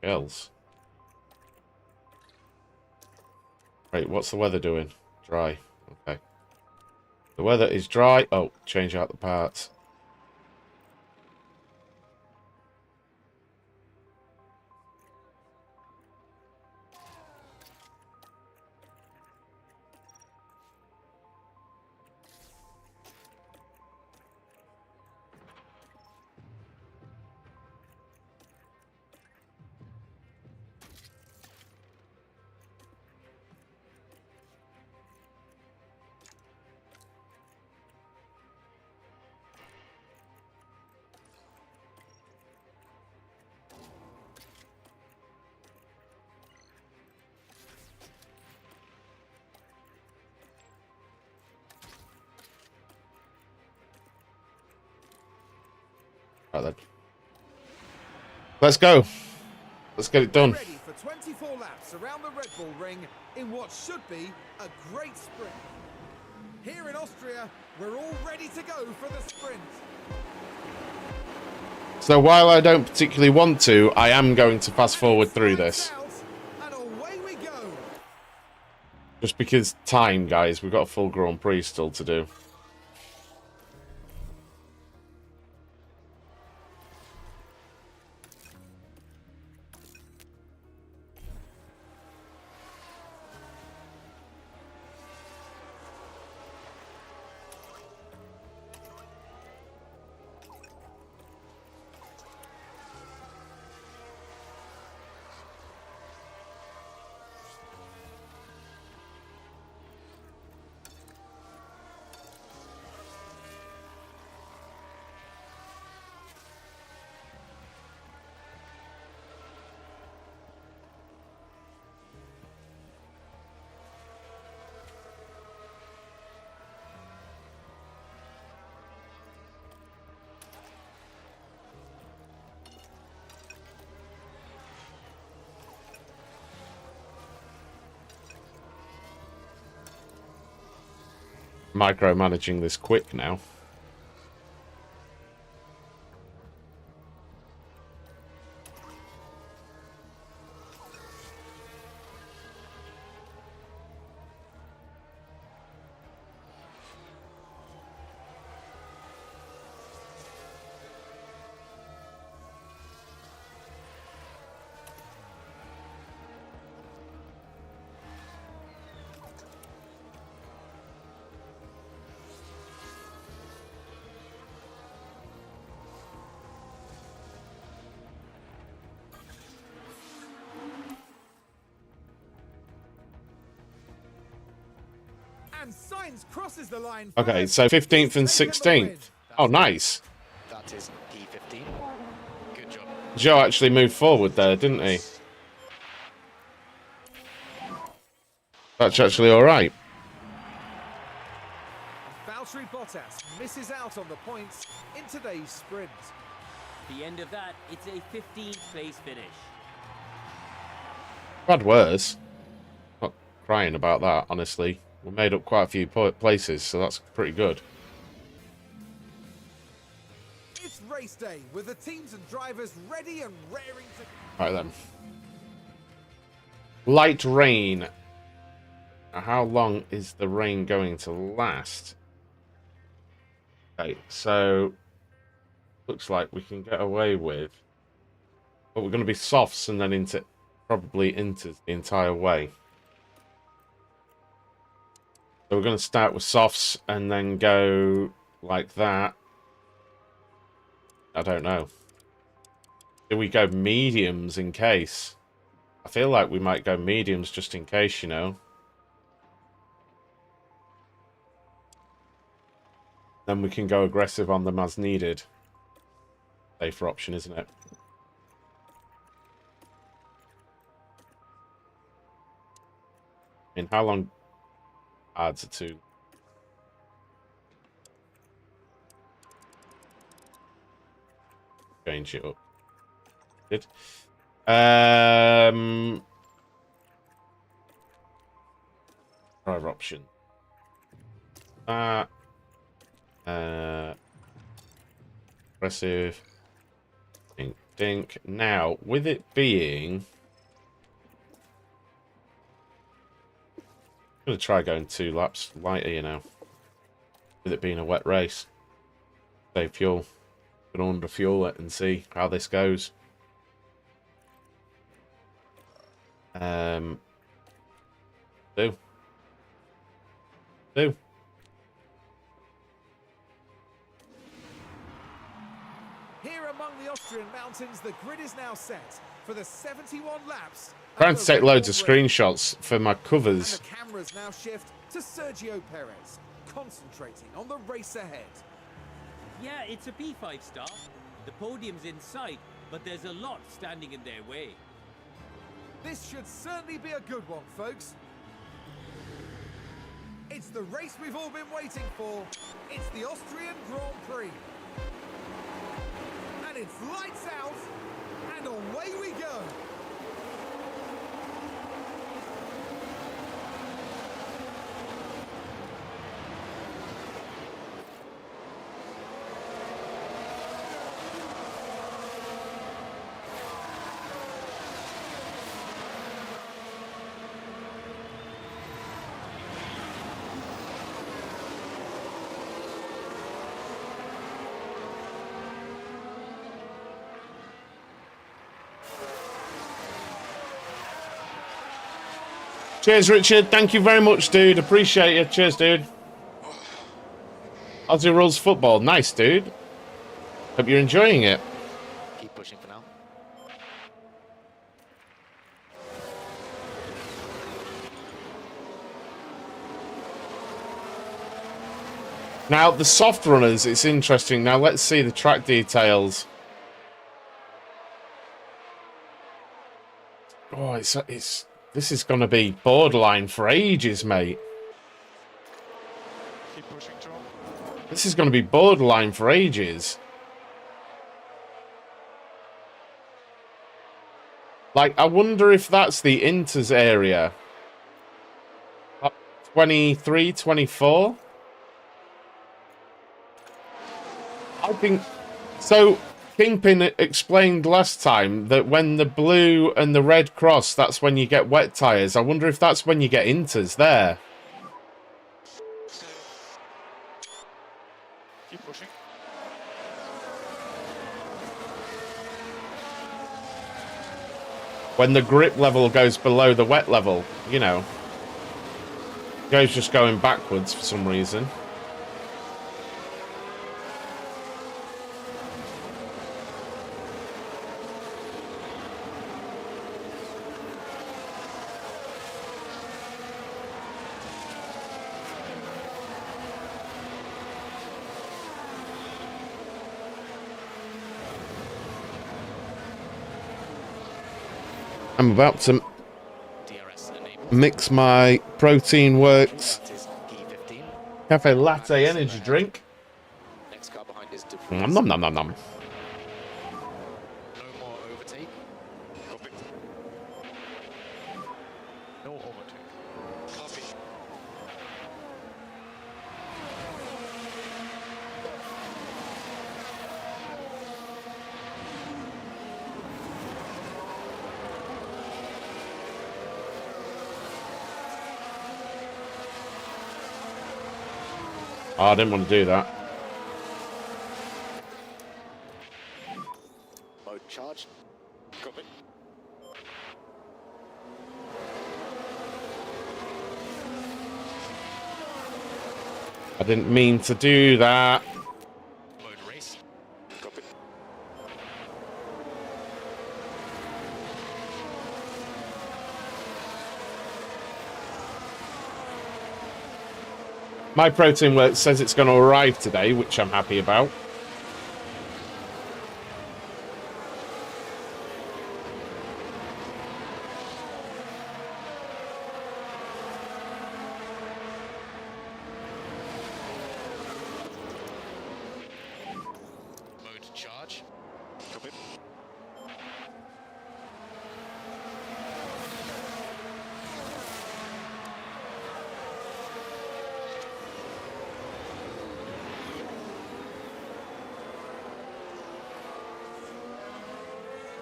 else. Right, what's the weather doing? Dry. Okay. The weather is dry. Oh, change out the parts. Right then. Let's go. Let's get it done. Ready for 24 laps around the Red Bull Ring in what should be a great sprint. Here in Austria, we're all ready to go for the sprint. So while I don't particularly want to, I am going to fast forward through this. And away we go. Just because time, guys. We've got a full Grand Prix still to do. micromanaging this quick now. And Sainz crosses the line. Okay, first. so 15th and He's taken the 16th. Oh, nice. That is P15. Good job. Joe actually moved forward there, didn't he? That's actually all right. Valtteri Bottas misses out on the points in today's sprint. The end of that, it's a 15th place finish. Had worse. Not crying about that, honestly. We made up quite a few places, so that's pretty good. It's race day with the teams and drivers ready and raring to... Right then. Light rain. How long is the rain going to last? Okay, so looks like we can get away with, but we're going to be softs and then into probably into the entire way. So we're going to start with softs and then go like that. I don't know. Do we go mediums in case? I feel like we might go mediums just in case, you know. Then we can go aggressive on them as needed. Safer option, isn't it? I mean, how long adds it to? Change it up. Good. Driver option. Aggressive. Dink, dink. Now, with it being... I'm going to try going 2 laps lighter, you know. With it being a wet race. Save fuel. Going to under fuel it and see how this goes. Do. Here among the Austrian mountains, the grid is now set for the 71 laps. Trying to take loads of screenshots for my covers. And the cameras now shift to Sergio Perez, concentrating on the race ahead. Yeah, it's a P5 start. The podium's in sight, but there's a lot standing in their way. This should certainly be a good one, folks. It's the race we've all been waiting for. It's the Austrian Grand Prix. And it's lights out, and away we go. Cheers, Richard. Thank you very much, dude. Appreciate you. Cheers, dude. Aussie Rules Football. Nice, dude. Hope you're enjoying it. Keep pushing for now. Now, the soft runners, it's interesting. Now, let's see the track details. Oh, this is going to be borderline for ages, mate. Keep pushing, John. This is going to be borderline for ages. Like, I wonder if that's the Inters area. 23, 24? I think so. Kingpin explained last time that when the blue and the red cross, that's when you get wet tyres. I wonder if that's when you get inters there. So, keep pushing. When the grip level goes below the wet level, you know. Goes just going backwards for some reason. I'm about to DRS enabled. mix my Protein Works That is P15. Cafe Latte energy drink. Next car behind is De Nom nom nom nom nom. No more overtake. Copy. No overtake. Copy. Oh, I didn't want to do that. Mode charged. Copy. I didn't mean to do that. Mode race. Copy. My Protein Works says it's going to arrive today, which I'm happy about. Mode charge. Copy.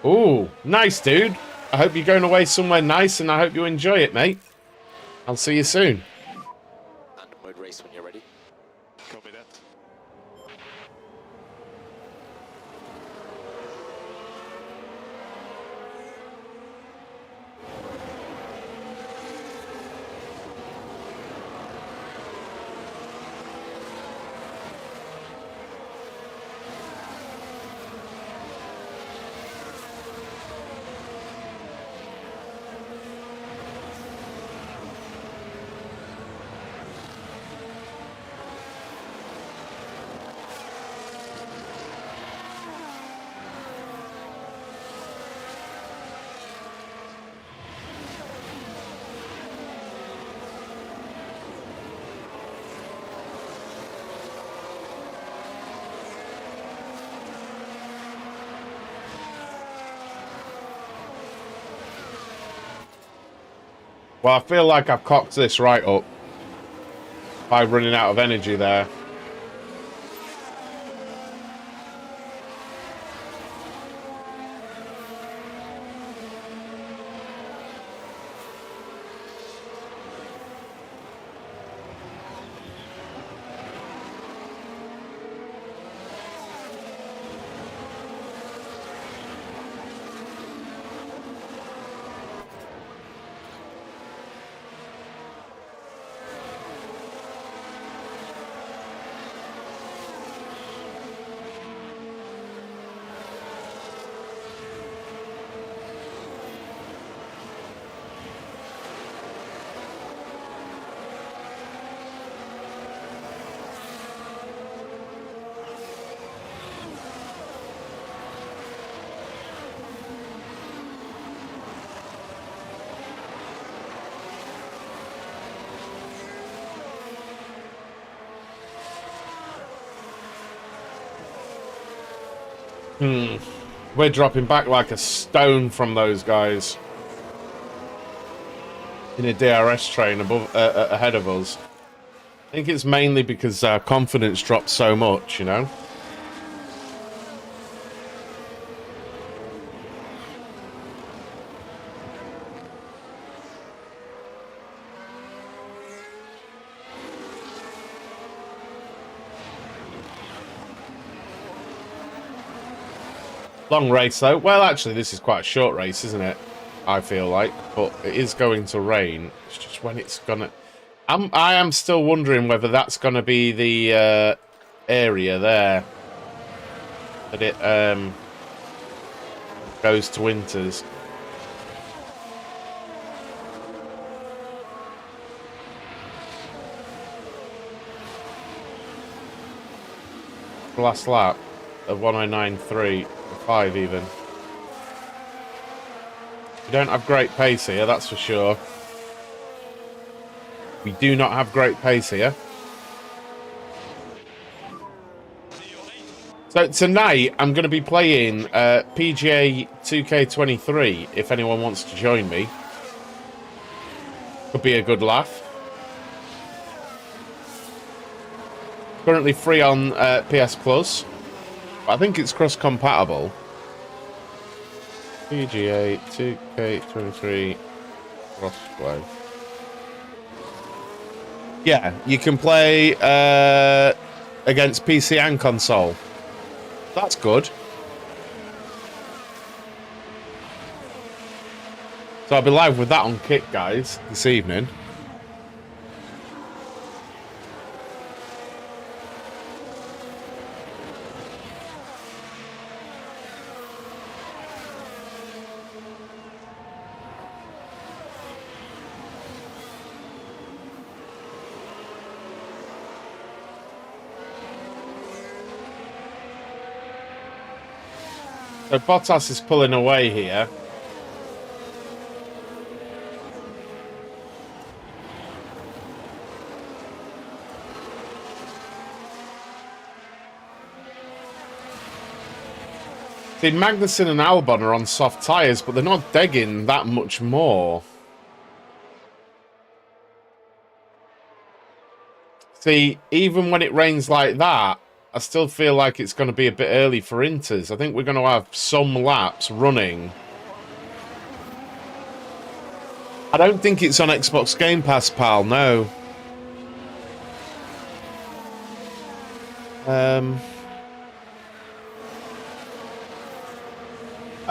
Ooh, nice, dude. I hope you're going away somewhere nice, and I hope you enjoy it, mate. I'll see you soon. And mode race when you're ready. Copy that. Well, I feel like I've cocked this right up by running out of energy there. We're dropping back like a stone from those guys in a DRS train above, ahead of us. I think it's mainly because our confidence dropped so much, you know? Long race, though. Well, actually, this is quite a short race, isn't it? I feel like. But it is going to rain. It's just when it's going to... I am still wondering whether that's going to be the area there. That it goes to winters. Last lap of 109.3, 5 even. We don't have great pace here, that's for sure. We do not have great pace here. So tonight I'm going to be playing PGA 2K23 if anyone wants to join me. Could be a good laugh. Currently free on PS Plus. But I think it's cross-compatible. PGA 2K23 crossplay. Yeah, you can play against PC and console. That's good. So I'll be live with that on Kick, guys, this evening. So Bottas is pulling away here. See, Magnussen and Albon are on soft tyres, but they're not degging that much more. See, even when it rains like that, I still feel like it's going to be a bit early for Inters. I think we're going to have some laps running. I don't think it's on Xbox Game Pass, pal, no. I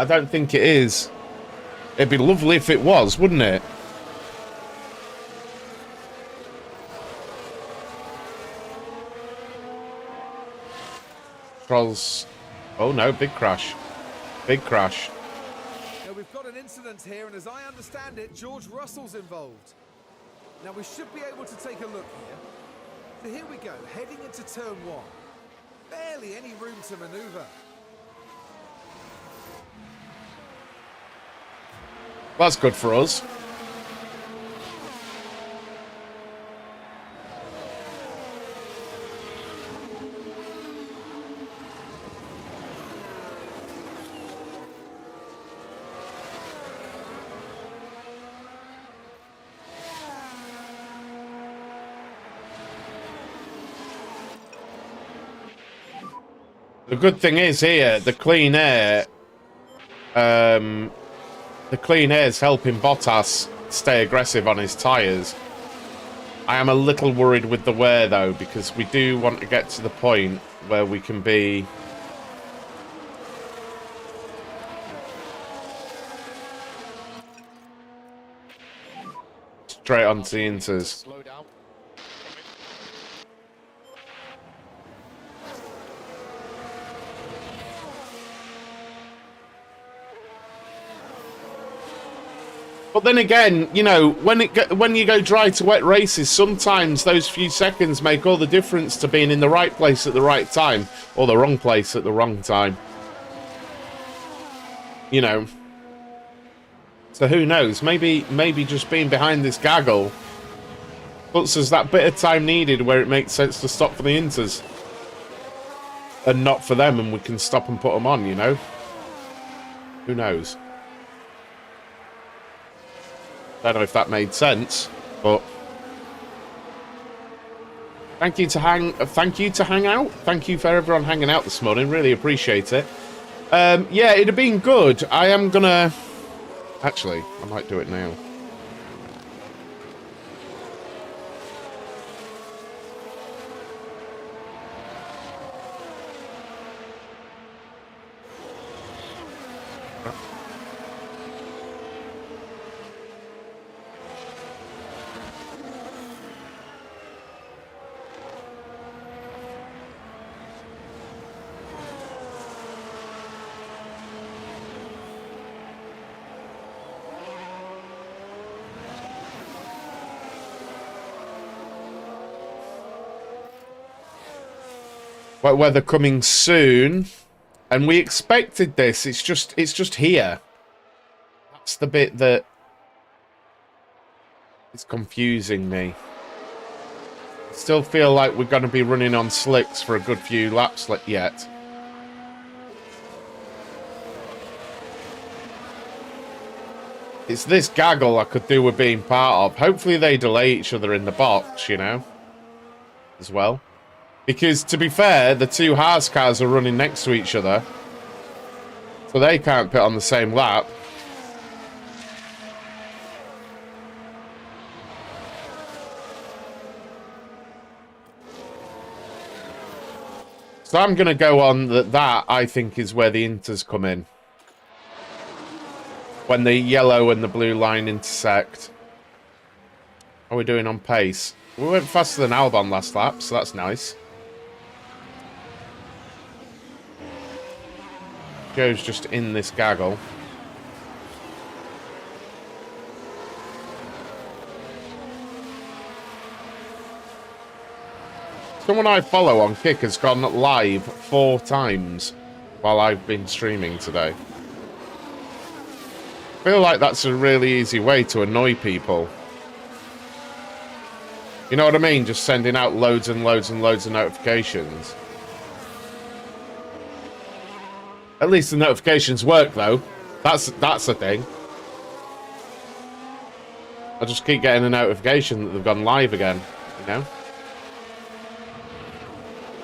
don't think it is. It'd be lovely if it was, wouldn't it? Trolls. Oh no, big crash. Big crash. Now we've got an incident here, and as I understand it, George Russell's involved. Now we should be able to take a look here. So here we go, heading into turn one. Barely any room to maneuver. That's good for us. The good thing is here, the clean air is helping Bottas stay aggressive on his tyres. I am a little worried with the wear, though, because we do want to get to the point where we can be... straight onto the Inters. Slow down. But then again, you know, when you go dry to wet races, sometimes those few seconds make all the difference to being in the right place at the right time, or the wrong place at the wrong time. You know. So who knows? Maybe just being behind this gaggle puts us that bit of time needed where it makes sense to stop for the Inters. And not for them, and we can stop and put them on, you know? Who knows? Don't know if that made sense, but thank you to hang out. Thank you for everyone hanging out this morning. Really appreciate it. Yeah, it'd have been good. I am gonna actually, I might do it now. Wet weather coming soon. And we expected this. It's just here. That's the bit that is confusing me. I still feel like we're going to be running on slicks for a good few laps yet. It's this gaggle I could do with being part of. Hopefully they delay each other in the box, you know, as well. Because, to be fair, the two Haas cars are running next to each other. So they can't pit on the same lap. So I'm going to go on that I think is where the inters come in. When the yellow and the blue line intersect. How are we doing on pace? We went faster than Albon last lap, so that's nice. Joe's just in this gaggle. Someone I follow on Kick has gone live 4 times while I've been streaming today. I feel like that's a really easy way to annoy people. You know what I mean? Just sending out loads and loads and loads of notifications. At least the notifications work, though. That's the thing. I just keep getting a notification that they've gone live again, you know?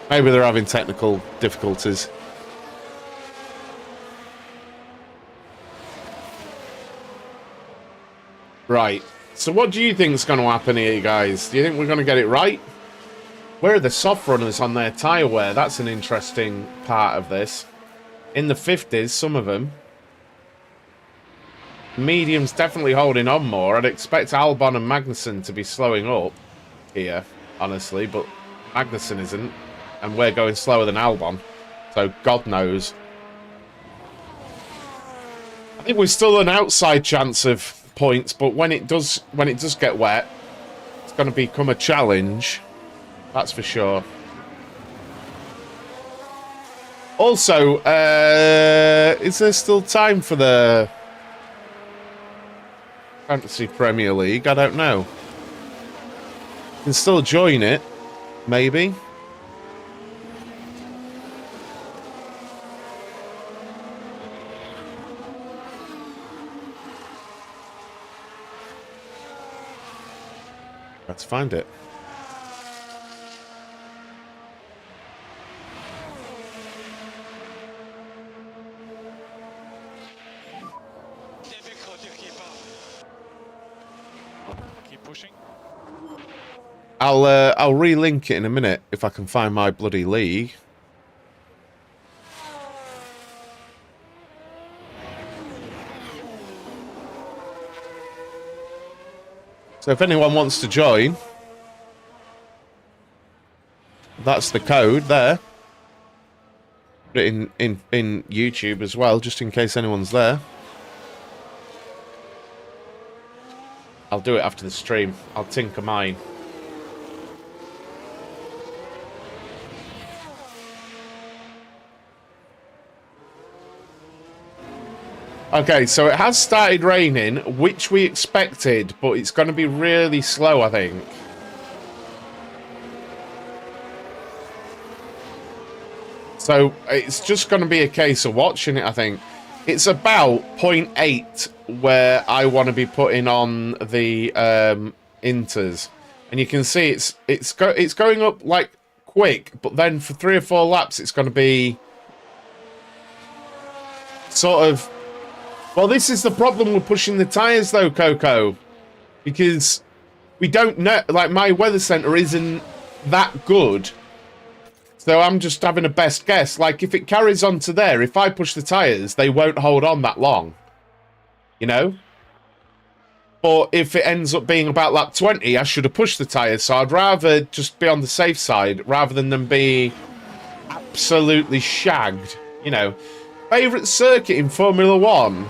Maybe they're having technical difficulties. Right. So what do you think is going to happen here, guys? Do you think we're going to get it right? Where are the soft runners on their tyre wear? That's an interesting part of this. In the 50s, some of them. Medium's definitely holding on more. I'd expect Albon and Magnussen to be slowing up here, honestly, but Magnussen isn't. And we're going slower than Albon. So God knows. I think we're still an outside chance of points, but when it does get wet, it's going to become a challenge. That's for sure. Also, is there still time for the Fantasy Premier League? I don't know. You can still join it, maybe. Let's find it. Keep pushing. I'll relink it in a minute if I can find my bloody league. So if anyone wants to join, that's the code there. Put it in YouTube as well, just in case anyone's there. I'll do it after the stream. I'll tinker mine. Okay, so it has started raining, which we expected, but it's going to be really slow, I think. So it's just going to be a case of watching it, I think. It's about 0.8 where I want to be putting on the inters. And you can see it's going up like quick, but then for 3 or 4 laps it's going to be sort of... Well, this is the problem with pushing the tyres, though, Coco. Because we don't know... Like, my weather centre isn't that good. So I'm just having a best guess. Like, if it carries on to there, if I push the tyres, they won't hold on that long. You know? Or if it ends up being about lap 20, I should have pushed the tyres. So I'd rather just be on the safe side rather than them be absolutely shagged. You know? Favourite circuit in Formula 1?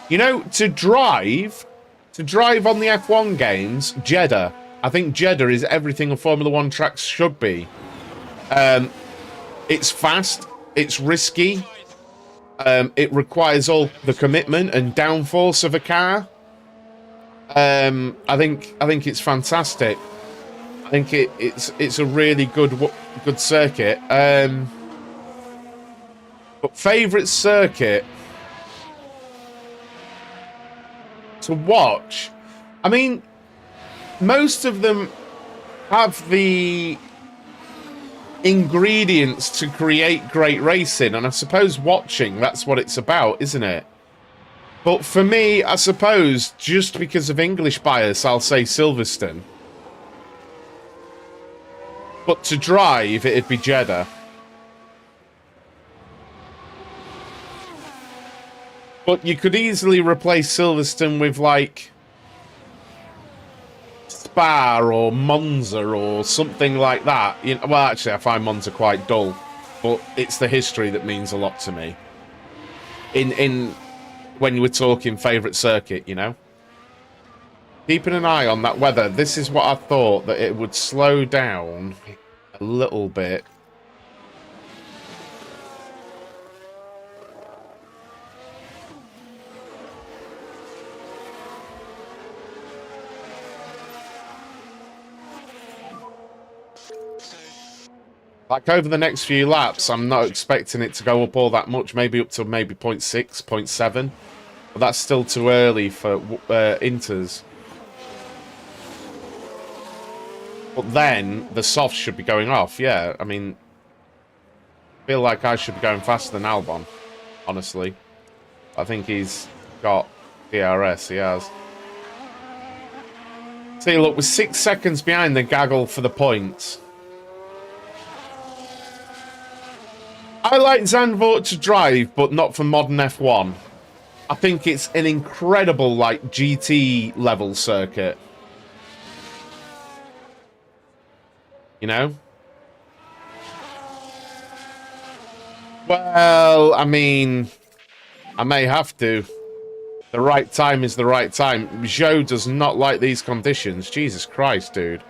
You know, to drive on the F1 games, Jeddah. I think Jeddah is everything a Formula 1 track should be. It's fast, it's risky, it requires all the commitment and downforce of a car. I think it's fantastic. I think it's a really good circuit. But favourite circuit to watch? I mean, most of them have the ingredients to create great racing, and I suppose watching, that's what it's about, isn't it? But for me, I suppose, just because of English bias, I'll say Silverstone. But to drive, it'd be Jeddah. But you could easily replace Silverstone with, like, Spa or Monza or something like that. You know, well, actually, I find Monza quite dull. But it's the history that means a lot to me. When you were talking favourite circuit, you know? Keeping an eye on that weather. This is what I thought, that it would slow down a little bit. Like, over the next few laps, I'm not expecting it to go up all that much. Maybe up to maybe 0.6, 0.7. But that's still too early for inters. But then, the softs should be going off. Yeah, I mean, I feel like I should be going faster than Albon, honestly. I think he's got DRS, he has. See, look, we're 6 seconds behind the gaggle for the points. I like Zandvoort to drive, but not for modern F1. I think it's an incredible, like, GT level circuit. You know? Well, I mean, I may have to. The right time is the right time. Joe does not like these conditions. Jesus Christ, dude.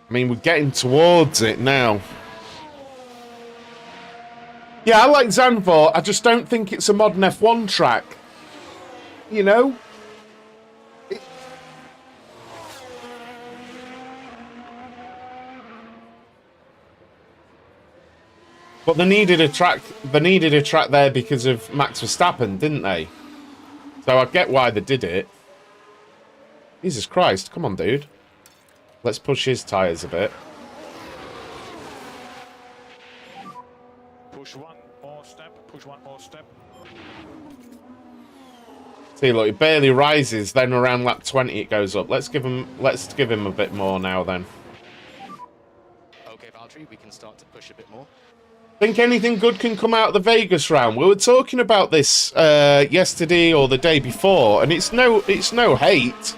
I mean, we're getting towards it now. Yeah, I like Zandvoort. I just don't think it's a modern F1 track. You know? But they needed a track. They needed a track there because of Max Verstappen, didn't they? So I get why they did it. Jesus Christ! Come on, dude. Let's push his tyres a bit. Push one more step. Push one more step. See, look, it barely rises. Then around lap 20, it goes up. Let's give him a bit more now. Then. Okay, Valtteri, we can start to push a bit more. Think anything good can come out of the Vegas round? We were talking about this yesterday or the day before, and it's no hate,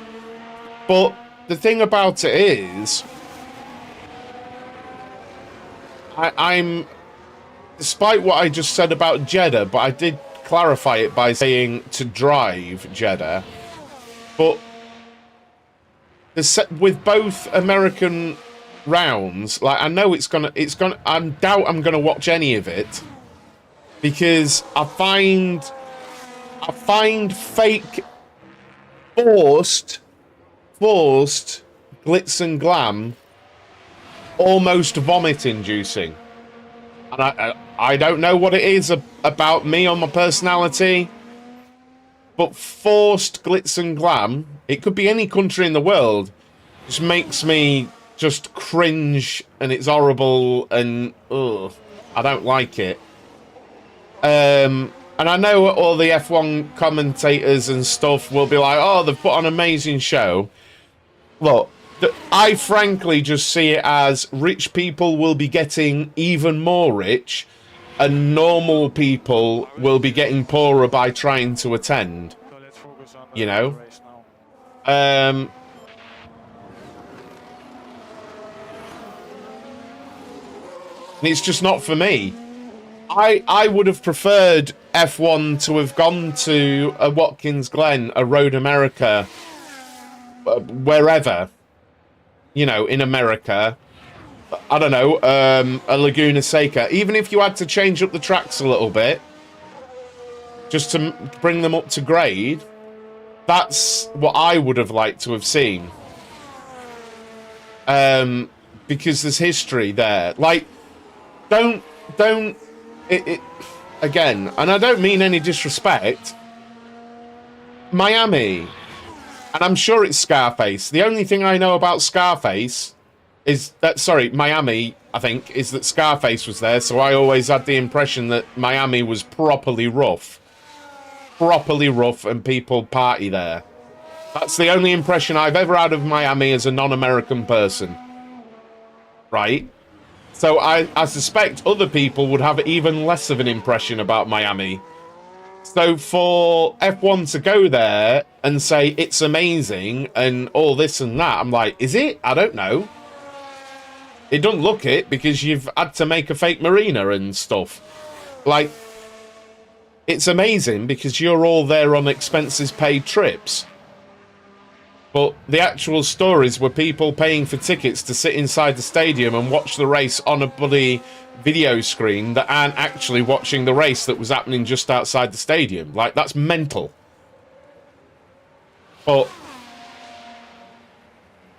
but the thing about it is, I'm, despite what I just said about Jeddah, but I did clarify it by saying to drive Jeddah, but with both American rounds, like, I know it's gonna, I doubt I'm gonna watch any of it, because I find fake forced glitz and glam almost vomit-inducing. And I don't know what it is about me or my personality, but forced glitz and glam, it could be any country in the world, just makes me just cringe, and it's horrible, and ugh, I don't like it. And I know all the F1 commentators and stuff will be like, oh, they've put on an amazing show. Look, I frankly just see it as rich people will be getting even more rich, and normal people will be getting poorer by trying to attend. So let's focus on You know? the race now. And it's just not for me. I would have preferred F1 to have gone to a Watkins Glen, a Road America, wherever, you know, in America. I don't know, a Laguna Seca. Even if you had to change up the tracks a little bit, just to bring them up to grade, that's what I would have liked to have seen. Because there's history there. Like, don't it again, and I don't mean any disrespect. Miami, and I'm sure it's Scarface. The only thing I know about Scarface is that, sorry, Miami, I think, is that Scarface was there, so I always had the impression that Miami was properly rough. Properly rough, and people party there. That's the only impression I've ever had of Miami as a non-American person. Right? So I suspect other people would have even less of an impression about Miami. So for F1 to go there and say it's amazing and all this and that, I'm like, is it? I don't know. It doesn't look it because you've had to make a fake marina and stuff. Like, it's amazing because you're all there on expenses paid trips. But the actual stories were people paying for tickets to sit inside the stadium and watch the race on a bloody video screen that aren't actually watching the race that was happening just outside the stadium. Like, that's mental. But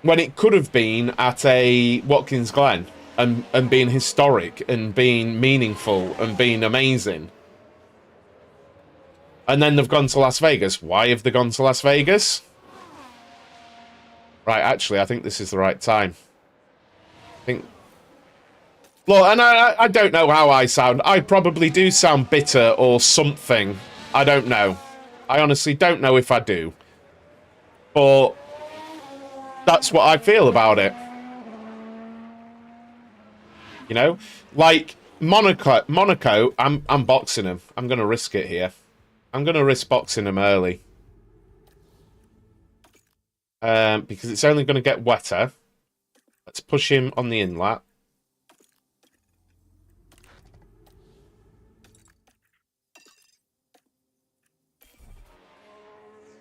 when it could have been at a Watkins Glen and being historic and being meaningful and being amazing. And then they've gone to Las Vegas. Why have they gone to Las Vegas? Right, actually, I think this is the right time. I think... Well, and I don't know how I sound. I probably do sound bitter or something. I don't know. I honestly don't know if I do. But that's what I feel about it. You know? Like, Monaco, I'm boxing him. I'm going to risk it here. I'm going to risk boxing him early. Because it's only going to get wetter. Let's push him on the inlet.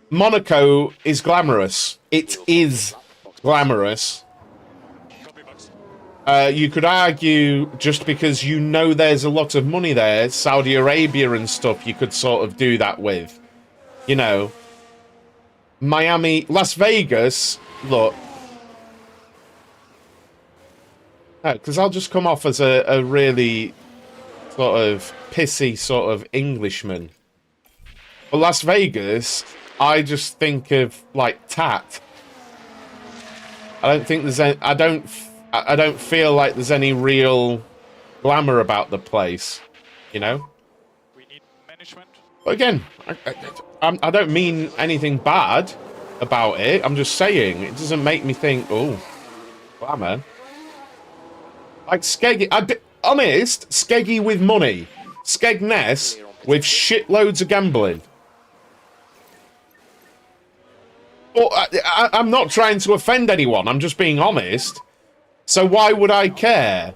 Monaco is glamorous. It is glamorous. You could argue just because you know there's a lot of money there, Saudi Arabia and stuff, you could sort of do that with. You know. Miami, Las Vegas, look. Because I'll just come off as a really sort of pissy sort of Englishman. But Las Vegas, I just think of like tat. I don't think there's any, I don't feel like there's any real glamour about the place, you know? We need management. But again, I don't mean anything bad about it. I'm just saying it doesn't make me think, oh, glamour. Like Skeggy, honest, Skeggy with money, Skegness with shitloads of gambling. But I'm not trying to offend anyone. I'm just being honest. So why would I care?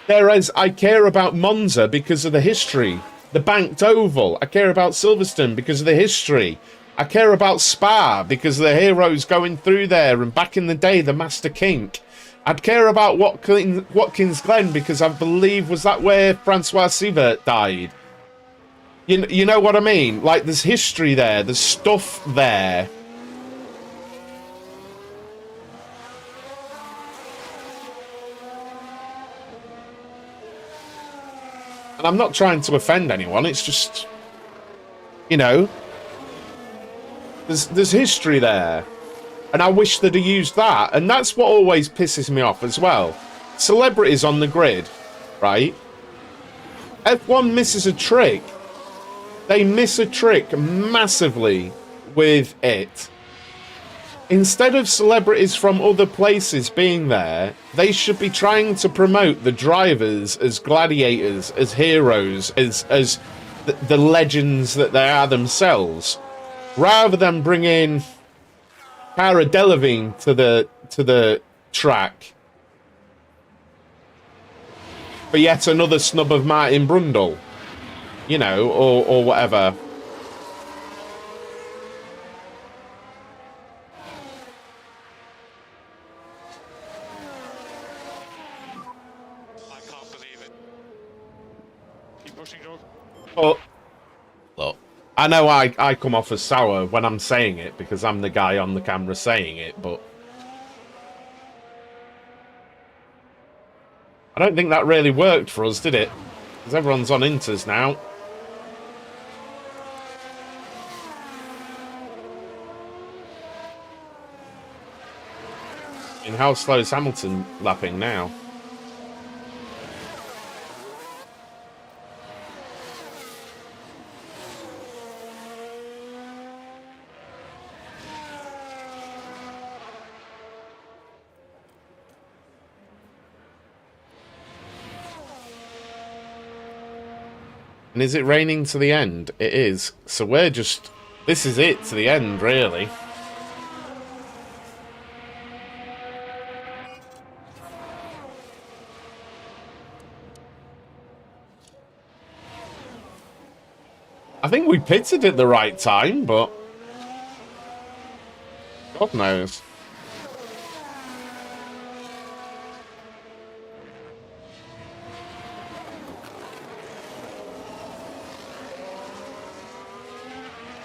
Whereas I care about Monza because of the history. The Banked Oval. I care about Silverstone because of the history. I care about Spa because of the heroes going through there and back in the day, the Master Kink. I'd care about Watkins Glen because I believe, was that where Francois Sievert died? You know what I mean? Like, there's history there. There's stuff there. And I'm not trying to offend anyone. It's just, you know, there's history there. And I wish they'd have used that. And that's what always pisses me off as well. Celebrities on the grid, right? F1 misses a trick. They miss a trick massively with it. Instead of celebrities from other places being there, they should be trying to promote the drivers as gladiators, as heroes, as the legends that they are themselves, rather than bringing Cara Delevingne to the track for yet another snub of Martin Brundle. you know, or whatever. I can't believe it. Keep pushing, Joe. But look, I know I come off as sour when I'm saying it because I'm the guy on the camera saying it, but I don't think that really worked for us, did it? Because everyone's on Inters now. And how slow is Hamilton lapping now? And is it raining to the end? It is. So we're just... This is it to the end, really. I think we pitted at the right time, but... God knows.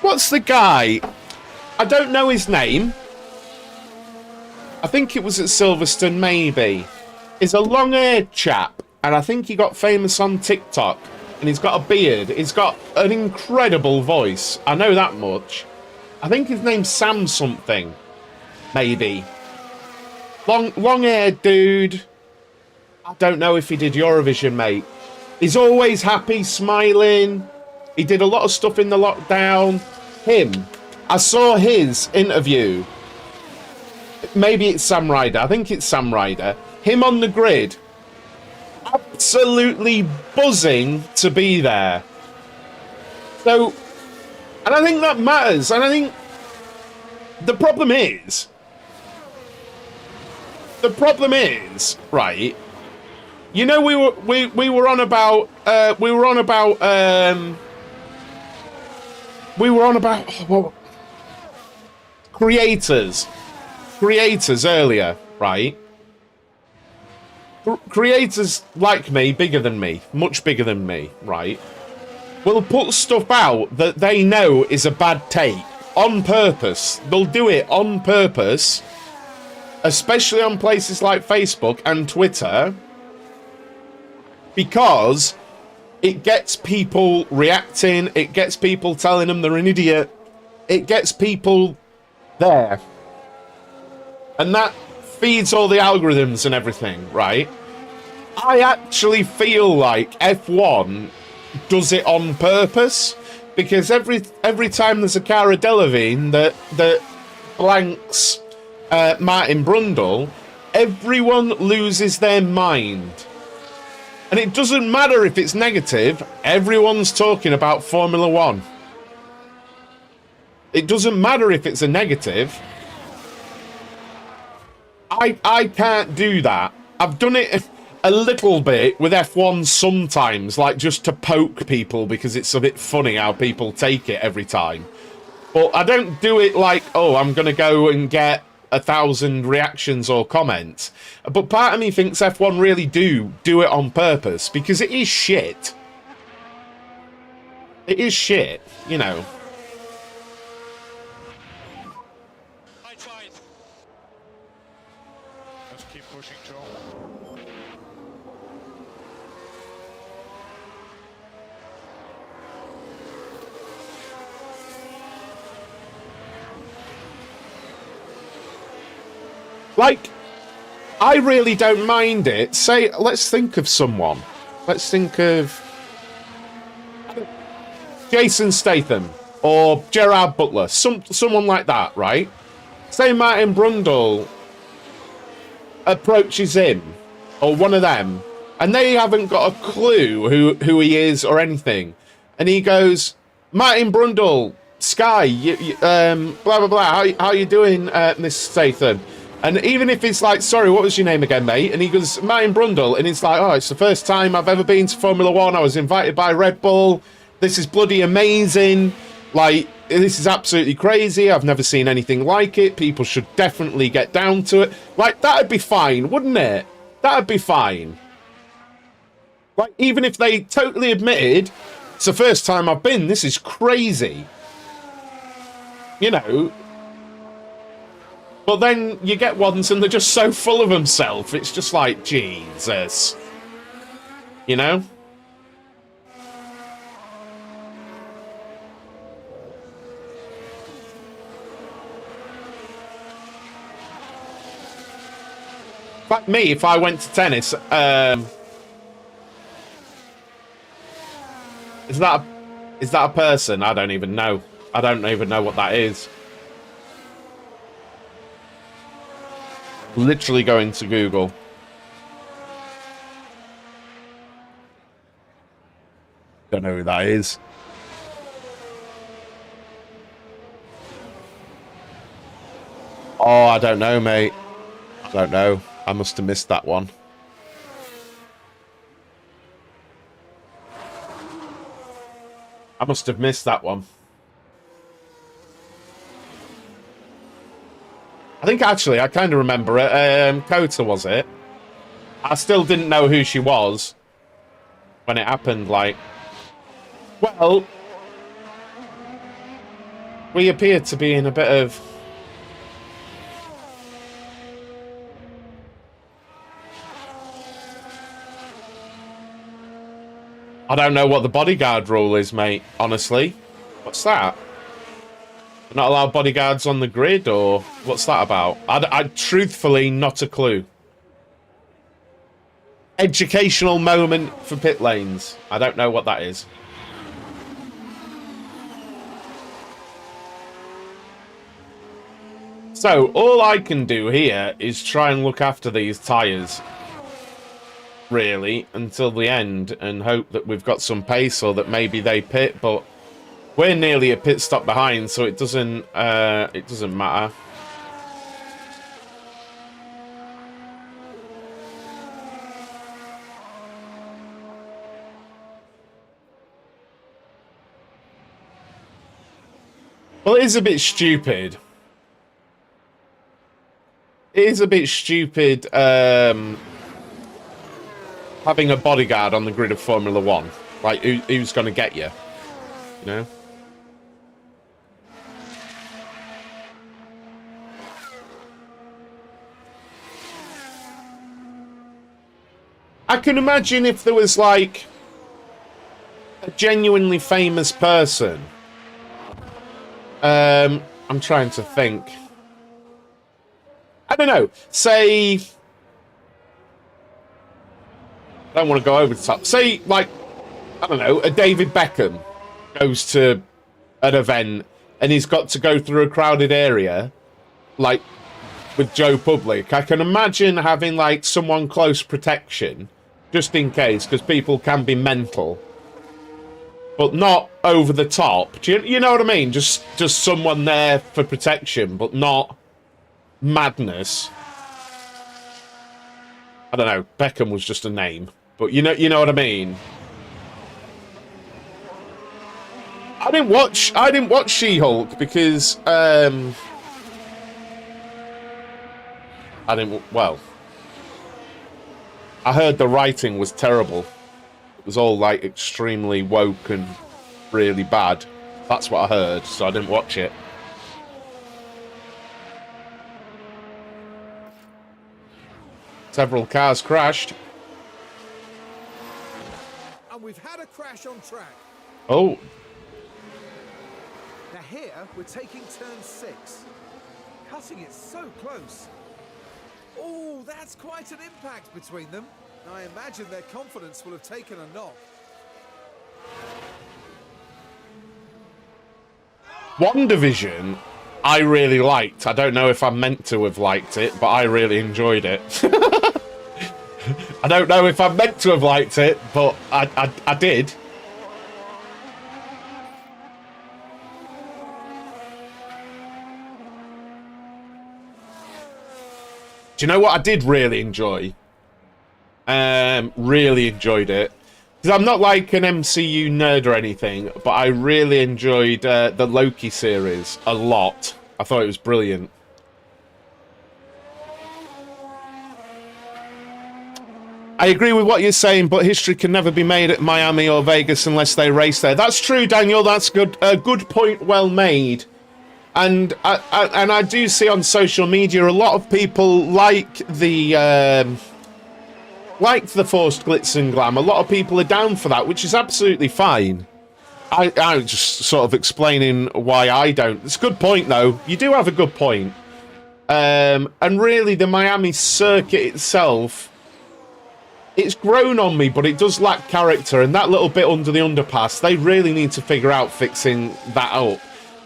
What's the guy? I don't know his name. I think it was at Silverstone, maybe. He's a long-haired chap, and I think he got famous on TikTok. And he's got a beard. He's got an incredible voice. I know that much. I think his name's Sam something. Maybe. Long-haired dude. I don't know if he did Eurovision, mate. He's always happy, smiling. He did a lot of stuff in the lockdown. Him. I saw his interview. Maybe it's Sam Ryder. I think it's Sam Ryder. Him on the grid. Absolutely buzzing to be there. So, and I think that matters. And I think the problem is, right? You know, we were on about creators earlier, right? Creators like me, bigger than me, much bigger than me, right, will put stuff out that they know is a bad take on purpose. They'll do it on purpose, especially on places like Facebook and Twitter, because it gets people reacting, it gets people telling them they're an idiot, it gets people there. And that feeds all the algorithms and everything, right? I actually feel like F1 does it on purpose, because every time there's a Cara Delevingne that blanks Martin Brundle, everyone loses their mind. And it doesn't matter if it's negative, everyone's talking about Formula One. It doesn't matter if it's a negative. I can't do that. I've done it a little bit with F1 sometimes, like just to poke people because it's a bit funny how people take it every time. But I don't do it like, oh, I'm going to go and get 1,000 reactions or comments. But part of me thinks F1 really do it on purpose, because it is shit. It is shit, you know. I tried. Let's keep pushing, Joe. Like, I really don't mind it. Say, let's think of someone. Let's think of Jason Statham or Gerard Butler, someone like that, right? Say Martin Brundle approaches him, or one of them, and they haven't got a clue who he is or anything, and he goes, Martin Brundle, Sky, blah blah blah. How you doing, Miss Statham? And even if it's like, sorry, what was your name again, mate? And he goes, Martin Brundle, and it's like, oh, it's the first time I've ever been to Formula One. I was invited by Red Bull. this is bloody amazing. Like, this is absolutely crazy. I've never seen anything like it. People should definitely get down to it. Like, that'd be fine, wouldn't it? That'd be fine. Like, even if they totally admitted, it's the first time I've been, this is crazy. You know. But then you get ones and they're just so full of themselves. It's just like, Jesus. You know? Like me, if I went to tennis, is that a person? I don't even know. I don't even know what that is. Literally going to Google. Don't know who that is. Oh, I don't know, mate. I don't know. I must have missed that one. I must have missed that one. I think actually, I kind of remember it. Kota, was it? I still didn't know who she was when it happened. Like, well, we appeared to be in a bit of... I don't know what the bodyguard rule is, mate, honestly. What's that? Not allow bodyguards on the grid, or what's that about? I truthfully, not a clue. Educational moment for pit lanes. I don't know what that is. So, all I can do here is try and look after these tyres. Really, until the end, and hope that we've got some pace or that maybe they pit, but we're nearly a pit stop behind, so it doesn't matter. Well, it is a bit stupid. It is a bit stupid, having a bodyguard on the grid of Formula 1. Like, who's going to get you? You know? I can imagine if there was, like, a genuinely famous person. I'm trying to think. I don't know. Say... I don't want to go over the top. Say, like, I don't know, a David Beckham goes to an event and he's got to go through a crowded area, like, with Joe Public. I can imagine having, like, someone close protection, just in case, because people can be mental. But not over the top. Do you know what I mean? Just someone there for protection, but not madness. I don't know. Beckham was just a name. But you know what I mean? I didn't watch She-Hulk because well, I heard the writing was terrible. It was all like extremely woke and really bad. That's what I heard, so I didn't watch it. Several cars crashed. And we've had a crash on track. Oh. Now here, we're taking turn 6. Cutting it so close. Oh, that's quite an impact between them. I imagine their confidence will have taken a knock. One division I really liked. I don't know if I meant to have liked it, but I really enjoyed it. I don't know if I meant to have liked it, but I did. Do you know what I did really enjoy? Really enjoyed it. Because I'm not like an MCU nerd or anything, but I really enjoyed the Loki series a lot. I thought it was brilliant. I agree with what you're saying, but history can never be made at Miami or Vegas unless they race there. That's true, Daniel. That's good. A good point, well made. And I do see on social media a lot of people like the forced glitz and glam. A lot of people are down for that, which is absolutely fine. I'm just sort of explaining why I don't. It's a good point, though. You do have a good point. And really, the Miami circuit itself, it's grown on me, but it does lack character. And that little bit under the underpass, they really need to figure out fixing that up.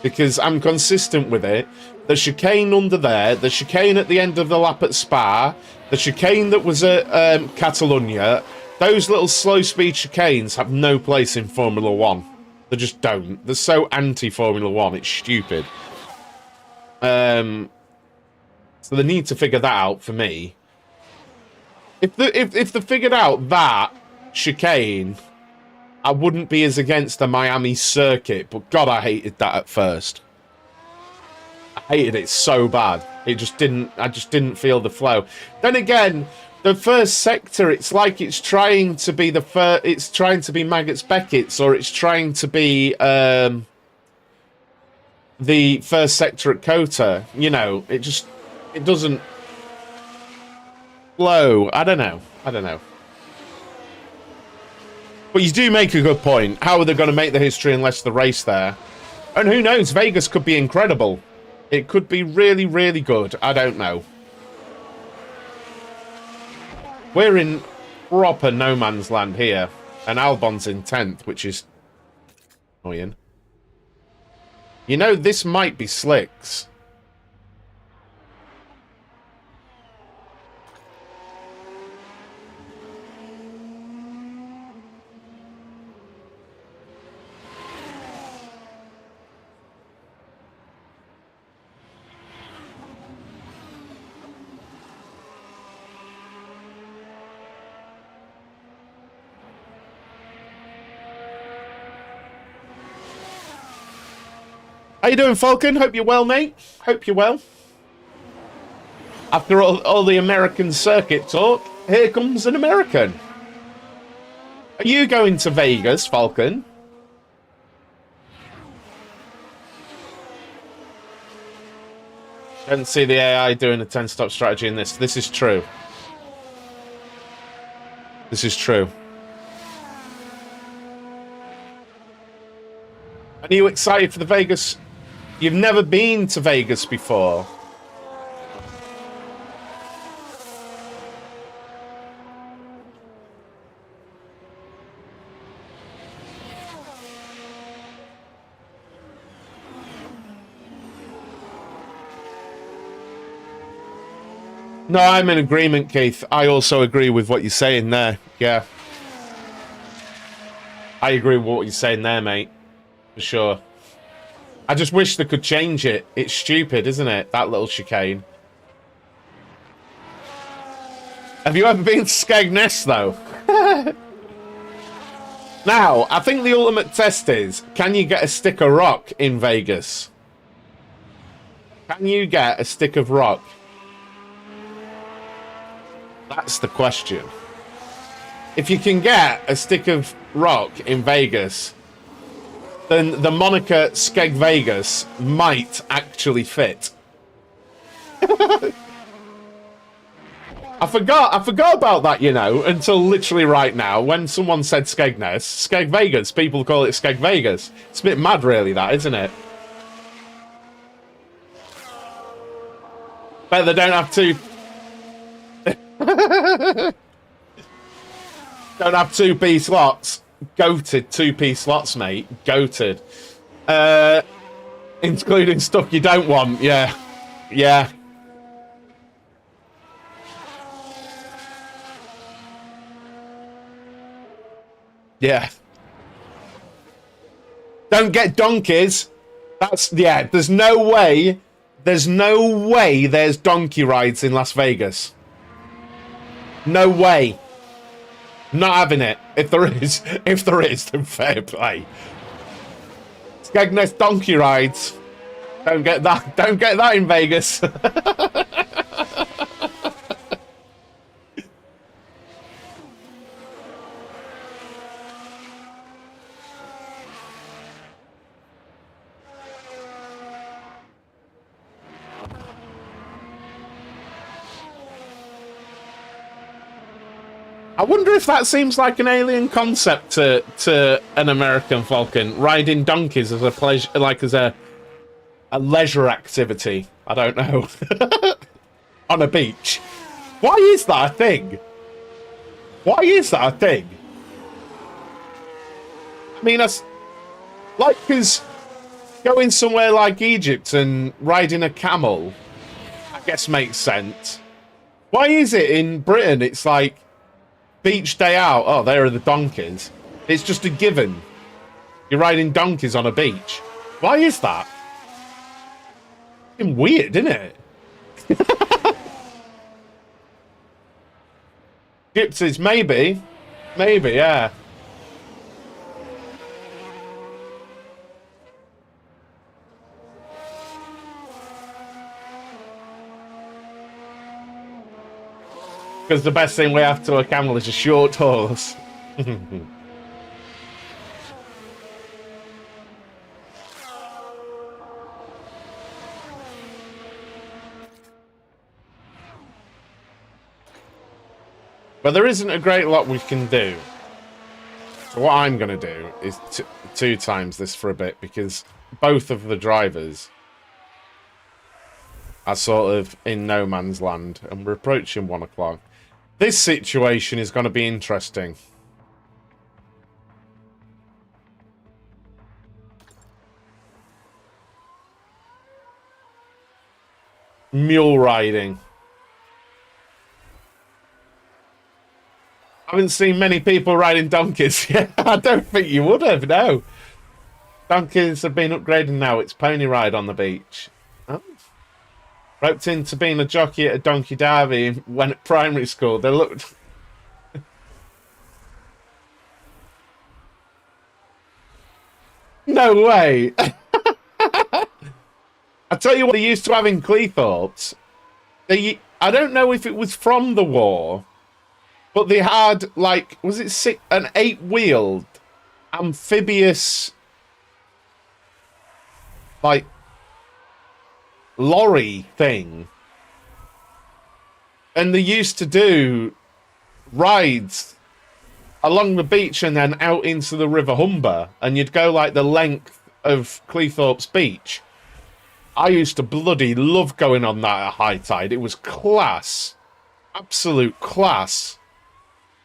Because I'm consistent with it. The chicane under there, the chicane at the end of the lap at Spa, the chicane that was at Catalonia, those little slow-speed chicanes have no place in Formula 1. They just don't. They're so anti-Formula 1, it's stupid. So they need to figure that out for me. If they figured out that chicane, I wouldn't be as against the Miami circuit, but God, I hated that at first. I hated it so bad. I just didn't feel the flow. Then again, the first sector, it's like it's trying to be it's trying to be Maggots Beckett's, or it's trying to be the first sector at Kota. You know, it doesn't flow. I don't know. But you do make a good point. How are they going to make the history unless the race there? And who knows? Vegas could be incredible. It could be really, really good. I don't know. We're in proper no man's land here. And Albon's in 10th, which is annoying. You know, this might be slicks. How you doing, Falcon? Hope you're well, mate. Hope you're well. After all the American circuit talk, here comes an American. Are you going to Vegas, Falcon? Don't see the AI doing a 10-stop strategy in this. This is true. This is true. Are you excited for the Vegas? You've never been to Vegas before. No, I'm in agreement, Keith. I also agree with what you're saying there. Yeah. I agree with what you're saying there, mate. For sure. I just wish they could change it. It's stupid, isn't it? That little chicane. Have you ever been to Skegness, though? Now, I think the ultimate test is, can you get a stick of rock in Vegas? Can you get a stick of rock? That's the question. If you can get a stick of rock in Vegas, then the moniker Skeg Vegas might actually fit. I forgot about that, you know, until literally right now, when someone said Skegness, Skeg Vegas, people call it Skeg Vegas. It's a bit mad, really, that, isn't it? Bet they don't have to... don't have two-piece slots. Goated two-piece slots, mate. Goated. Including stuff you don't want. Yeah. Yeah. Yeah. Don't get donkeys. That's... Yeah, there's no way... There's no way there's donkey rides in Las Vegas. No way. Not having it. If there is, then fair play. Skegness donkey rides. Don't get that. Don't get that in Vegas. I wonder if that seems like an alien concept to an American Falcon, riding donkeys as a pleasure, like as a leisure activity. I don't know. On a beach. Why is that a thing? Why is that a thing? I mean, that's like, because going somewhere like Egypt and riding a camel, I guess makes sense. Why is it in Britain it's like beach day out? Oh, there are the donkeys. It's just a given. You're riding donkeys on a beach. Why is that? It's weird, isn't it? Gypsies, maybe. Maybe, yeah. Because the best thing we have to a camel is a short horse. But there isn't a great lot we can do. So what I'm going to do is two times this for a bit, because both of the drivers are sort of in no man's land, and we're approaching 1 o'clock. This situation is going to be interesting. Mule riding. I haven't seen many people riding donkeys. Yeah, I don't think you would have, no. Donkeys have been upgraded now. It's pony ride on the beach. Oh. Roped into being a jockey at a donkey derby when at primary school. They looked... No way. I tell you what they used to have in Cleethorpes. I don't know if it was from the war, but they had, like, was it an 8-wheeled amphibious, like, lorry thing. And they used to do rides along the beach and then out into the River Humber. And you'd go, like, the length of Cleethorpes Beach. I used to bloody love going on that at high tide. It was class. Absolute class.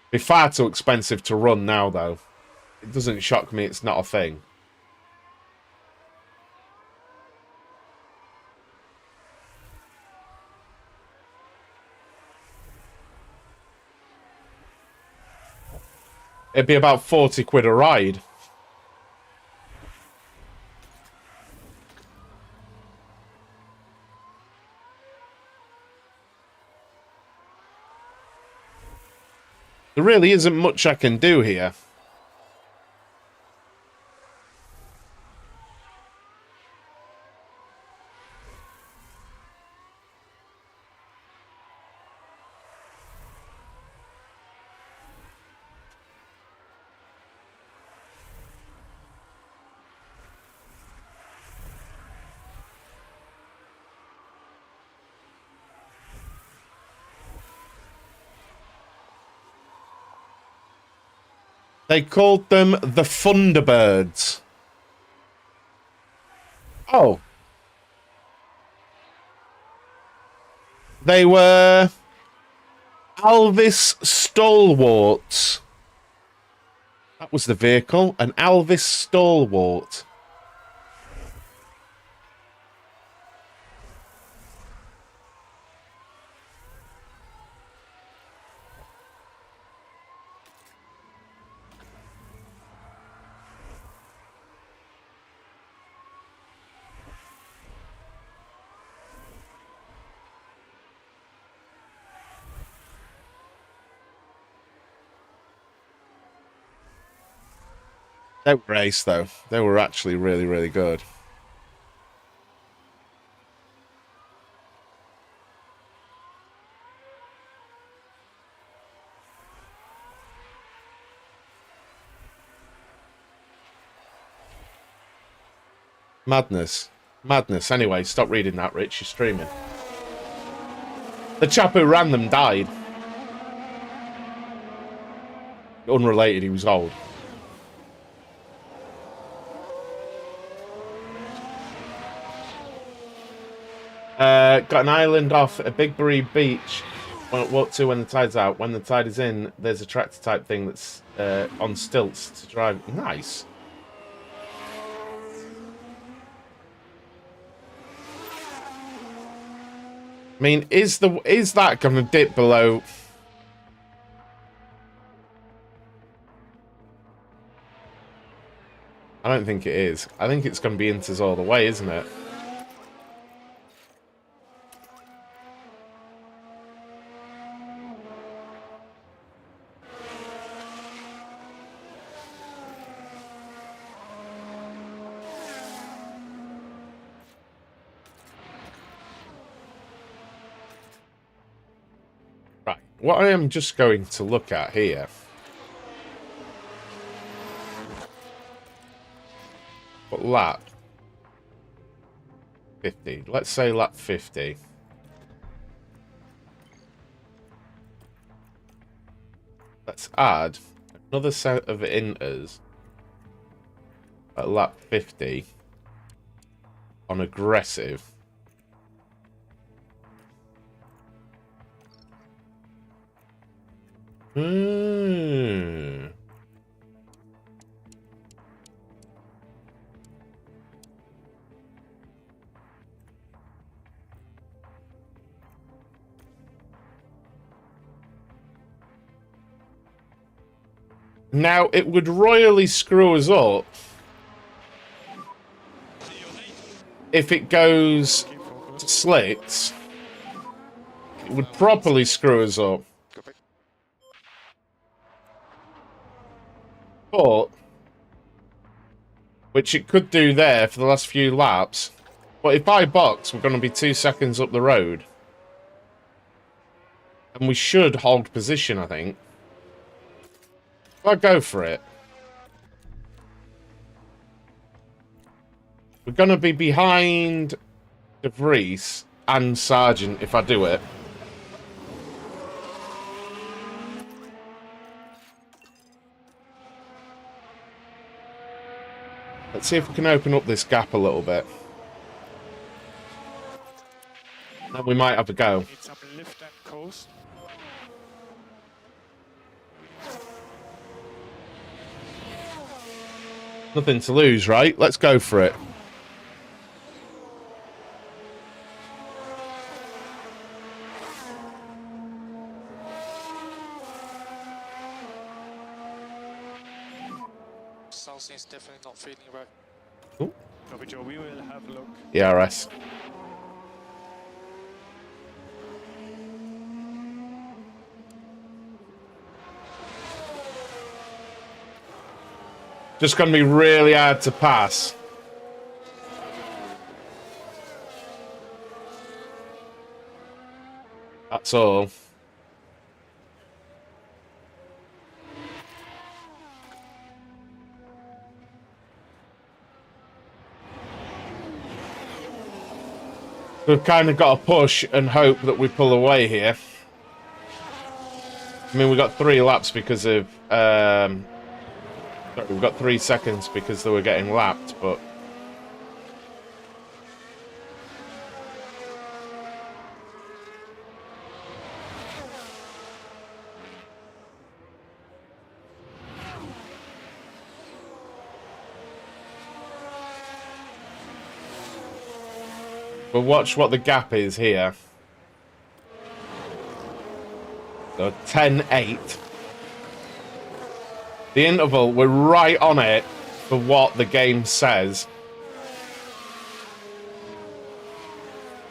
Be far too expensive to run now, though. It doesn't shock me it's not a thing. It'd be about 40 quid a ride. There really isn't much I can do here. They called them the Thunderbirds. Oh. They were Alvis Stalwarts. That was the vehicle, an Alvis Stalwart. They were ace, though. They were actually really, really good. Madness. Madness. Anyway, stop reading that, Rich. You're streaming. The chap who ran them died. Unrelated, he was old. Got an island off a Big Bree beach. What to when the tide's out? When the tide is in, there's a tractor type thing that's on stilts to drive. Nice. I mean, is that going to dip below? I don't think it is. I think it's going to be inters all the way, isn't it? Right. What I am just going to look at here. What lap? 50. Let's say lap 50. Let's add another set of inters at lap 50 on aggressive. Now, it would royally screw us up if it goes to slicks. It would properly screw us up. But, which it could do there for the last few laps. But if I box, we're going to be 2 seconds up the road. And we should hold position, I think. I'll go for it. We're going to be behind De Vries and Sargent if I do it. Let's see if we can open up this gap a little bit. Then we might have a go. It's up lift and coast. Nothing to lose, right? Let's go for it. Something is definitely not feeling right. Ooh. Copy, Joe. We will have a look. ERS. Just going to be really hard to pass. That's all. We've kind of got to push and hope that we pull away here. I mean, we got 3 laps because of... sorry, we've got 3 seconds because they were getting lapped, but... But watch what the gap is here. So 10-8. The interval, we're right on it for what the game says.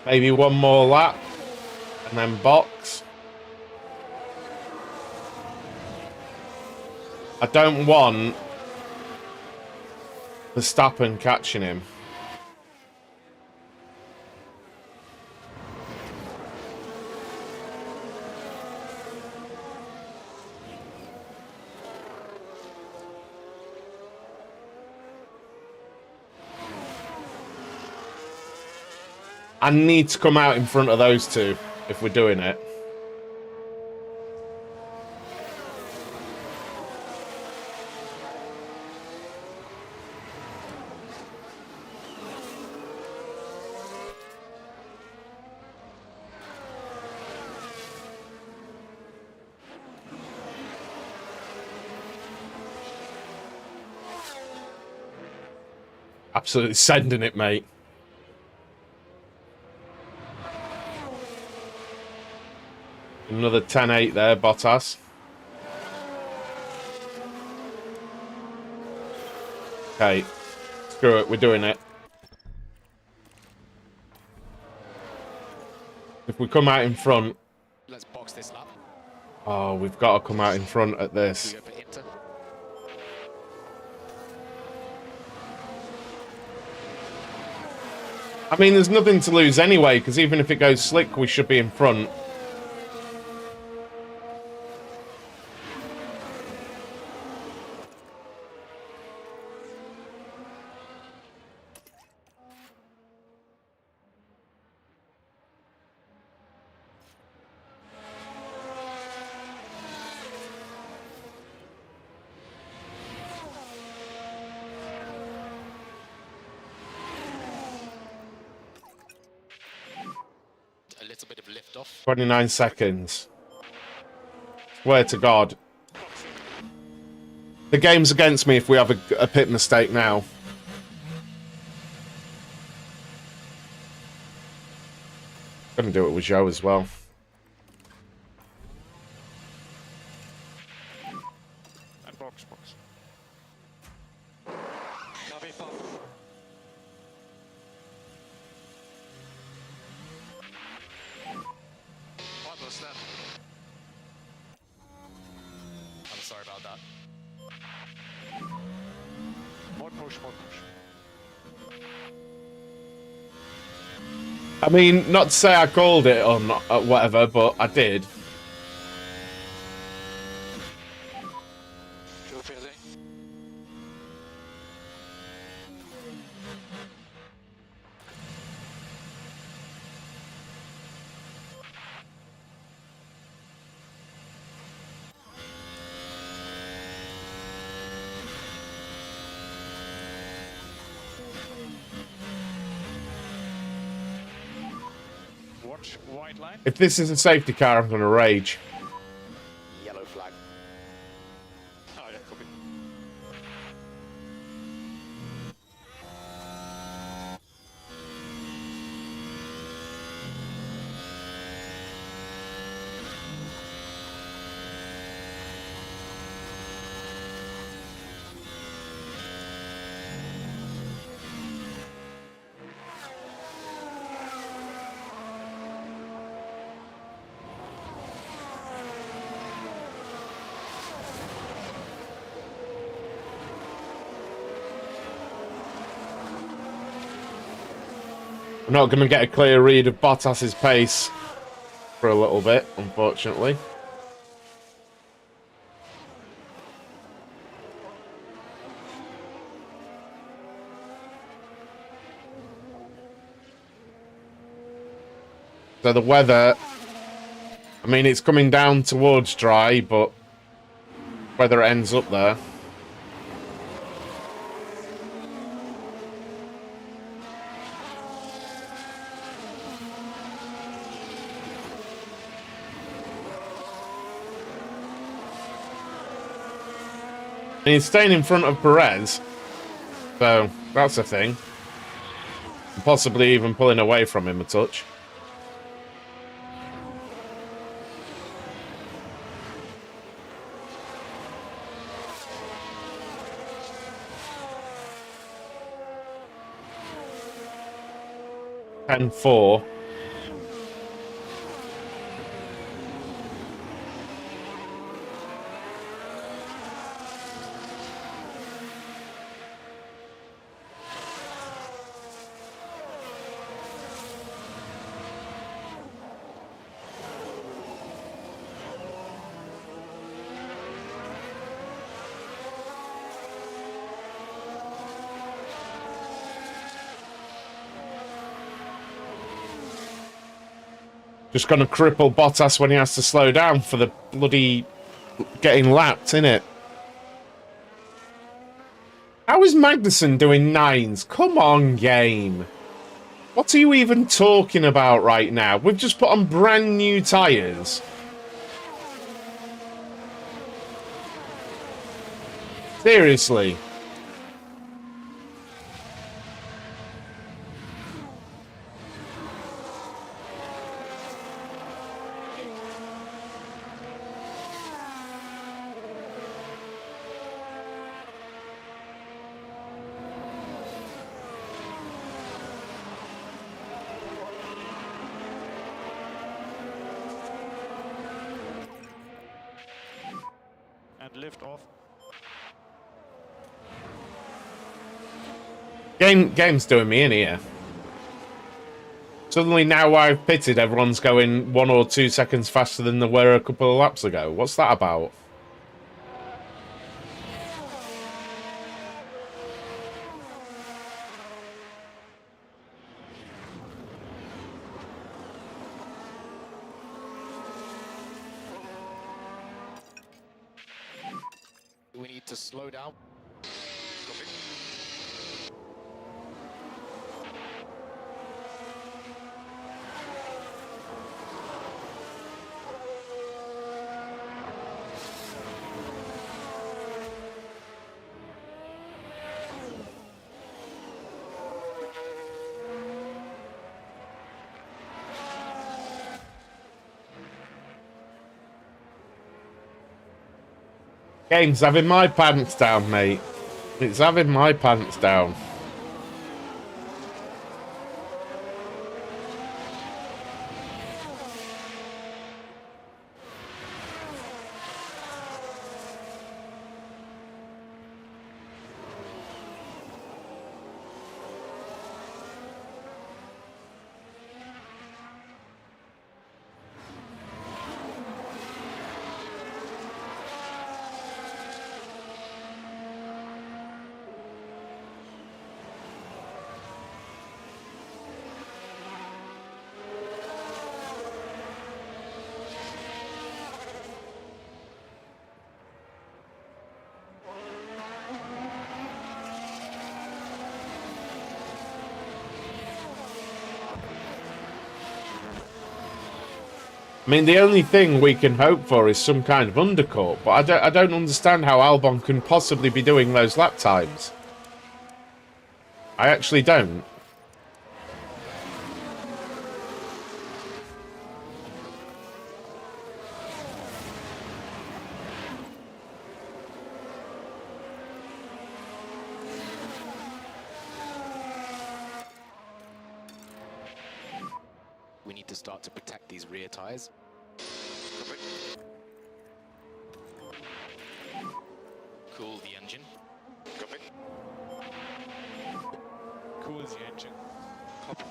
Maybe one more lap and then box. I don't want Verstappen catching him. I need to come out in front of those two if we're doing it. Absolutely sending it, mate. Another 10-8 there, Bottas. Okay, screw it, we're doing it. If we come out in front... Let's box this lap. Oh, we've got to come out in front at this. We go for Inter. I mean, there's nothing to lose anyway, because even if it goes slick, we should be in front. A little bit of lift off. 29 seconds. Swear to God. The game's against me if we have a pit mistake now. Gonna do it with Joe as well. And box. Copy, pop. What was that? I'm sorry about that. More push. I mean, not to say I called it or not, whatever, but I did. Joe Pierre. Watch white line. If this is a safety car, I'm gonna rage. Yellow flag. Oh yeah, copy. I'm not gonna get a clear read of Bottas's pace for a little bit, unfortunately. So the weather, I mean, it's coming down towards dry, but whether it ends up there. And he's staying in front of Perez, so that's a thing. Possibly even pulling away from him a touch. And 4. Just going to cripple Bottas when he has to slow down for the bloody getting lapped, innit? How is Magnussen doing 9s? Come on, game. What are you even talking about right now? We've just put on brand new tyres. Seriously. And lift off. Game's doing me in here. Suddenly now I've pitted, everyone's going 1 or 2 seconds faster than they were a couple of laps ago. What's that about? We need to slow down. Game's having my pants down, mate. It's having my pants down. I mean, the only thing we can hope for is some kind of undercut, but I don't understand how Albon can possibly be doing those lap times. I actually don't. We need to start to protect these rear tires. Cool the engine. Cool the engine. Copy.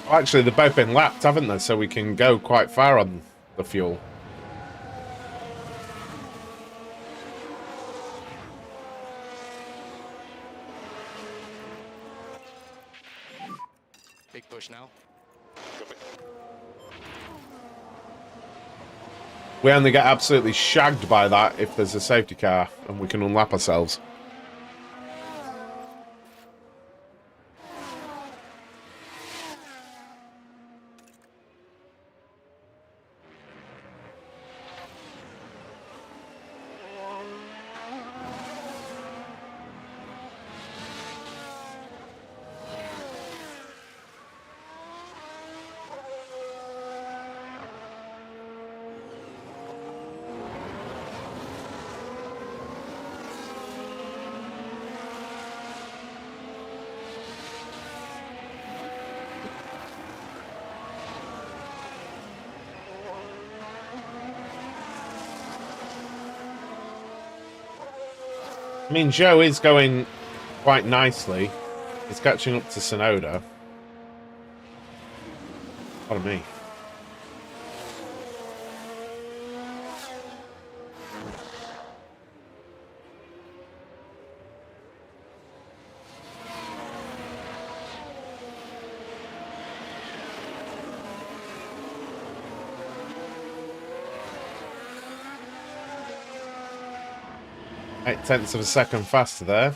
Well, actually, they've both been lapped, haven't they? So we can go quite far on the fuel. Big push now. We only get absolutely shagged by that if there's a safety car and we can unlap ourselves. I mean, Joe is going quite nicely. He's catching up to Sonoda. Pardon me. Eight tenths of a second faster there.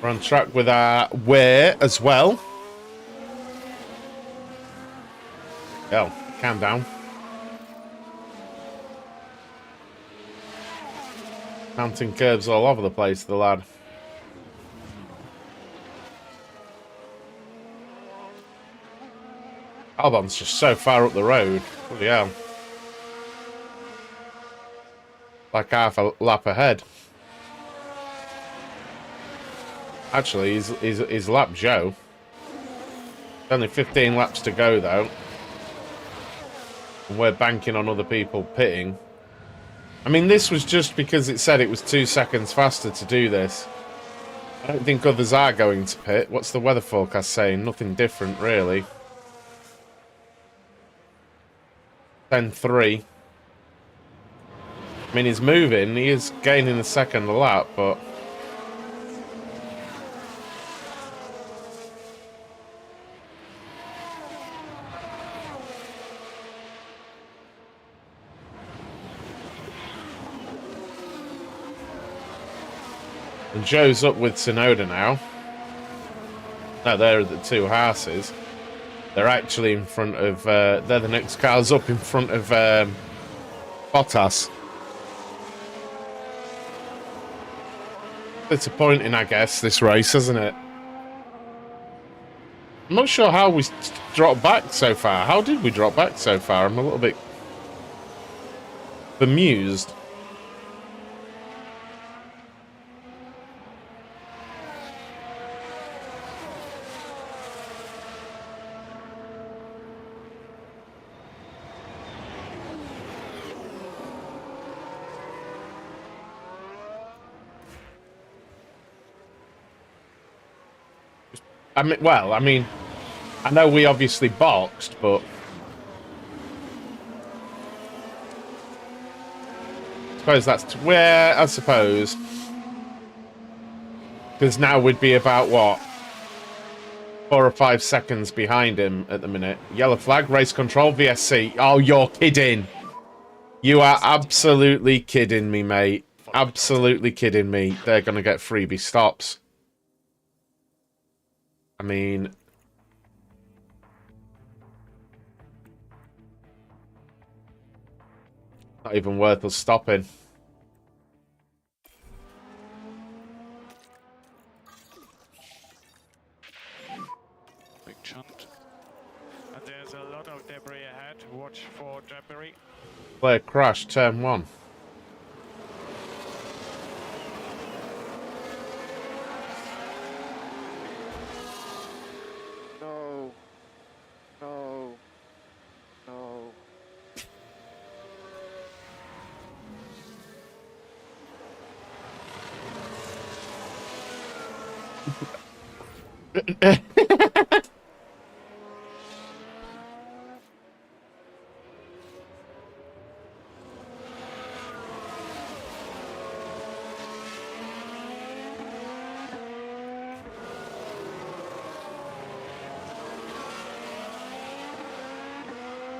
We're on track with our wear as well. Oh, calm down. Mounting curves all over the place, the lad. Albon's just so far up the road. Bloody hell. Like half a lap ahead. Actually, he's lapped Joe. Only 15 laps to go, though. And we're banking on other people pitting. I mean, this was just because it said it was 2 seconds faster to do this. I don't think others are going to pit. What's the weather forecast saying? Nothing different, really. 10.3. I mean, he's moving. He is gaining a second lap, but... And Joe's up with Sonoda now. No, they're the two Haas's. They're actually in front of... they're the next cars up in front of Bottas. Disappointing, I guess, this race, isn't it? I'm not sure how we dropped back so far. How did we drop back so far? I'm a little bit bemused. I mean, I know we obviously boxed, but I suppose that's where, I suppose, because now we'd be about, what, 4 or 5 seconds behind him at the minute. Yellow flag, race control, VSC. Oh, you're kidding. You are absolutely kidding me, mate. Absolutely kidding me. They're going to get freebie stops. I mean... Not even worth us stopping. Big chunt. And there's a lot of debris ahead. Watch for debris. Player crash, turn 1. No. No. No.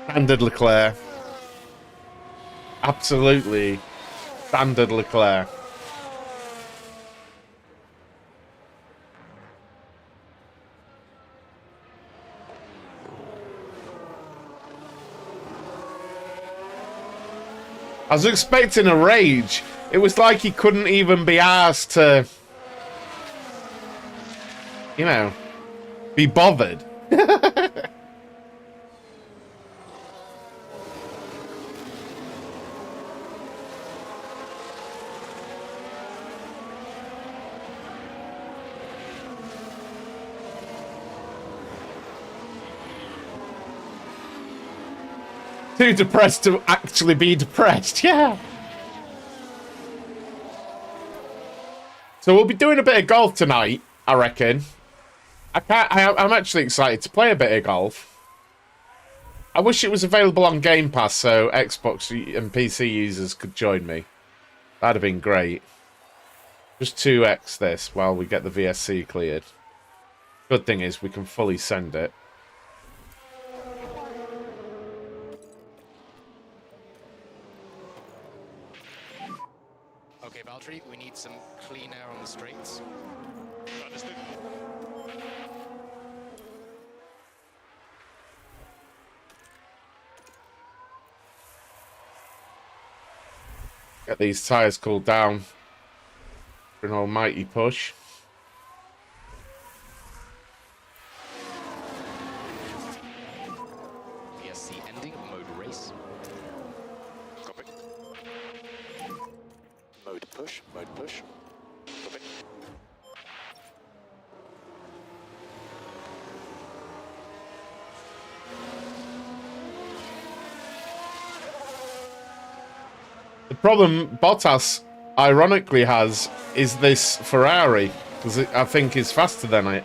Standard Leclerc. Absolutely. Standard Leclerc. I was expecting a rage. It was like he couldn't even be asked to, you know, be bothered. Too depressed to actually be depressed. Yeah. So we'll be doing a bit of golf tonight, I reckon. I'm actually excited to play a bit of golf. I wish it was available on Game Pass so Xbox and PC users could join me. That'd have been great. Just 2x this while we get the VSC cleared. Good thing is we can fully send it. Okay, Valtteri, we need some clean air on the straights. Understood. Get these tyres cooled down for an almighty push. VSC ending, mode race. Copy. Mode push, mode push. Copy. The problem Bottas ironically has is this Ferrari, because I think is faster than it.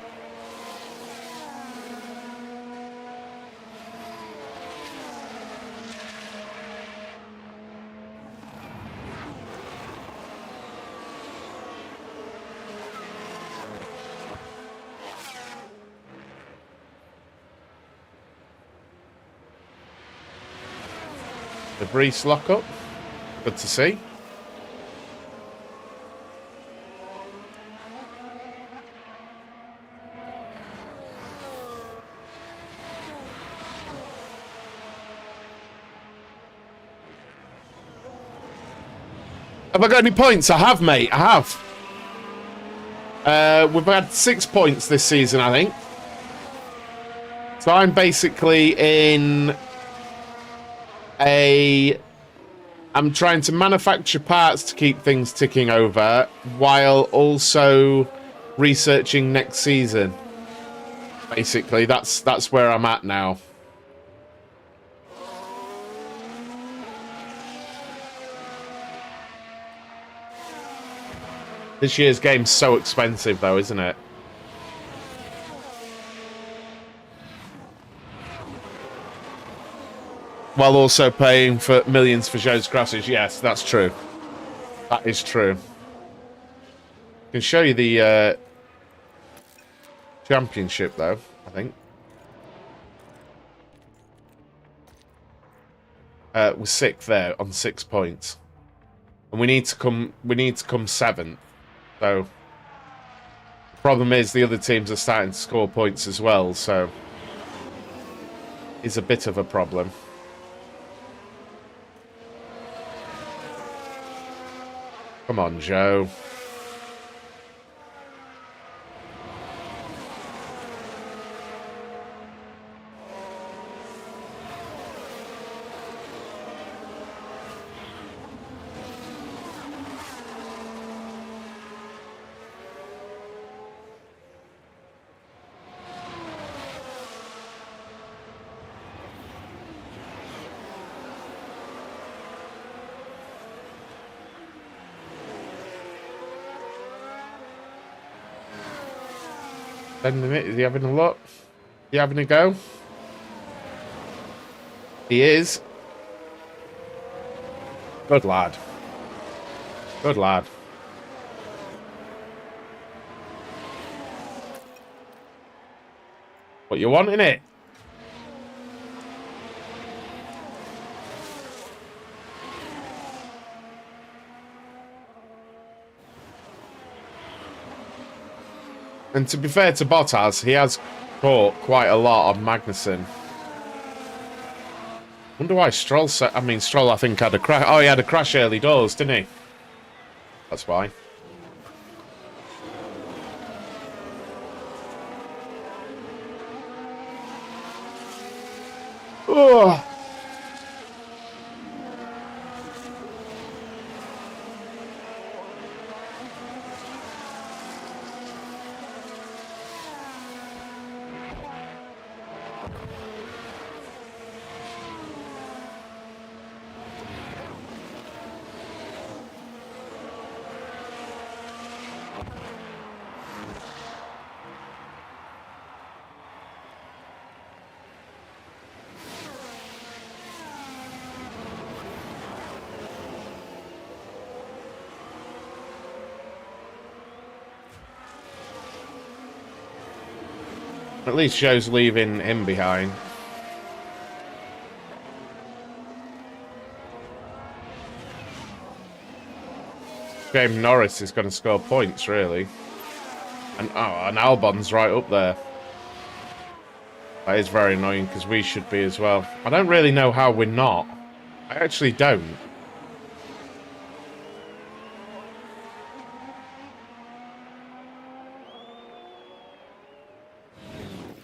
The Prix lock up. Good to see. Have I got any points? I have, mate. I have. We've had 6 points this season, I think. So I'm basically in I'm trying to manufacture parts to keep things ticking over while also researching next season. Basically, that's where I'm at now. This year's game's so expensive, though, isn't it? While also paying for millions for shows crashes. Yes, that's true. That is true. I can show you the championship, though, I think. We're 6th there on 6 points. And we need to come 7th. So the problem is the other teams are starting to score points as well, so it's a bit of a problem. Come on, Joe. Is he having a look? Is he having a go? He is. Good lad. Good lad. What you want in it? And to be fair to Bottas, he has caught quite a lot of Magnussen. Wonder why Stroll Stroll I think had a crash. Oh, he had a crash early doors, didn't he? That's why. Oh. At least Joe's leaving him behind. Shame Norris is going to score points, really. And Albon's right up there. That is very annoying because we should be as well. I don't really know how we're not. I actually don't.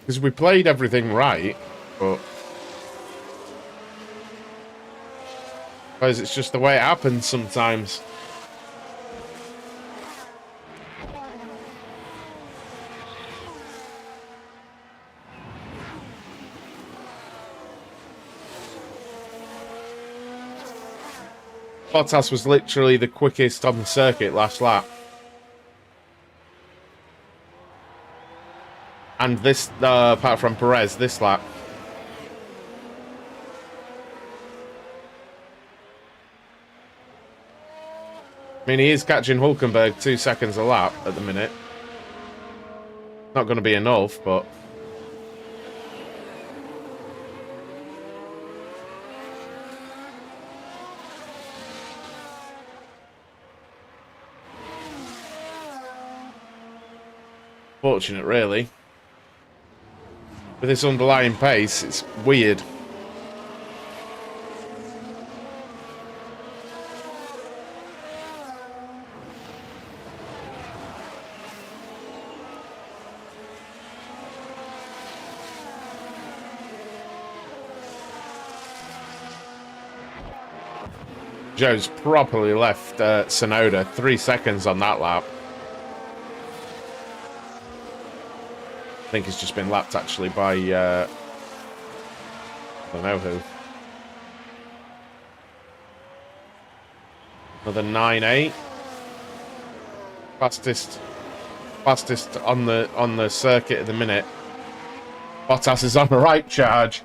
Because we played everything right, but I suppose it's just the way it happens sometimes. Bottas was literally the quickest on the circuit last lap. And this, apart from Perez, this lap. I mean, he is catching Hulkenberg 2 seconds a lap at the minute. Not going to be enough, but... fortunate, really. With this underlying pace, it's weird. Joe's properly left Tsunoda 3 seconds on that lap. I think he's just been lapped actually by I don't know who. Another 9.8. Fastest on the circuit at the minute. Bottas is on the right charge.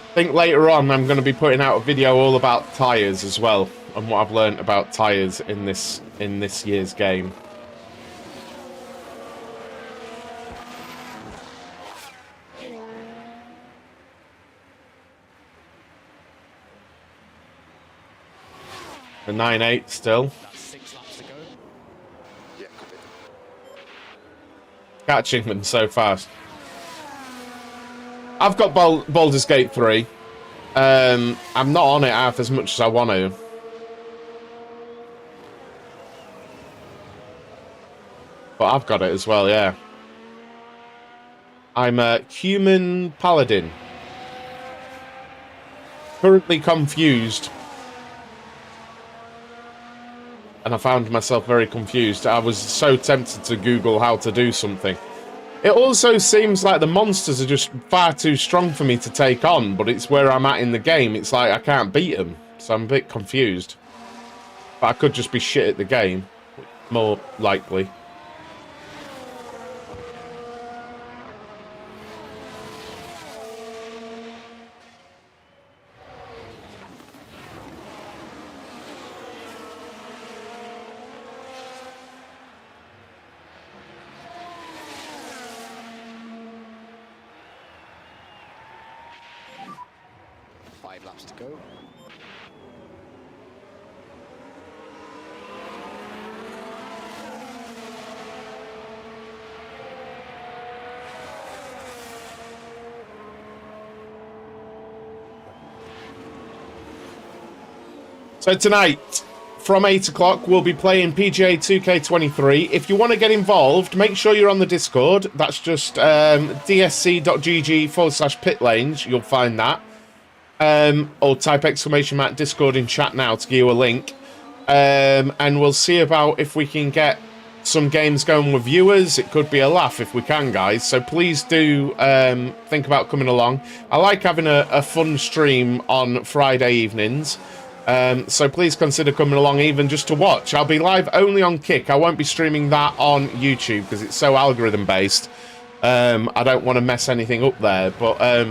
I think later on I'm going to be putting out a video all about tyres as well, and what I've learned about tyres in this year's game. The 9.8 still. That's 6 laps to go. Yeah, copy. Catching them so fast. I've got Baldur's Gate 3. I'm not on it half as much as I want to. But I've got it as well, yeah. I'm a human paladin. Currently confused. And I found myself very confused. I was so tempted to Google how to do something. It also seems like the monsters are just far too strong for me to take on, but it's where I'm at in the game. It's like I can't beat them, so I'm a bit confused. But I could just be shit at the game, more likely. Laps to go. So tonight, from 8 o'clock, we'll be playing PGA 2K23. If you want to get involved, make sure you're on the Discord. That's just dsc.gg/pitlanes. You'll find that. or type exclamation mark Discord in chat now to give you a link. And we'll see about if we can get some games going with viewers. It could be a laugh if we can, guys. So please do think about coming along. I like having a fun stream on Friday evenings. So please consider coming along even just to watch. I'll be live only on Kick. I won't be streaming that on YouTube because it's so algorithm based. I don't want to mess anything up there. But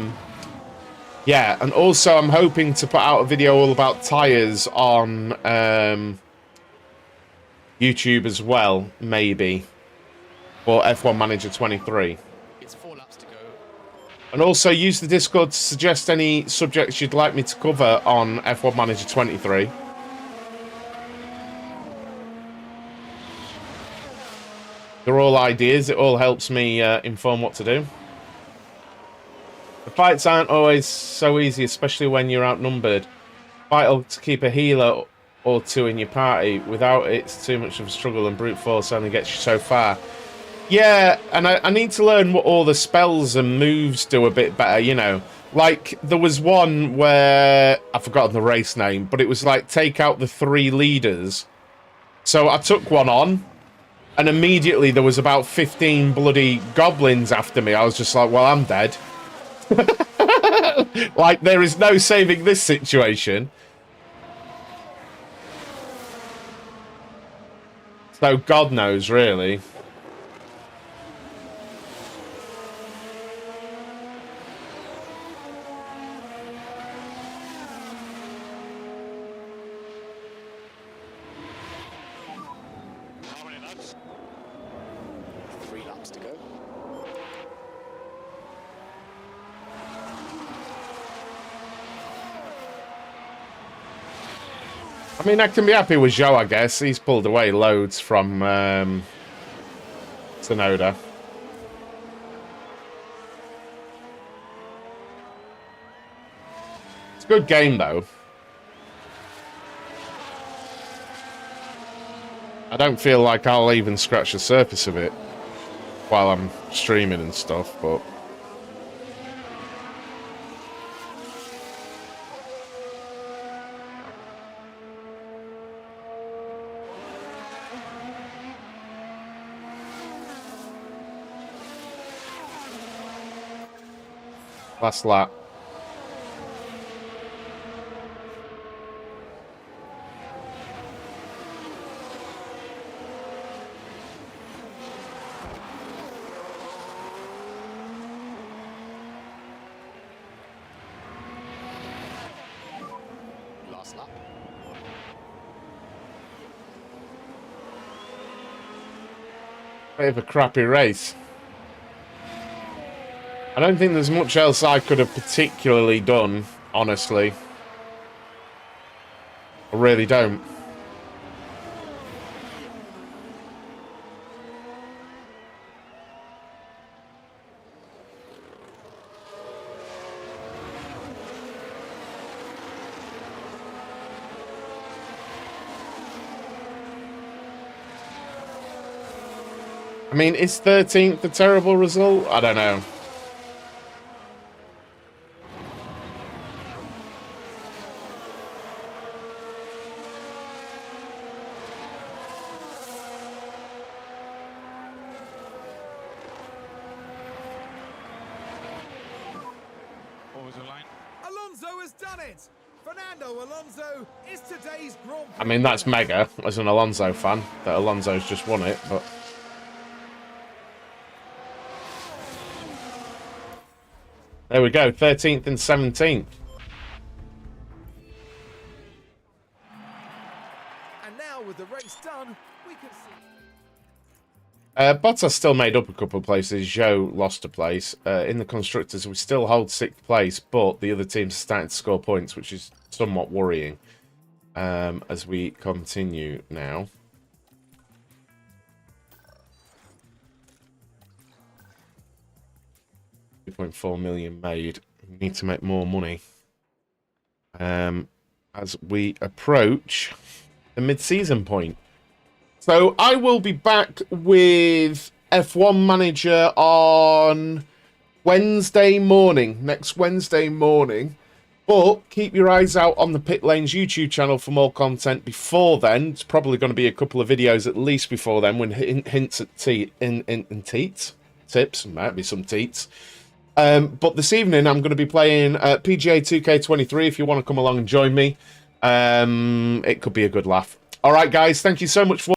yeah, and also I'm hoping to put out a video all about tyres on YouTube as well, maybe, for F1 Manager 23. It's 4 laps to go. And also use the Discord to suggest any subjects you'd like me to cover on F1 Manager 23. They're all ideas. It all helps me inform what to do. The fights aren't always so easy, especially when you're outnumbered. Vital to keep a healer or two in your party. Without it, it's too much of a struggle, and brute force only gets you so far. Yeah, and I need to learn what all the spells and moves do a bit better, you know. Like, there was one where... I've forgotten the race name, but it was like, take out the 3 leaders. So I took one on, and immediately there was about 15 bloody goblins after me. I was just like, well, I'm dead. Like, there is no saving this situation. So God knows, really. How many laps? 3 laps to go. I mean, I can be happy with Joe, I guess. He's pulled away loads from Tsunoda. It's a good game, though. I don't feel like I'll even scratch the surface of it while I'm streaming and stuff, but... Last lap. Last lap. Bit of a crappy race. I don't think there's much else I could have particularly done, honestly. I really don't. I mean, is 13th a terrible result? I don't know. What was the line? Alonso has done it! Fernando Alonso is today's Grand Prix. I mean, that's mega as an Alonso fan, that Alonso's just won it, but... There we go, 13th and 17th. And now with the race done, we can see... Bottas still made up a couple of places. Zhou lost a place. In the Constructors, we still hold 6th place, but the other teams are starting to score points, which is somewhat worrying as we continue now. $2.4 million made. We need to make more money as we approach the mid-season point. So I will be back with F1 Manager on Wednesday morning, next Wednesday morning. But keep your eyes out on the Pit Lanes YouTube channel for more content before then. It's probably going to be a couple of videos at least before then, when hints at tips, might be some teats. But this evening I'm going to be playing PGA 2K23 if you want to come along and join me. It could be a good laugh. All right, guys, thank you so much for